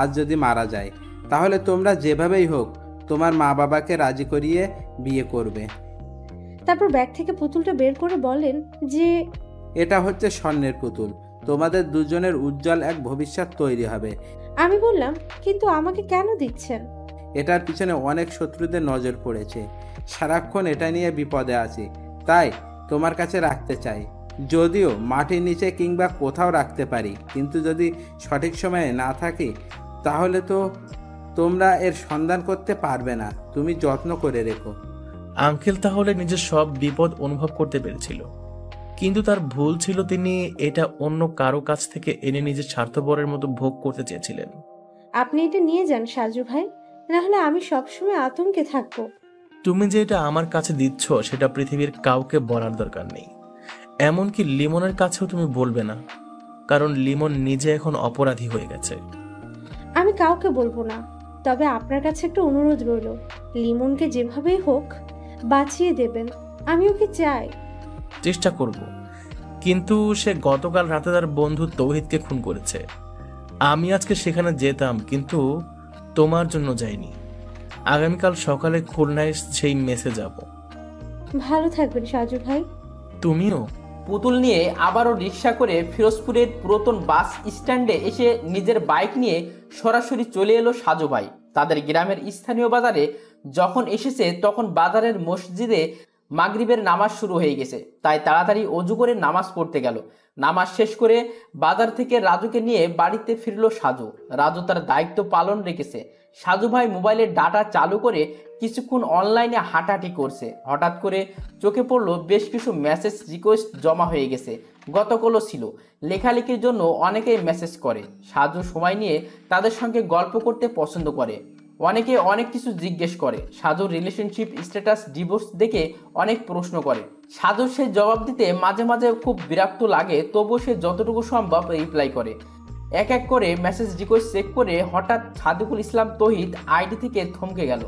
[SPEAKER 4] আর যদি মারা যায় তাহলে তোমরা যেভাবেই হোক তোমার মা বাবাকে রাজি করিয়ে বিয়ে করবে।
[SPEAKER 11] তারপর ব্যাগ থেকে পুতুলটা বের করে বলেন যে
[SPEAKER 4] এটা হচ্ছে স্বর্ণের পুতুল, তোমাদের দুজনের উজ্জ্বল এক ভবিষ্যৎ তৈরি হবে।
[SPEAKER 11] আমি বললাম, কিন্তু আমাকে কেন দিচ্ছেন?
[SPEAKER 4] এটার পিছনে অনেক শত্রুদের নজর পড়েছে, সারাক্ষণ এটা নিয়ে বিপদে আছি, তাই তোমার কাছে রাখতে চাই। যদিও মাটির নিচে কিংবা কোথাও রাখতে পারি, কিন্তু যদি সঠিক সময়ে না থাকি তাহলে তো তোমরা এর সন্ধান করতে পারবে না। তুমি যত্ন করে রেখো।
[SPEAKER 2] আঙ্কেল তাহলে নিজের সব বিপদ অনুভব করতে পেরেছিল, কিন্তু তার ভুল ছিল তিনি এটা অন্য কারো কাছ থেকে এনে নিজের স্বার্থপরের মতো ভোগ করতে চেয়েছিলেন।
[SPEAKER 11] আপনি এটা নিয়ে যান সাজু ভাই, না হলে আমি সবসময় আতঙ্কে থাকবো।
[SPEAKER 2] তুমি যে এটা আমার কাছে দিচ্ছ সেটা পৃথিবীর কাউকে বলার দরকার নেই, এমনকি লিমনের কাছেও তুমি বলবে না, কারণ লিমন নিজে এখন অপরাধী হয়ে গেছে।
[SPEAKER 11] আমি কাউকে বলবো না, তবে আপনার কাছে একটা অনুরোধ রইল, লিমনকে যেভাবেই হোক বাঁচিয়ে দেবেন। আমি ওকে চাই।
[SPEAKER 2] চেষ্টা করব, কিন্তু সে গতকাল রাতে তার বন্ধু তৌহিদকে খুন করেছে। আমি আজকে সেখানে যেতাম, কিন্তু তোমার জন্য যাইনি। আগামীকাল সকালে খুলনায় সেই মেসে যাব।
[SPEAKER 11] ভালো থাকবেন সাজু ভাই।
[SPEAKER 2] তুমিও।
[SPEAKER 6] পুতুল নিয়ে আবারও রিক্সা করে ফিরোজপুরের পুরাতন বাস স্ট্যান্ডে এসে নিজের বাইক নিয়ে সরাসরি চলে এলো সাজু ভাই। তাদের গ্রামের স্থানীয় বাজারে যখন এসেছে তখন বাজারের মসজিদে মাগরিবের নামাজ শুরু হয়ে গেছে, তাই তাড়াতাড়ি অজু করে নামাজ পড়তে গেল। নামাজ শেষ করে বাজার থেকে রাজুকে নিয়ে বাড়িতে ফিরলো সাজু। রাজু তার দায়িত্ব পালন রেখেছে। সাজু ভাই মোবাইলের ডাটা চালু করে কিছুক্ষণ অনলাইনে হাঁটাহাঁটি করছে। হঠাৎ করে চোখে পড়লো বেশ কিছু মেসেজ রিকোয়েস্ট জমা হয়ে গেছে। গতকালও ছিল। লেখালেখির জন্য অনেকেই মেসেজ করে। সাজু সময় নিয়ে তাদের সঙ্গে গল্প করতে পছন্দ করে। অনেকে অনেক কিছু জিজ্ঞেস করে, সাজুর রিলেশনশিপ স্ট্যাটাস ডিভোর্স দেখে অনেক প্রশ্ন করে। সাজুর সে জবাব দিতে মাঝে মাঝে খুব বিরক্ত লাগে, তবুও সে যতটুকু সম্ভব রিপ্লাই করে। এক এক করে মেসেজ রিকোয়েস্ট চেক করে হঠাৎ সাদিকুল ইসলাম তৌহিদ আইডি থেকে থমকে গেল।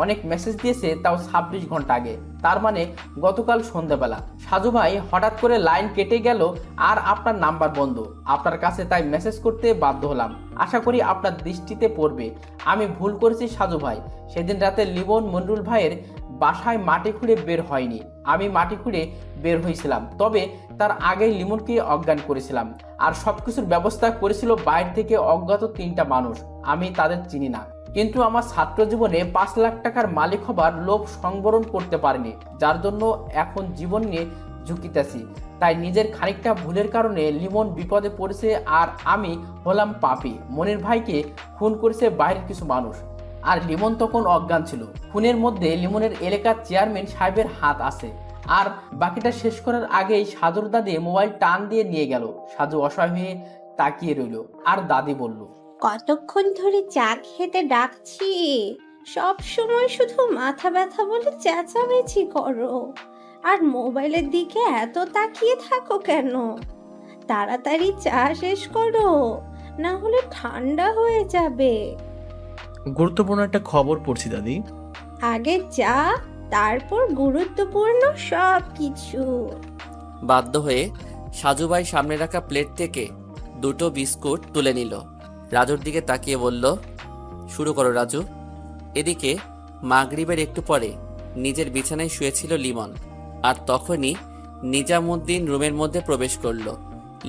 [SPEAKER 6] অনেক মেসেজ দিয়েছে, তাও 26 ঘন্টা আগে, তার মানে গতকাল সন্ধ্যাবেলা। সাজু ভাই হঠাৎ করে লাইন কেটে গেল আর আপনার নাম্বার বন্ধ আপনার কাছে, তাই মেসেজ করতে বাধ্য হলাম। আশা করি আপনার দৃষ্টিতে পড়বে। আমি ভুল করেছি সাজু ভাই। সেদিন রাতে লিমন মনিরুল ভাইয়ের বাসায় মাটি খুঁড়ে বের হয়নি, আমি মাটি খুঁড়ে বের হয়েছিলাম। তবে তার আগেই লিমনকে অজ্ঞান করেছিলাম, আর সবকিছুর ব্যবস্থা করেছিল বাইরে থেকে অজ্ঞাত 3টা মানুষ। আমি তাদের চিনি না, কিন্তু আমার ছাত্র জীবনে 5 লাখ টাকার মালিক হবার লোভ সংবরণ করতে পারিনি, যার জন্য এখন জীবন নিয়ে ঝুঁকিতেছি। তাই নিজের খানিকটা ভুলের কারণে লিমন বিপদে পড়েছে, আর আমি হলাম পাপী। মনির ভাইকে খুন করেছে বাইরের কিছু মানুষ, আর লিমন তখন অজ্ঞান ছিল। খুনের মধ্যে লিমনের এলাকার চেয়ারম্যান সাহেবের হাত আছে। আর বাকিটা শেষ করার আগেই সাজুর দাদি মোবাইল টান দিয়ে নিয়ে গেল। সাজু অসহায় হয়ে তাকিয়ে রইল, আর দাদি বলল,
[SPEAKER 11] কতক্ষণ ধরে চা খেতে ডাকছি, সব সময় শুধু মাথা ব্যথা বলে চেঁচামেচি করো, আর মোবাইলের দিকে এত তাকিয়ে থাকো কেন? তাড়াতাড়ি চা শেষ করো, না হলে ঠান্ডা হয়ে যাবে।
[SPEAKER 2] গুরুত্বপূর্ণ একটা খবর পড়ছি দাদি।
[SPEAKER 11] আগে চা, তারপর গুরুত্বপূর্ণ সব কিছু।
[SPEAKER 1] বাধ্য হয়ে সাজুভাই সামনে রাখা প্লেট থেকে 2টো বিস্কুট তুলে নিল। রাজুর দিকে তাকিয়ে বলল, শুরু করো রাজু। এদিকে মাগরিবের একটু পরে নিজের বিছানায় শুয়েছিল লিমন, আর তখনই নিজামুদ্দিন রুমের মধ্যে প্রবেশ করলো।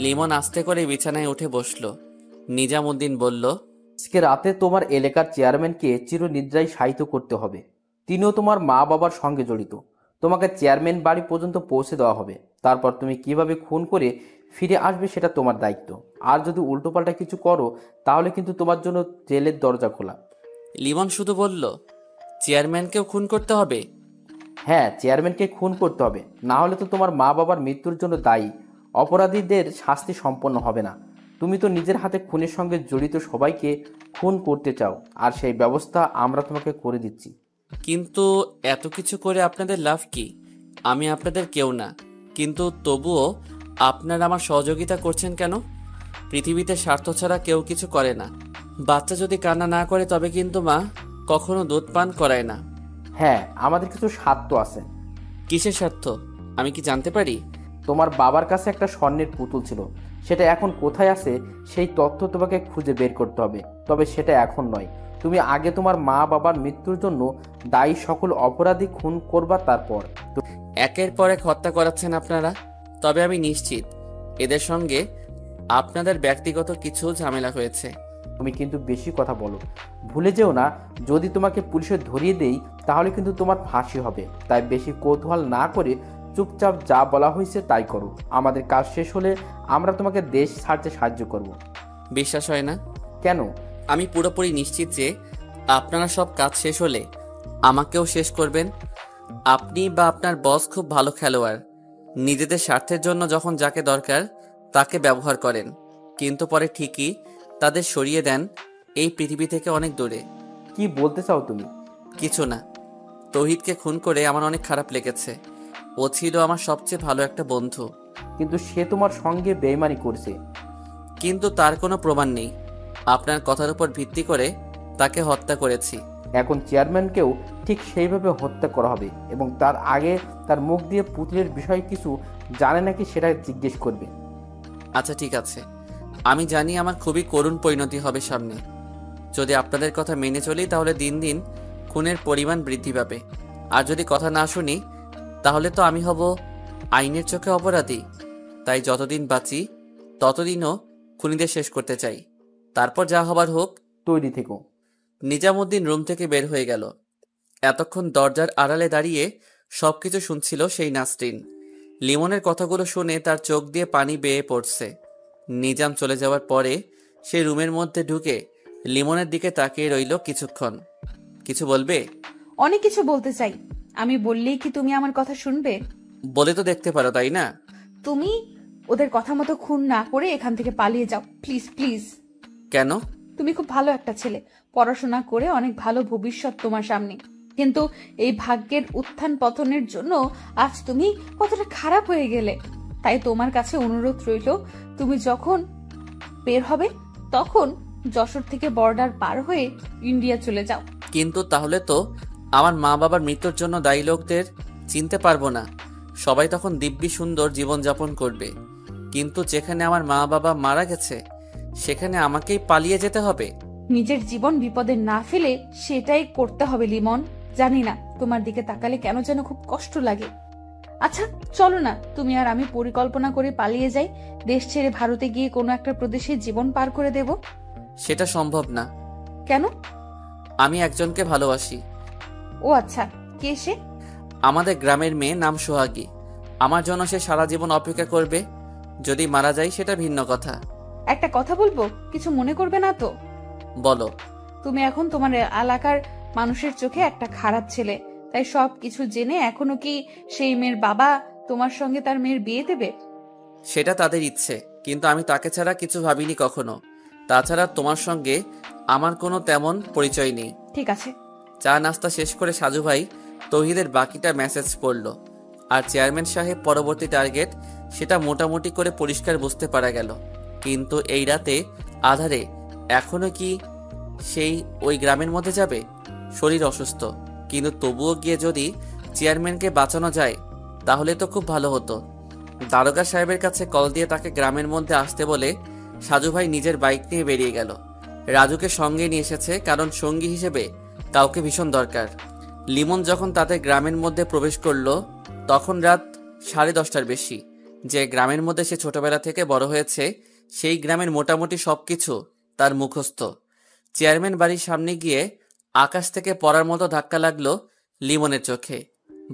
[SPEAKER 1] লিমন আস্তে করে বিছানায় উঠে বসলো। নিজামুদ্দিন বলল,
[SPEAKER 6] আজকে রাতে তোমার এলাকার চেয়ারম্যানকে চিরনিদ্রায় শায়িত করতে হবে। তিনিও তোমার মা বাবার সঙ্গে জড়িত। তোমাকে চেয়ারম্যান বাড়ি পর্যন্ত পৌঁছে দেওয়া হবে। তারপর তুমি কিভাবে খুন করে ফিরে আসবে সেটা তোমার দায়িত্ব। আর যদি উল্টোপাল্টা কিছু করো তাহলে কিন্তু তোমার জন্য জেলের দরজা খোলা।
[SPEAKER 1] লিমন শুধু বলল, চেয়ারম্যানকেও খুন করতে হবে?
[SPEAKER 6] হ্যাঁ, চেয়ারম্যানকে খুন করতে হবে, না হলে তো তোমার মা বাবার মৃত্যুর জন্য দায়ী অপরাধীদের শাস্তি সম্পন্ন হবে না। তুমি তো নিজের হাতে খুনের সঙ্গে জড়িত সবাইকে খুন করতে চাও, আর সেই ব্যবস্থা আমরা তোমাকে করে দিচ্ছি।
[SPEAKER 1] কিন্তু এত কিছু করে আপনাদের লাভ কি? আমি আপনাদের কেউ না, কিন্তু তবুও আপনারা আমার সহযোগিতা করছেন কেন? পৃথিবীতে স্বার্থ ছাড়া কেউ কিছু করে না। বাচ্চা যদি কান্না না করে তবে কিন্তু মা কখনো দুধ পান করায় না।
[SPEAKER 6] হ্যাঁ, আমাদের কিছু স্বার্থ আছে।
[SPEAKER 1] কিসের স্বার্থ আমি কি জানতে পারি?
[SPEAKER 6] তোমার বাবার কাছে একটা স্বর্ণের পুতুল ছিল, সেটা এখন কোথায় আছে সেই তথ্য তোমাকে খুঁজে বের করতে হবে। তবে সেটা এখন নয়, তুমি আগে তোমার মা বাবার মৃত্যুর জন্য দায়ী সকল অপরাধী খুন করবা, তারপর।
[SPEAKER 1] একের পর এক হত্যা করাচ্ছেন আপনারা। তবে আমি নিশ্চিত এদের সঙ্গে আপনাদের ব্যক্তিগত কিছু ঝামেলা হয়েছে।
[SPEAKER 6] তুমি কিন্তু বেশি কথা বলো। ভুলে যেও না, যদি তোমাকে পুলিশে ধরিয়ে দেই তাহলে কিন্তু তোমার ফাঁসি হবে। তাই বেশি কৌতূহল না করে চুপচাপ যা বলা হয়েছে তাই করো। আমাদের কাজ শেষ হলে আমরা তোমাকে দেশ ছাড়তে সাহায্য করব।
[SPEAKER 1] বিশ্বাস হয় না?
[SPEAKER 6] কেন?
[SPEAKER 1] আমি পুরোপুরি নিশ্চিত যে আপনারা সব কাজ শেষ হলে আমাকেও শেষ করবেন। আপনি বা আপনার বস খুব ভালো খেলোয়াড়। নিজেদের স্বার্থের জন্য যখন যাকে দরকার তাকে ব্যবহার করেন, কিন্তু পরে ঠিকই তাদের সরিয়ে দেন এই পৃথিবী থেকে অনেক দূরে।
[SPEAKER 6] কি বলতে চাও তুমি?
[SPEAKER 1] কিছু না। তৌহিদকে খুন করে আমার অনেক খারাপ লেগেছে। ও ছিল আমার সবচেয়ে ভালো একটা বন্ধু।
[SPEAKER 6] কিন্তু সে তোমার সঙ্গে বেইমানি করছে।
[SPEAKER 1] কিন্তু তার কোনো প্রমাণ নেই। আপনার কথার উপর ভিত্তি করে তাকে হত্যা করেছি।
[SPEAKER 6] এখন চেয়ারম্যানকেও ঠিক সেইভাবে হত্যা করা হবে, এবং তার আগে তার মুখ দিয়ে পুতুলের বিষয়ে কিছু জানে নাকি সেটা জিজ্ঞেস করবে।
[SPEAKER 1] আচ্ছা ঠিক আছে, আমি জানি আমার খুবই করুণ পরিণতি হবে সামনে। যদি আপনাদের কথা মেনে চলি তাহলে দিন দিন খুনের পরিমাণ বৃদ্ধি পাবে। আর যদি কথা না শুনি তাহলে তো আমি হব আইনের চোখে অপরাধী। তাই যতদিন বাঁচি ততদিনও খুনিদের শেষ করতে চাই। তারপর যা হবার হোক।
[SPEAKER 6] তৈরি থেকো।
[SPEAKER 1] নিজামুদ্দিন রুম থেকে বের হয়ে গেল। এতক্ষণ দরজার আড়ালে দাঁড়িয়ে সবকিছু শুনছিল সেই নাসরিন। লিমনের কথাগুলো শুনে তার চোখ দিয়ে পানি বেয়ে পড়ছে। নিজাম চলে যাওয়ার পরে সে রুমের মধ্যে ঢুকে লিমনের দিকে তাকিয়ে রইল কিছুক্ষণ। কিছু বলবে?
[SPEAKER 8] অনেক কিছু বলতে চাই। আমি বললেই কি তুমি আমার কথা শুনবে?
[SPEAKER 1] বলে তো দেখতে পারো, তাই না?
[SPEAKER 8] তুমি ওদের কথা মতো খুন না করে এখান থেকে পালিয়ে যাও, প্লিজ প্লিজ।
[SPEAKER 1] কেন?
[SPEAKER 8] তুমি খুব ভালো একটা ছেলে, পড়াশোনা করে অনেক ভালো ভবিষ্যৎ তোমার সামনে, কিন্তু এই ভাগ্যের উত্থান পতনের জন্য আজ তুমি কতটা খারাপ হয়ে গেলে। তাই তোমার কাছে অনুরোধ রইল, তুমি যখন বের হবে তখন যশোর থেকে বর্ডার পার হয়ে ইন্ডিয়া চলে যাও।
[SPEAKER 1] কিন্তু তাহলে তো আমার মা বাবার মৃত্যুর জন্য দায়ী লোকদের চিনতে পারবো না। সবাই তখন দিব্যি সুন্দর জীবনযাপন করবে, কিন্তু যেখানে আমার মা বাবা মারা গেছে সেখানে আমাকেই পালিয়ে যেতে হবে।
[SPEAKER 8] নিজের জীবন বিপদে না ফেলে সেটাই করতে হবে লিমন। জানি না, তোমার দিকে তাকালে কেন যেন খুব কষ্ট লাগে। আচ্ছা চলো না, তুমি আর আমি পরিকল্পনা করে পালিয়ে যাই, দেশ ছেড়ে ভারতে গিয়ে কোনো একটা প্রদেশে জীবন পার করে দেব।
[SPEAKER 1] সেটা সম্ভব না।
[SPEAKER 8] কেন?
[SPEAKER 1] আমি একজনকে ভালোবাসি।
[SPEAKER 8] ও আচ্ছা, কে সে?
[SPEAKER 1] আমাদের গ্রামের মেয়ে, নাম সোহাগী। আমার জন্য সে সারা জীবন অপেক্ষা করবে। যদি মারা যায় সেটা ভিন্ন কথা।
[SPEAKER 8] একটা কথা বলবো, কিছু মনে করবে না তো?
[SPEAKER 1] বলো।
[SPEAKER 8] তুমি এখন তোমার এলাকার মানুষের চোখে একটা খারাপ ছেলে, তাই সব কিছু জেনে এখনো কি সেই মেয়ের বাবা তোমার সঙ্গে তার মেয়ের বিয়ে দেবে?
[SPEAKER 1] সেটা তাদের ইচ্ছে, কিন্তু আমি তাকে ছাড়া কিছু ভাবিনি কখনো। তাছাড়া তোমার সঙ্গে আমার কোনো তেমন পরিচয় নেই।
[SPEAKER 8] ঠিক আছে।
[SPEAKER 1] চা নাস্তা শেষ করে সাজু ভাই তৌহিদের বাকিটা মেসেজ পড়লো, আর চেয়ারম্যান সাহেব পরবর্তী টার্গেট সেটা মোটামুটি করে পরিষ্কার বুঝতে পারা গেল। কিন্তু এই রাতে আধারে এখনো কি সেই ওই গ্রামের মধ্যে যাবে? শরীর অসুস্থ, কিন্তু তবুও গিয়ে যদি চেয়ারম্যানকে বাঁচানো যায় তাহলে তো খুব ভালো হতো। দারোগা সাহেবের কাছে কল দিয়ে তাকে গ্রামের মধ্যে আসতে বলে সাজু ভাই নিজের বাইক নিয়ে বেরিয়ে গেল। রাজুকে সঙ্গে নিয়ে এসেছে, কারণ সঙ্গী হিসেবে কাউকে ভীষণ দরকার। লিমন যখন তাদের গ্রামের মধ্যে প্রবেশ করলো তখন রাত 10:30টার বেশি। যে গ্রামের মধ্যে সে ছোটবেলা থেকে বড় হয়েছে সেই গ্রামের মোটামুটি সবকিছু তার মুখস্থ। চেয়ারম্যান বাড়ির সামনে গিয়ে আকাশ থেকে পড়ার মতো ধাক্কা লাগলো লিমনের চোখে।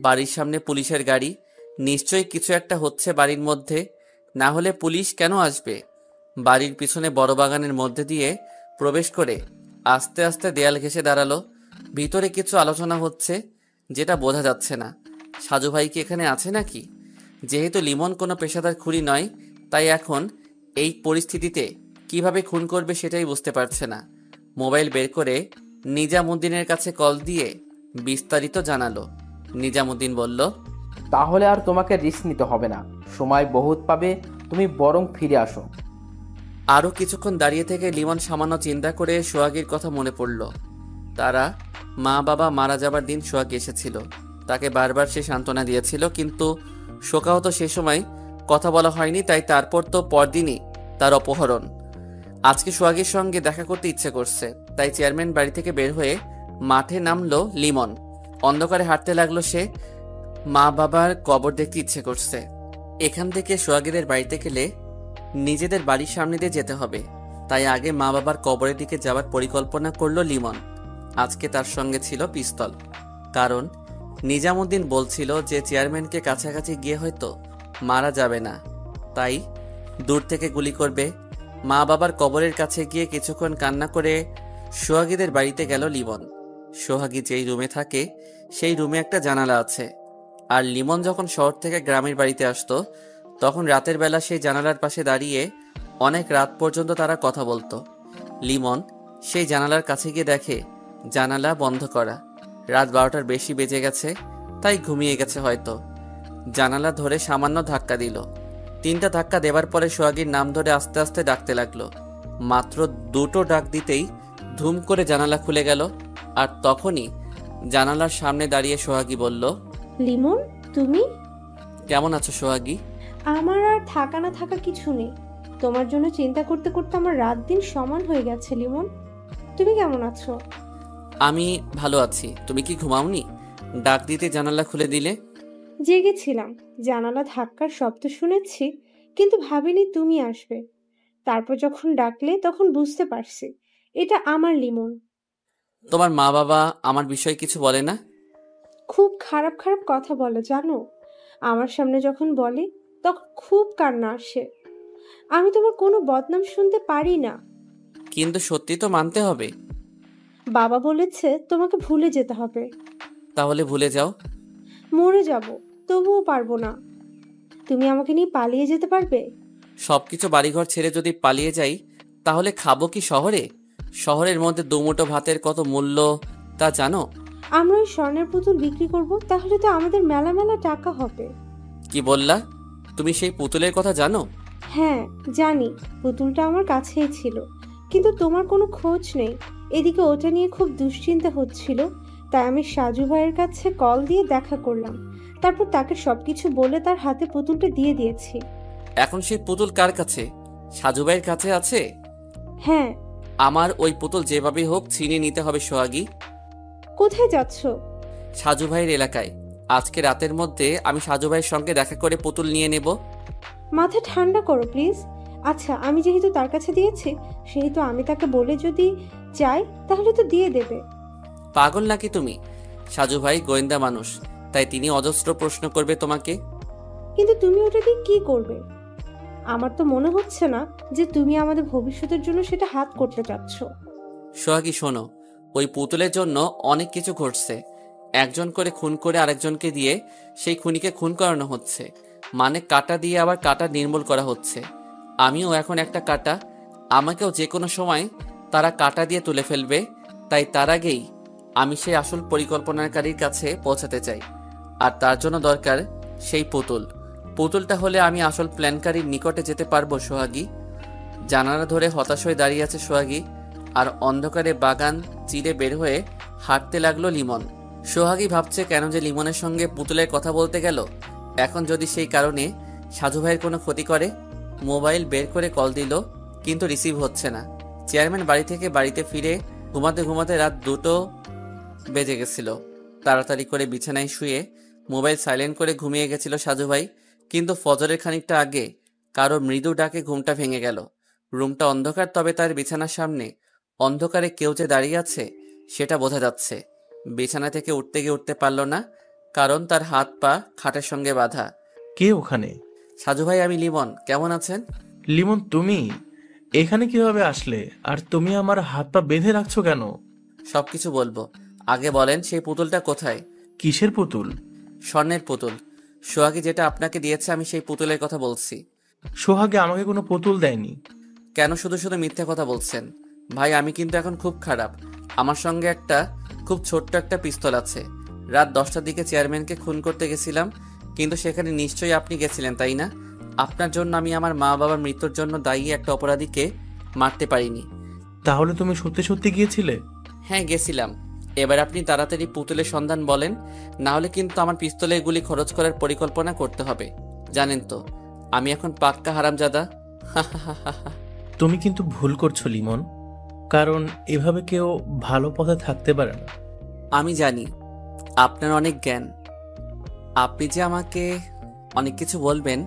[SPEAKER 1] বাড়ির সামনে পুলিশের গাড়ি, নিশ্চয়ই কিছু একটা হচ্ছে বাড়ির মধ্যে, না হলে পুলিশ কেন আসবে? বাড়ির পিছনে বড় বাগানের মধ্যে দিয়ে প্রবেশ করে আস্তে আস্তে দেয়াল ঘেঁষে দাঁড়ালো। ভিতরে কিছু আলোচনা হচ্ছে যেটা বোঝা যাচ্ছে না। সাজু ভাই কি এখানে আছে নাকি? যেহেতু লিমন কোনো পেশাদার খুনি নয়, তাই এখন এই পরিস্থিতিতে কিভাবে খুন করবে সেটাই বুঝতে পারছে না। মোবাইল বের করে নিজামুদ্দিনের কাছে কল দিয়ে বিস্তারিত জানালো। নিজামুদ্দিন বলল,
[SPEAKER 6] তাহলে আর তোমাকে রিস্ক নিতে হবে না, সময় বহুত পাবে, তুমি বরং ফিরে আসো।
[SPEAKER 1] আরও কিছুক্ষণ দাঁড়িয়ে থেকে লিমন সামান্য চিন্তা করে সোহাগীর কথা মনে পড়ল। তারা মা বাবা মারা যাবার দিন সোহাগী এসেছিল, তাকে বারবার সে সান্ত্বনা দিয়েছিল, কিন্তু শোকাহত সে সময় কথা বলা হয়নি। তাই তারপর তো পরদিনই তার অপহরণ। আজকে সোহাগীর সঙ্গে দেখা করতে ইচ্ছে করছে, তাই চেয়ারম্যান বাড়ি থেকে বের হয়ে মাঠে নামলো লিমন। অন্ধকারে হাঁটতে লাগলো সে। মা বাবার কবর দেখতে ইচ্ছে করছে। এখান থেকে সোহাগীদের বাড়িতে গেলে নিজেদের বাড়ির সামনে দিয়ে যেতে হবে, তাই আগে মা বাবার কবরের দিকে যাওয়ার পরিকল্পনা করলো লিমন। আজকে তার সঙ্গে ছিল পিস্তল, কারণ নিজামুদ্দিন বলছিল যে চেয়ারম্যানকে কাছাকাছি গিয়ে হয়তো মারা যাবে না, তাই দূর থেকে গুলি করবে। মা বাবার কবরের কাছে গিয়ে কিছুক্ষণ কান্না করে সোহাগীদের বাড়িতে গেল লিমন। সোহাগী যেই রুমে থাকে সেই রুমে একটা জানালা আছে, আর লিমন যখন শহর থেকে গ্রামের বাড়িতে আসতো তখন রাতের বেলা সেই জানালার পাশে দাঁড়িয়ে অনেক রাত পর্যন্ত তারা কথা বলতো। লিমন সেই জানালার কাছে গিয়ে দেখে জানালা বন্ধ করা। রাত 12টার বেশি বেজে গেছে, তাই ঘুমিয়ে গেছে হয়তো। জানালা ধরে সামান্য ধাক্কা দিল। 3টা ধাক্কা দেবার পরে সোহাগীর নাম ধরে আস্তে আস্তে ডাকতে লাগলো। মাত্র 2টো ডাক দিতেই ধুম করে জানালা খুলে গেল, আর তখনই জানালার সামনে দাঁড়িয়ে সোহাগী বলল,
[SPEAKER 11] লিমন তুমি?
[SPEAKER 1] কেমন আছো সোহাগী?
[SPEAKER 11] আমার আর থাকা না থাকা কিছু নেই, তোমার জন্য চিন্তা করতে করতে আমার রাত দিন সমান হয়ে গেছে। লিমন তুমি কেমন আছো?
[SPEAKER 1] আমি ভালো আছি। তুমি কি ঘুমাওনি? ডাক দিতে জানালা খুলে দিলে।
[SPEAKER 11] জেগেছিলাম, জানালা ধাক্কার শব্দ শুনেছি, কিন্তু ভাবিনি তুমি আসবে। তারপর যখন ডাকলে তখন বুঝতে পারছি এটা আমার লিমন।
[SPEAKER 1] তোমার মা বাবা আমার বিষয়ে কিছু বলে না?
[SPEAKER 11] খুব খারাপ খারাপ কথা বলে জানো। আমার সামনে যখন বলে তখন খুব কান্না আসে। আমি তোমার কোনো বদনাম শুনতে পারি না।
[SPEAKER 1] কিন্তু সত্যি তো মানতে হবে।
[SPEAKER 11] বাবা বলেছে তোমাকে ভুলে যেতে হবে।
[SPEAKER 1] তাহলে ভুলে যাও।
[SPEAKER 11] মরে যাব, তবুও পারবো না। তুমি আমাকে নিয়ে পালিয়ে যেতে পারবে?
[SPEAKER 1] সবকিছু বাড়িঘর ছেড়ে যদি পালিয়ে যাই তাহলে খাবো কি শহরে? শহরের মধ্যে দুমুঠো ভাতের কত মূল্য তা জানো?
[SPEAKER 11] আমরা ওই স্বর্ণের পুতুল বিক্রি করব, তাহলে তো আমাদের মেলা মেলা টাকা হবে।
[SPEAKER 1] কি বললা? তুমি সেই পুতুলের কথা জানো?
[SPEAKER 11] হ্যাঁ জানি, পুতুলটা আমার কাছেই ছিল, কিন্তু তোমার কোনো খোঁজ নেই। এদিকে ওটা নিয়ে খুব দুশ্চিন্তা হচ্ছিল, তাই আমি সাজু ভাইয়ের কাছে কল দিয়ে দেখা করলাম। তারপর তাকে সবকিছু বলে তার হাতে পুতুলটা দিয়ে দিয়েছি।
[SPEAKER 1] এখন সেই পুতুল কার কাছে? সাজুভাইয়ের কাছে আছে?
[SPEAKER 11] হ্যাঁ।
[SPEAKER 1] আমার ওই পুতুল যেভাবে হোক ছিনিয়ে নিতে হবে সোহাগী।
[SPEAKER 11] কোথায় যাচ্ছ?
[SPEAKER 1] সাজু ভাইয়ের এলাকায়। আজকে রাতের মধ্যে আমি সাজু ভাইয়ের সঙ্গে দেখা করে পুতুল নিয়ে নেব।
[SPEAKER 11] মাথা ঠান্ডা করো প্লিজ। আচ্ছা, আমি যেহেতু তার কাছে দিয়েছি, সেহেতু আমি তাকে বলে যদি চাই তাহলে তো দিয়ে দেবে।
[SPEAKER 1] পাগল নাকি তুমি? সাজু ভাই গোয়েন্দা মানুষ, তাই তিনি অজস্র প্রশ্ন করবে তোমাকে।
[SPEAKER 11] কিন্তু তুমি ওটা দিয়ে কি করবে? আমার তো মনে হচ্ছে না যে তুমি আমাদের ভবিষ্যতের জন্য সেটা হাত করতে চাচ্ছ।
[SPEAKER 1] সোহাগী শোনো, ওই পুতুলের জন্য অনেক কিছু ঘটছে। একজন করে খুন করে আরেকজনকে দিয়ে সেই খুনিকে খুন করানো হচ্ছে, মানে কাটা দিয়ে আবার কাটা নির্মূল করা হচ্ছে। আমিও এখন একটা কাটা, আমাকেও যে কোনো সময় তারা কাটা দিয়ে তুলে ফেলবে। তাই তার আগেই আমি সেই আসল পরিকল্পনাকারীর কাছে পৌঁছাতে চাই, আর তার জন্য দরকার সেই পুতুলটা হলে আমি আসল প্ল্যানকারীর নিকটে যেতে পারবো। সোহাগী জানালা ধরে হতাশ হয়ে দাঁড়িয়ে আছে সোহাগী, আর অন্ধকারে বাগান চিরে বের হয়ে হাঁটতে লাগলো লিমন। সোহাগী ভাবছে কেন যে লিমনের সঙ্গে পুতুলের কথা বলতে গেল। এখন যদি সেই কারণে সাজু ভাইয়ের কোনো ক্ষতি করে। মোবাইল বের করে কল দিল, কিন্তু রিসিভ হচ্ছে না। চেয়ারম্যান বাড়ি থেকে বাড়িতে ফিরে ঘুমাতে ঘুমাতে রাত 2টো বেজে গেছিল। তাড়াতাড়ি করে বিছানায় শুয়ে মোবাইল সাইলেন্ট করে ঘুমিয়ে গেছিল সাজু ভাই, কিন্তু ফজরের খানিকটা আগে কারো মৃদু ডাকে ঘুমটা ভেঙে গেল। রুমটা অন্ধকার, তবে তার বিছানার সামনে অন্ধকারে কেউ যে দাঁড়িয়ে আছে সেটা বোঝা যাচ্ছে। বিছানা থেকে উঠতে গিয়ে উঠতে পারল না, কারণ তার হাত পা খাটের সঙ্গে বাঁধা।
[SPEAKER 2] কে ওখানে?
[SPEAKER 1] সাজু ভাই, আমি লিমন, কেমন আছেন?
[SPEAKER 2] লিমন, তুমি এখানে কিভাবে আসলে? আর তুমি আমার হাত পা বেঁধে রাখছো কেন?
[SPEAKER 1] সবকিছু বলবো, আগে বলেন সেই পুতুলটা কোথায়?
[SPEAKER 2] কিসের পুতুল?
[SPEAKER 1] স্বর্ণের পুতুল। সোহাগী যেটা আপনাকে দিয়েছে, আমি সেই পুতুলের কথা বলছি।
[SPEAKER 2] সোহাগে আমাকে কোনো পুতুল দেয়নি।
[SPEAKER 1] কেন শুধু শুধু মিথ্যে কথা বলছেন? ভাই আমি কিন্তু এখন খুব খারাপ। আমার সঙ্গে একটা খুব ছোট্ট একটা পিস্তল আছে। রাত 10টার দিকে চেয়ারম্যানকে খুন করতে গেছিলাম, কিন্তু সেখানে নিশ্চয়ই আপনি গেছিলেন, তাই না? আপনার জন্য আমি আমার মা বাবার মৃত্যুর জন্য দায়ী একটা অপরাধীকে মারতে পারিনি।
[SPEAKER 2] তাহলে তুমি সত্যি সত্যি গিয়েছিলে?
[SPEAKER 1] হ্যাঁ গেছিলাম। এবার আপনি তাড়াতাড়ি পুতুলের সন্ধান বলেন, না হলে কিন্তু আমার পিস্তলের গুলি খরচ করার পরিকল্পনা করতে হবে। জানেন তো আমি এখন পাক্কা হারামজাদা।
[SPEAKER 2] তুমি কিন্তু ভুল করছো লিমন, কারণ এভাবে কেউ ভালো পথে থাকতে পারে না।
[SPEAKER 1] আমি জানি আপনার অনেক জ্ঞান, আপনি যে আমাকে অনেক কিছু বলবেন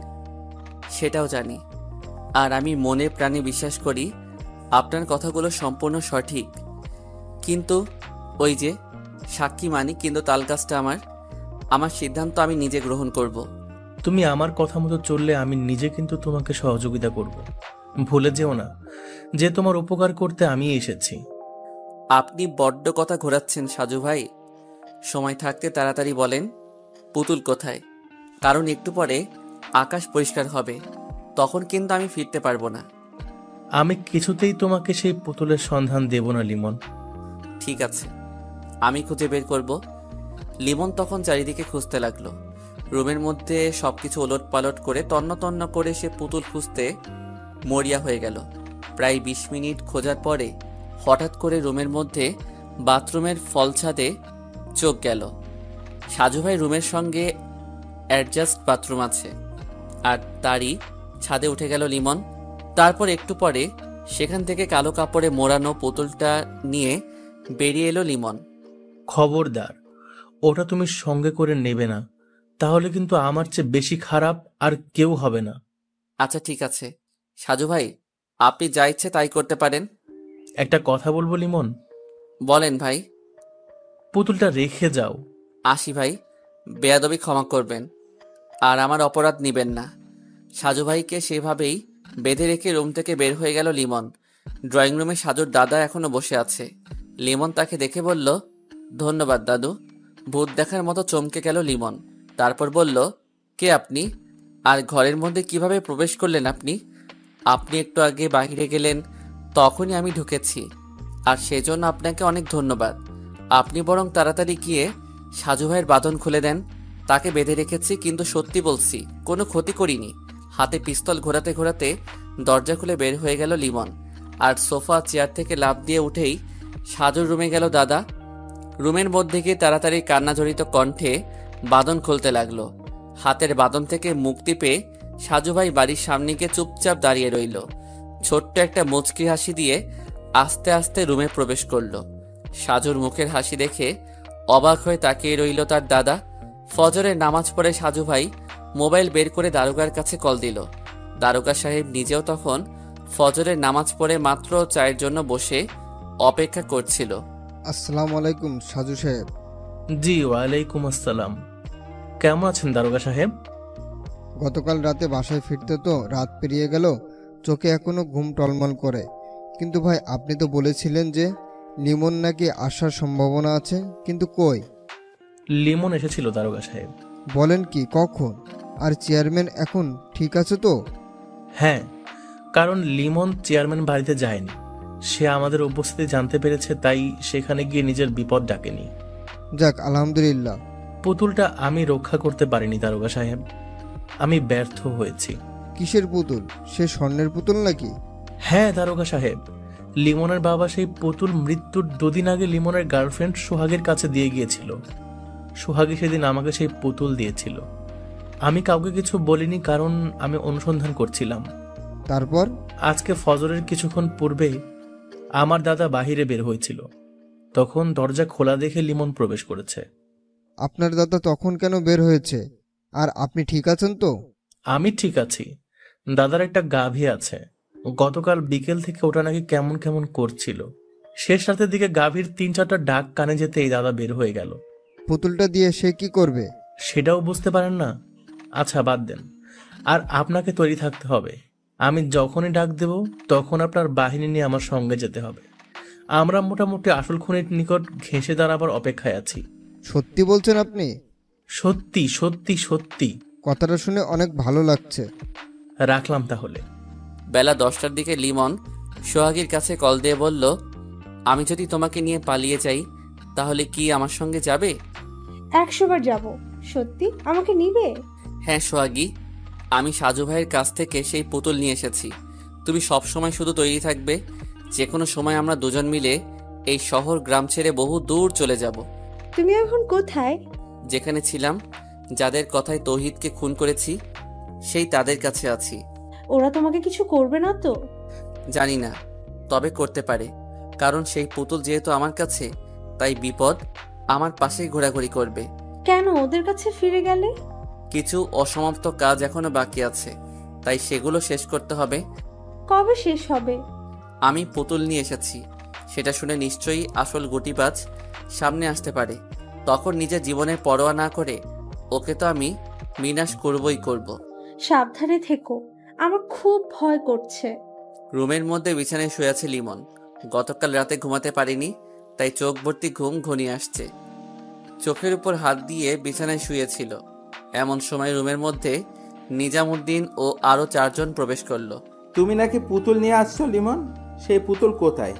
[SPEAKER 1] সেটাও জানি, আর আমি মনে প্রাণে বিশ্বাস করি আপনার কথাগুলো সম্পূর্ণ সঠিক। কিন্তু ওই যে সাক্ষী মানি, কিন্তু তালগাছটা আমার সিদ্ধান্ত আমি নিজে গ্রহণ করব।
[SPEAKER 2] তুমি আমার কথা মতো চললে আমি নিজে কিন্তু তোমাকে সহযোগিতা করব। ভুলে যেও না যে তোমার উপকার করতে আমি এসেছি।
[SPEAKER 1] আপনি বড্ড কথা ঘোরাচ্ছেন সাজু ভাই। সময় থাকতে তাড়াতাড়ি বলেন পুতুল কোথায়, কারণ একটু পরে আকাশ পরিষ্কার হবে, তখন কিন্তু আমি ফিরতে পারবো না।
[SPEAKER 2] আমি কিছুতেই তোমাকে সেই পুতুলের সন্ধান দেব না লিমন।
[SPEAKER 1] ঠিক আছে, আমি খুঁজে বের করব। লিমন তখন চারিদিকে খুঁজতে লাগলো। রুমের মধ্যে সবকিছু ওলট পালট করে তন্ন তন্ন করে সে পুতুল খুঁজতে মরিয়া হয়ে গেল। প্রায় 20 মিনিট খোঁজার পরে হঠাৎ করে রুমের মধ্যে বাথরুমের ফলছাদে চোখ গেল। সাজু ভাই রুমের সঙ্গে অ্যাডজাস্ট বাথরুম আছে, আর তারই ছাদে উঠে গেল লিমন। তারপর একটু পরে সেখান থেকে কালো কাপড়ে মোড়ানো পুতুলটা নিয়ে বেরিয়ে এলো লিমন।
[SPEAKER 2] খবরদার, ওটা তুমি সঙ্গে করে নেবে না, তাহলে কিন্তু আমার চেয়ে বেশি খারাপ আর কেউ হবে না।
[SPEAKER 1] আচ্ছা ঠিক আছে সাজু ভাই, আপনি যা ইচ্ছে তাই করতে পারেন।
[SPEAKER 2] একটা কথা বলবো লিমন?
[SPEAKER 1] বলেন ভাই।
[SPEAKER 2] পুতুলটা রেখে যাও।
[SPEAKER 1] আসি ভাই, বেয়াদবি ক্ষমা করবেন, আর আমার অপরাধ নিবেন না। সাজু ভাইকে সেভাবেই বেঁধে রেখে রুম থেকে বের হয়ে গেল লিমন। ড্রয়িং রুমে সাজুর দাদা এখনো বসে আছে। লিমন তাকে দেখে বলল, ধন্যবাদ দাদু। ভূত দেখার মতো চমকে গেল লিমন। তারপর বলল, কে আপনি, আর ঘরের মধ্যে কিভাবে প্রবেশ করলেন আপনি? আপনি একটু আগে বাইরে গেলেন, তখনই আমি ঢুকেছি। আর সেজন্য আপনাকে অনেক ধন্যবাদ। আপনি বরং তাড়াতাড়ি গিয়ে সাজু ভাইয়ের বাঁধন খুলে দেন। তাকে বেঁধে রেখেছি, কিন্তু সত্যি বলছি কোনো ক্ষতি করিনি। হাতে পিস্তল ঘোরাতে ঘোরাতে দরজা খুলে বের হয়ে গেল লিমন। আর সোফা চেয়ার থেকে লাফ দিয়ে উঠেই সাজুর রুমে গেল দাদা। রুমের মধ্যে গিয়ে তাড়াতাড়ি কান্নাজড়িত কণ্ঠে বাঁধন খুলতে লাগলো। হাতের বাঁধন থেকে মুক্তি পেয়ে সাজু ভাই বাড়ির সামনে গিয়ে চুপচাপ দাঁড়িয়ে রইল। ছোট্ট একটা মুচকি হাসি দিয়ে আস্তে আস্তে রুমে প্রবেশ করলো। সাজুর মুখের হাসি দেখে অবাক হয়ে তাকিয়ে রইল তার দাদা। ফজরের নামাজ পড়ে সাজু ভাই মোবাইল বের করে দারোগার কাছে কল দিল। দারোগা সাহেব নিজেও তখন ফজরের নামাজ পড়ে মাত্র চায়ের জন্য বসে অপেক্ষা করছিল।
[SPEAKER 10] আসসালামু আলাইকুম সাজু সাহেব।
[SPEAKER 2] জি ওয়ালাইকুম আসসালাম। কেমন আছেন দারোগা সাহেব?
[SPEAKER 10] গতকাল রাতে বাসায় ফিরতে তো রাত পেরিয়ে গেল, চোখে এখনো ঘুম টলমল করে। কিন্তু ভাই আপনি তো বলেছিলেন যে লিমন নাকি আসার সম্ভাবনা আছে, কিন্তু কই?
[SPEAKER 2] লিমন এসেছিল দারোগা সাহেব।
[SPEAKER 10] বলেন কি, কখন? আর চেয়ারম্যান এখন ঠিক আছে তো?
[SPEAKER 2] হ্যাঁ, কারণ লিমন চেয়ারম্যান বাড়িতে যায়নি। সে আমাদের উপস্থিতি জানতে পেরেছে, তাই সেখানে গিয়ে নিজের বিপদ ডাকেনি।
[SPEAKER 10] যাক আলহামদুলিল্লাহ।
[SPEAKER 2] পুতুলটা আমি রক্ষা করতে পারিনি দারোগা সাহেব, আমি ব্যর্থ হয়েছি।
[SPEAKER 10] কিসের পুতুল? সে স্বর্ণের পুতুল নাকি?
[SPEAKER 2] হ্যাঁ দারোগা সাহেব, লিমনের বাবা সেই পুতুল মৃত্যুর দুদিন আগে লিমনের গার্লফ্রেন্ড সোহাগের কাছে দিয়ে গিয়েছিল। সোহাগী সেদিন আমাকে সেই পুতুল দিয়েছিল। আমি কাউকে কিছু বলিনি, কারণ আমি অনুসন্ধান করছিলাম।
[SPEAKER 10] তারপর
[SPEAKER 2] আজকে ফজরের কিছুক্ষণ পূর্বে আমার দাদা বাহিরে বের হয়েছিল, তখন দরজা খোলা দেখে লিমন প্রবেশ করেছে।
[SPEAKER 10] আপনার দাদা তখন কেন বের হয়েছে? আর আপনি ঠিক আছেন তো?
[SPEAKER 2] আমি ঠিক আছি। দাদার একটা গাভী আছে, গতকাল বিকেল থেকে ওটা নাকি কেমন কেমন করছিল। শেষ রাতের দিকে গাভীর 3-4টা ডাক কানে যেতেই দাদা বের হয়ে গেল।
[SPEAKER 10] পুতুলটা দিয়ে সে কি করবে?
[SPEAKER 2] সেটাও বুঝতে পারেন না? আচ্ছা বাদ দেন। আর আপনাকে তৈরি থাকতে হবে। আমি যখনই ডাক দেব তখন আপনার বাহিনী নিয়ে আমার সঙ্গে যেতে হবে। আমরা মোটামুটি আসল খুনির নিকট ঘেঁষে দাঁড়াবার অপেক্ষায় আছি।
[SPEAKER 10] সত্যি বলছেন আপনি?
[SPEAKER 2] সত্যি সত্যি সত্যি।
[SPEAKER 10] কথাটা শুনে অনেক ভালো লাগছে।
[SPEAKER 2] রাখলাম তাহলে।
[SPEAKER 1] বেলা 10টার দিকে লিমন সোহাগীর কাছে কল দিয়ে বলল, আমি যদি তোমাকে নিয়ে পালিয়ে যাই তাহলে কি আমার সঙ্গে যাবে?
[SPEAKER 11] 100 বার যাব। সত্যি আমাকে নিবে?
[SPEAKER 1] হ্যাঁ সোহাগী, আমি সাজু ভাইয়ের কাছ থেকে সেই পুতুল নিয়ে এসেছি। তুমি সব সময় শুধু তৈরি থাকবে। যে কোনো সময় আমরা দুজন মিলে এই শহর গ্রাম ছেড়ে বহু দূর চলে যাব।
[SPEAKER 11] তুমি এখন কোথায়?
[SPEAKER 1] যেখানে ছিলাম, যাদের কথায় তৌহিদকে খুন করেছি, সেই তাদের কাছে আছি।
[SPEAKER 11] ওরা তোমাকে কিছু করবে না তো?
[SPEAKER 1] জানি না, তবে করতে পারে। কারণ সেই পুতুল যেহেতু আমার কাছে, তাই বিপদ আমার পাশেই ঘোরাঘুরি করবে।
[SPEAKER 11] কেন ওদের কাছে ফিরে গেলে?
[SPEAKER 1] কিছু অসমাপ্ত কাজ এখনো বাকি আছে, তাই সেগুলো শেষ করতে হবে।
[SPEAKER 11] কবে শেষ হবে?
[SPEAKER 1] আমি পুতুল নিয়ে এসেছি, সেটা শুনে নিশ্চয়ই আসল গুটিবাজ সামনে আসতে পারে। তখন নিজের জীবনের পরোয়া না করে ওকে তো আমি বিনাশ করবই করব।
[SPEAKER 11] সাবধানে থেকো, আমার খুব ভয় করছে।
[SPEAKER 1] রুমের মধ্যে বিছানায় শুয়ে আছে লিমন। গতকাল রাতে ঘুমাতে পারিনি, তাই চোখ ভর্তি ঘুম ঘনিয়ে আসছে। চোখের উপর হাত দিয়ে বিছানায় শুয়েছিল। এমন সময় রুমের মধ্যে নিজামুদ্দিন ও আরো 4 জন প্রবেশ করলো।
[SPEAKER 4] তুমি নাকি পুতুল নিয়ে আসছো লিমন? সেই পুতুল কোথায়?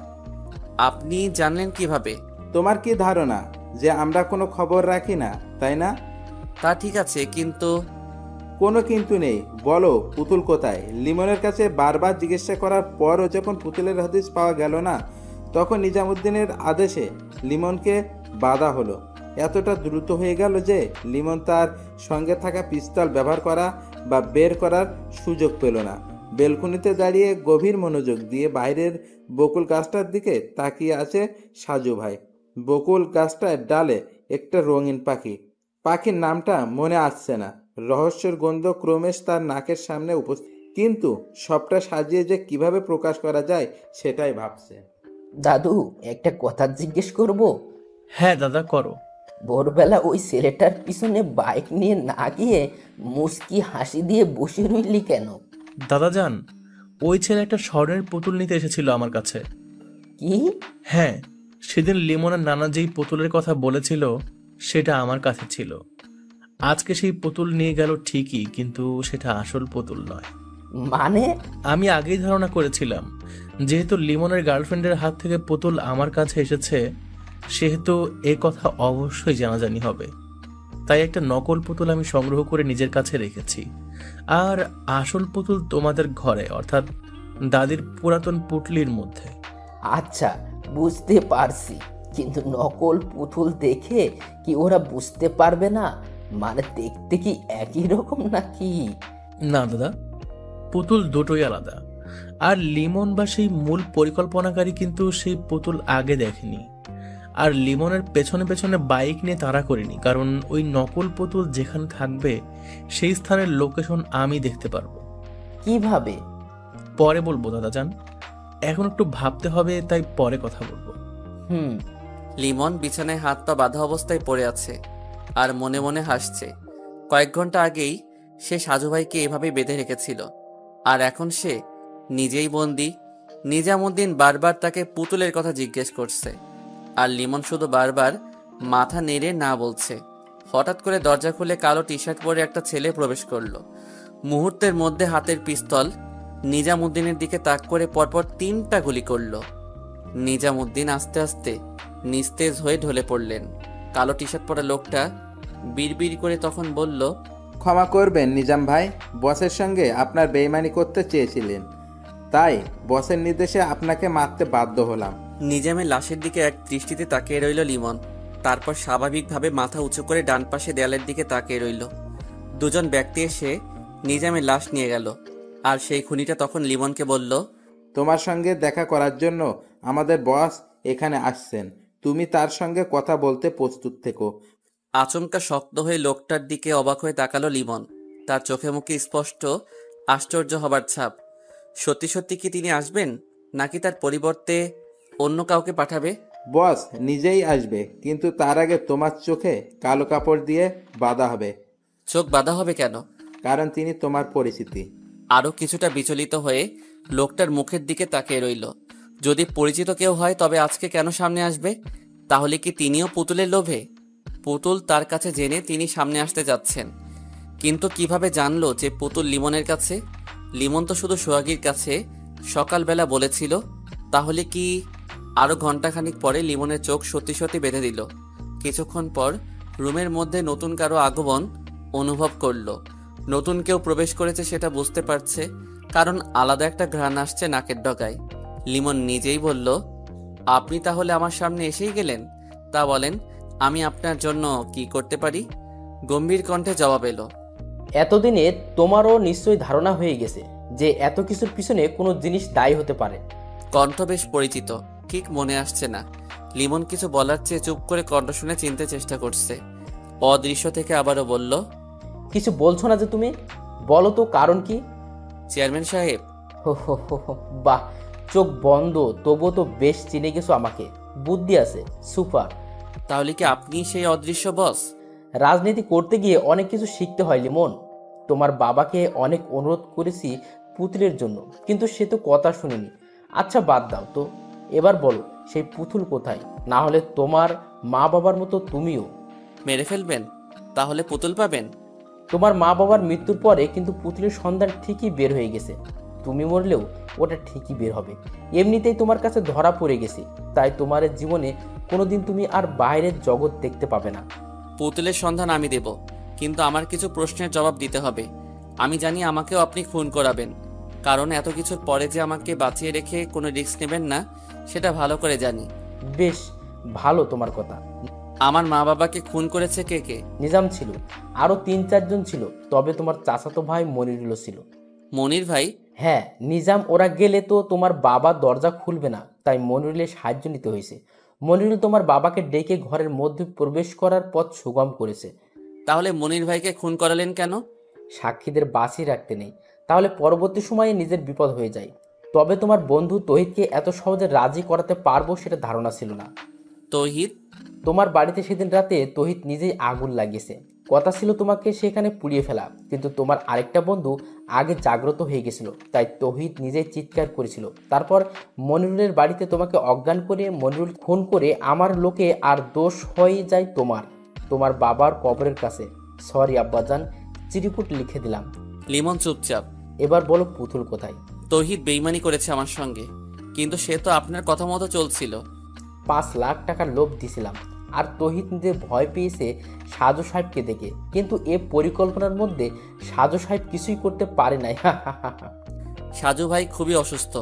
[SPEAKER 1] আপনি জানলেন কিভাবে?
[SPEAKER 4] তোমার কি ধারণা যে আমরা কোনো খবর রাখি না, তাই না?
[SPEAKER 1] তা ঠিক আছে, কিন্তু
[SPEAKER 4] কোনো কিন্তু নেই। বলো পুতুল কোথায়? লিমনের কাছে বারবার জিজ্ঞাসা করার পরও যখন পুতুলের হদিস পাওয়া গেল না, তখন নিজামুদ্দিনের আদেশে লিমনকে বাধা হলো। এতটা দ্রুত হয়ে গেল যে লিমন তার সঙ্গে থাকা পিস্তল ব্যবহার করা বা বের করার সুযোগ পেল না। বেলকুনিতে দাঁড়িয়ে গভীর মনোযোগ দিয়ে বাইরের বকুল গাছটার দিকে তাকিয়ে আছে সাজু ভাই। বকুল গাছটার ডালে একটা রঙিন পাখি। পাখির নামটা মনে আসছে না। রহস্যের গন্ধ ক্রমেশ তার নাকের সামনে উপস্থিত, কিন্তু সবটা সাজিয়ে যে কিভাবে প্রকাশ করা যায় সেটাই ভাবছে।
[SPEAKER 6] দাদু, একটা কথা জিজ্ঞেস করব?
[SPEAKER 2] হ্যাঁ দাদা, করো।
[SPEAKER 6] ভোরবেলা ওই ছেলেটার পিছনে বাইক নিয়ে না গিয়ে মুস্কি হাসি দিয়ে বসে রইলি কেন?
[SPEAKER 2] দাদা যান, ওই ছেলে একটা স্বর্ণের পুতুল নিতে এসেছিল আমার কাছে।
[SPEAKER 6] কি?
[SPEAKER 2] হ্যাঁ, সেদিন লিমনের নানা যেই পুতুলের কথা বলেছিল সেটা আমার কাছে ছিল। আজকে সেই পুতুল নিয়ে গেল ঠিকই, কিন্তু সেটা আসল পুতুল নয়।
[SPEAKER 6] মানে?
[SPEAKER 2] আমি আগেই ধারণা করেছিলাম যেহেতু লিমনের গার্লফ্রেন্ডের হাত থেকে পুতুল আমার কাছে এসেছে, সেহেতু এ কথা অবশ্যই জানাজানি হবে। তাই একটা নকল পুতুল আমি সংগ্রহ করে নিজের কাছে রেখেছি, আর আসল পুতুল তোমাদের ঘরে, অর্থাৎ দাদির পুরাতন পুটলির মধ্যে।
[SPEAKER 6] আচ্ছা, বুঝতে পারছি, কিন্তু নকল পুতুল দেখে কি ওরা বুঝতে পারবে না? মানে দেখতে কি একই রকম নাকি?
[SPEAKER 2] না দাদা, পুতুল দুটোই আলাদা। আর লিমন বা সেই মূল পরিকল্পনাকারী কিন্তু সেই পুতুল আগে দেখেনি, আর লিমনের পেছনে পেছনে বাইক নিয়ে তাড়া করিনি, কারণ ওই নকল পুতুল যেখানে থাকবে সেই স্থানের লোকেশন আমি দেখতে পারবো।
[SPEAKER 6] কিভাবে?
[SPEAKER 2] পরে বলবো দাদা যান, এখন একটু ভাবতে হবে, তাই পরে কথা বলবো।
[SPEAKER 1] লিমন বিছানায় হাত পা বাঁধা অবস্থায় পড়ে আছে আর মনে মনে হাসছে। কয়েক ঘন্টা আগেই সে সাজুভাইকে এভাবেই বেঁধে রেখেছিল, আর এখন সে নিজেই বন্দি। নিজামুদ্দিন বারবার তাকে পুতুলের কথা জিজ্ঞেস করছে, আর লিমন শুধু বারবার মাথা নেড়ে না বলছে। হঠাৎ করে দরজা খুলে কালো টি শার্ট পরে একটা ছেলে প্রবেশ করলো। মুহূর্তের মধ্যে হাতের পিস্তল নিজামুদ্দিনের দিকে তাক করে পরপর 3টা গুলি করলো। নিজামুদ্দিন আস্তে আস্তে নিস্তেজ হয়ে ঢলে পড়লেন। কালো টি শার্ট পরা লোকটা বিড়বিড় করে তখন বলল,
[SPEAKER 4] ক্ষমা করবেন নিজাম ভাই, বসের সঙ্গে আপনার বেইমানি করতে চেয়েছিলেন, তাই বসের নির্দেশে আপনাকে মারতে বাধ্য হলাম।
[SPEAKER 1] নিজামের লাশের দিকে এক দৃষ্টিতে তাকিয়ে রইল লিমন। তারপর স্বাভাবিকভাবে মাথা উঁচু করে ডান পাশে দেয়ালের দিকে তাকিয়ে রইল। দুজন ব্যক্তি এসে নিজামের লাশ নিয়ে গেল, আর সেই খুনিটা তখন লিমনকে বলল,
[SPEAKER 4] তোমার সঙ্গে দেখা করার জন্য আমাদের বস এখানে আসছেন, তুমি তার সঙ্গে কথা বলতে প্রস্তুত থেকো।
[SPEAKER 1] আচমকা শক্ত হয়ে লোকটার দিকে অবাক হয়ে তাকালো লিমন। তার চোখে মুখে স্পষ্ট আশ্চর্য হবার ছাপ। সত্যি সত্যি কি তিনি আসবেন, নাকি তার পরিবর্তে অন্য কাউকে পাঠাবে?
[SPEAKER 4] বস নিজেই আসবে, কিন্তু তার আগে তোমার চোখে কালো কাপড় দিয়ে বাঁধা হবে।
[SPEAKER 1] চোখ বাঁধা হবে কেন?
[SPEAKER 4] কারণ তিনি তোমার পরিচিতি।
[SPEAKER 1] আরো কিছুটা বিচলিত হয়ে লোকটার মুখের দিকে তাকিয়ে রইল। যদি পরিচিত কেউ হয় তবে আজকে কেন সামনে আসবে? তাহলে কি তিনিও পুতুলের লোভে? পুতুল তার কাছে জেনে তিনি সামনে আসতে যাচ্ছেন, কিন্তু কিভাবে জানলো যে পুতুল লিমনের কাছে? লিমন তো শুধু সোহাগীর কাছে সকালবেলা বলেছিল। তাহলে কি? আরো ঘন্টাখানিক পরে লিমনের চোখ সত্যি সত্যি বেঁধে দিল। কিছুক্ষণ পর রুমের মধ্যে নতুন কারো আগমন অনুভব করলো। নতুন কেউ প্রবেশ করেছে সেটা বুঝতে পারছে, কারণ আলাদা একটা ঘ্রাণ আসছে নাকের ডগায়। লিমন নিজেই বলল, আপনি তাহলে আমার সামনে এসেই গেলেন? তা বলেন, আমি আপনার জন্য কি করতে পারি? গম্ভীর কণ্ঠে জবাব এলো।
[SPEAKER 6] এতদিনে তোমারও নিশ্চয়ই ধারণা হয়ে গেছে যে এত কিছুর পিছনে কোনো জিনিস দায়ী হতে পারে।
[SPEAKER 1] কণ্ঠ বেশ পরিচিত, ঠিক মনে আসছে না। লিমন কিছু বলার চেয়ে চুপ করে কণ্ঠ শুনে চিনতে চেষ্টা করছে। অদৃশ্য থেকে আবারও বলল,
[SPEAKER 6] কিছু বলছো না যে তুমি? বলো তো কারণ কি?
[SPEAKER 1] চেয়ারম্যান সাহেব।
[SPEAKER 6] বাহ, চোখ বন্ধ তবুও তো বেশ চিনে গেছো আমাকে। বুদ্ধি আছে, সুপার।
[SPEAKER 1] তাহলে কি আপনি সেই অদৃশ্য বস?
[SPEAKER 6] রাজনীতি করতে গিয়ে অনেক কিছু শিখতে হয় লিমন। তোমার বাবাকে অনেক অনুরোধ করেছি পুতুলের জন্য, কিন্তু সে তো কথা শুনেনি। আচ্ছা বাদ দাও তো, এবার বলো সেই পুতুল কোথায়? না হলে তোমার মা বাবার মতো তুমিও
[SPEAKER 1] মেরে ফেলবেন? তাহলে পুতুল পাবেন?
[SPEAKER 6] তোমার মা বাবার মৃত্যুর পরে কিন্তু পুতুলের সন্ধান ঠিকই বের হয়ে গেছে। তুমি মরলেও ওটা ঠিকই বের হবে। এমনিতেই তোমার কাছে ধরা পড়ে গেছি, তাই তোমার জীবনে কোনোদিন তুমি আর বাইরের জগৎ দেখতে পাবে না।
[SPEAKER 1] পুতুলের সন্ধান আমি দেব, কিন্তু আমার কিছু প্রশ্নের জবাব দিতে হবে। আমি জানি আমাকেও আপনি খুন করাবেন, কারণ এত কিছুর পরে যে আমাকে বাঁচিয়ে রেখে কোনো রিস্ক নেবেন না সেটা ভালো করে জানি।
[SPEAKER 6] বেশ ভালো তোমার কথা।
[SPEAKER 1] আমার মা বাবাকে খুন করেছে কে কে?
[SPEAKER 6] নিজাম ছিল, আরো 3-4 জন ছিল, তবে তোমার চাচাতো ভাই মনিরুল ছিল।
[SPEAKER 1] মনির ভাই?
[SPEAKER 6] হ্যাঁ, নিজাম ওরা গেলে তো তোমার বাবা দরজা খুলবে না, তাই মনিরুলের সাহায্য নিতে হয়েছে। মনিরুল তোমার বাবাকে ডেকে ঘরের মধ্যে প্রবেশ করার পথ সুগম করেছে।
[SPEAKER 1] তাহলে মনির ভাইকে খুন করালেন কেন?
[SPEAKER 6] সাক্ষীদের বাঁচিয়ে রাখতে নেই, তাহলে পরবর্তী সময়ে নিজের বিপদ হয়ে যায়। তবে তোমার বন্ধু তহিদকে এত সহজে রাজি করাতে পারবো সেটা ধারণা ছিল না।
[SPEAKER 1] তহিদ?
[SPEAKER 6] তোমার বাড়িতে সেদিন রাতে তহিদ নিজেই আগুন লাগিয়েছে। কথা ছিল তোমাকে সেখানে পুড়িয়ে ফেলা, কিন্তু তোমার আরেকটা বন্ধু আগে জাগ্রত হয়ে গেছিল, তাই তহিদ নিজেই চিৎকার করেছিল। তারপর মনিরুলের বাড়িতে তোমাকে অজ্ঞান করে মনিরুল খুন করে আমার লোকে, আর দোষ হয়ে যায় তোমার বাবার কবরের কাছে। সরি আব্বাজান, চিরকুট লিখে দিলাম।
[SPEAKER 1] লিমন চুপচাপ।
[SPEAKER 6] এবার বলো পুতুল কোথায়?
[SPEAKER 1] তৌহিদ বেইমানি করেছে আমার সঙ্গে, কিন্তু সে তো আপনার কথা মতো চলছিল।
[SPEAKER 6] 5 লাখ টাকার লোভ দিছিলাম, আর তহিদ নিজে ভয় পেয়েছে সাজু সাহেবকে দেখে, কিন্তু এ পরিকল্পনার মধ্যে সাজু সাহেব কিছুই করতে পারে নাই।
[SPEAKER 1] সাজু ভাই খুবই অসুস্থ,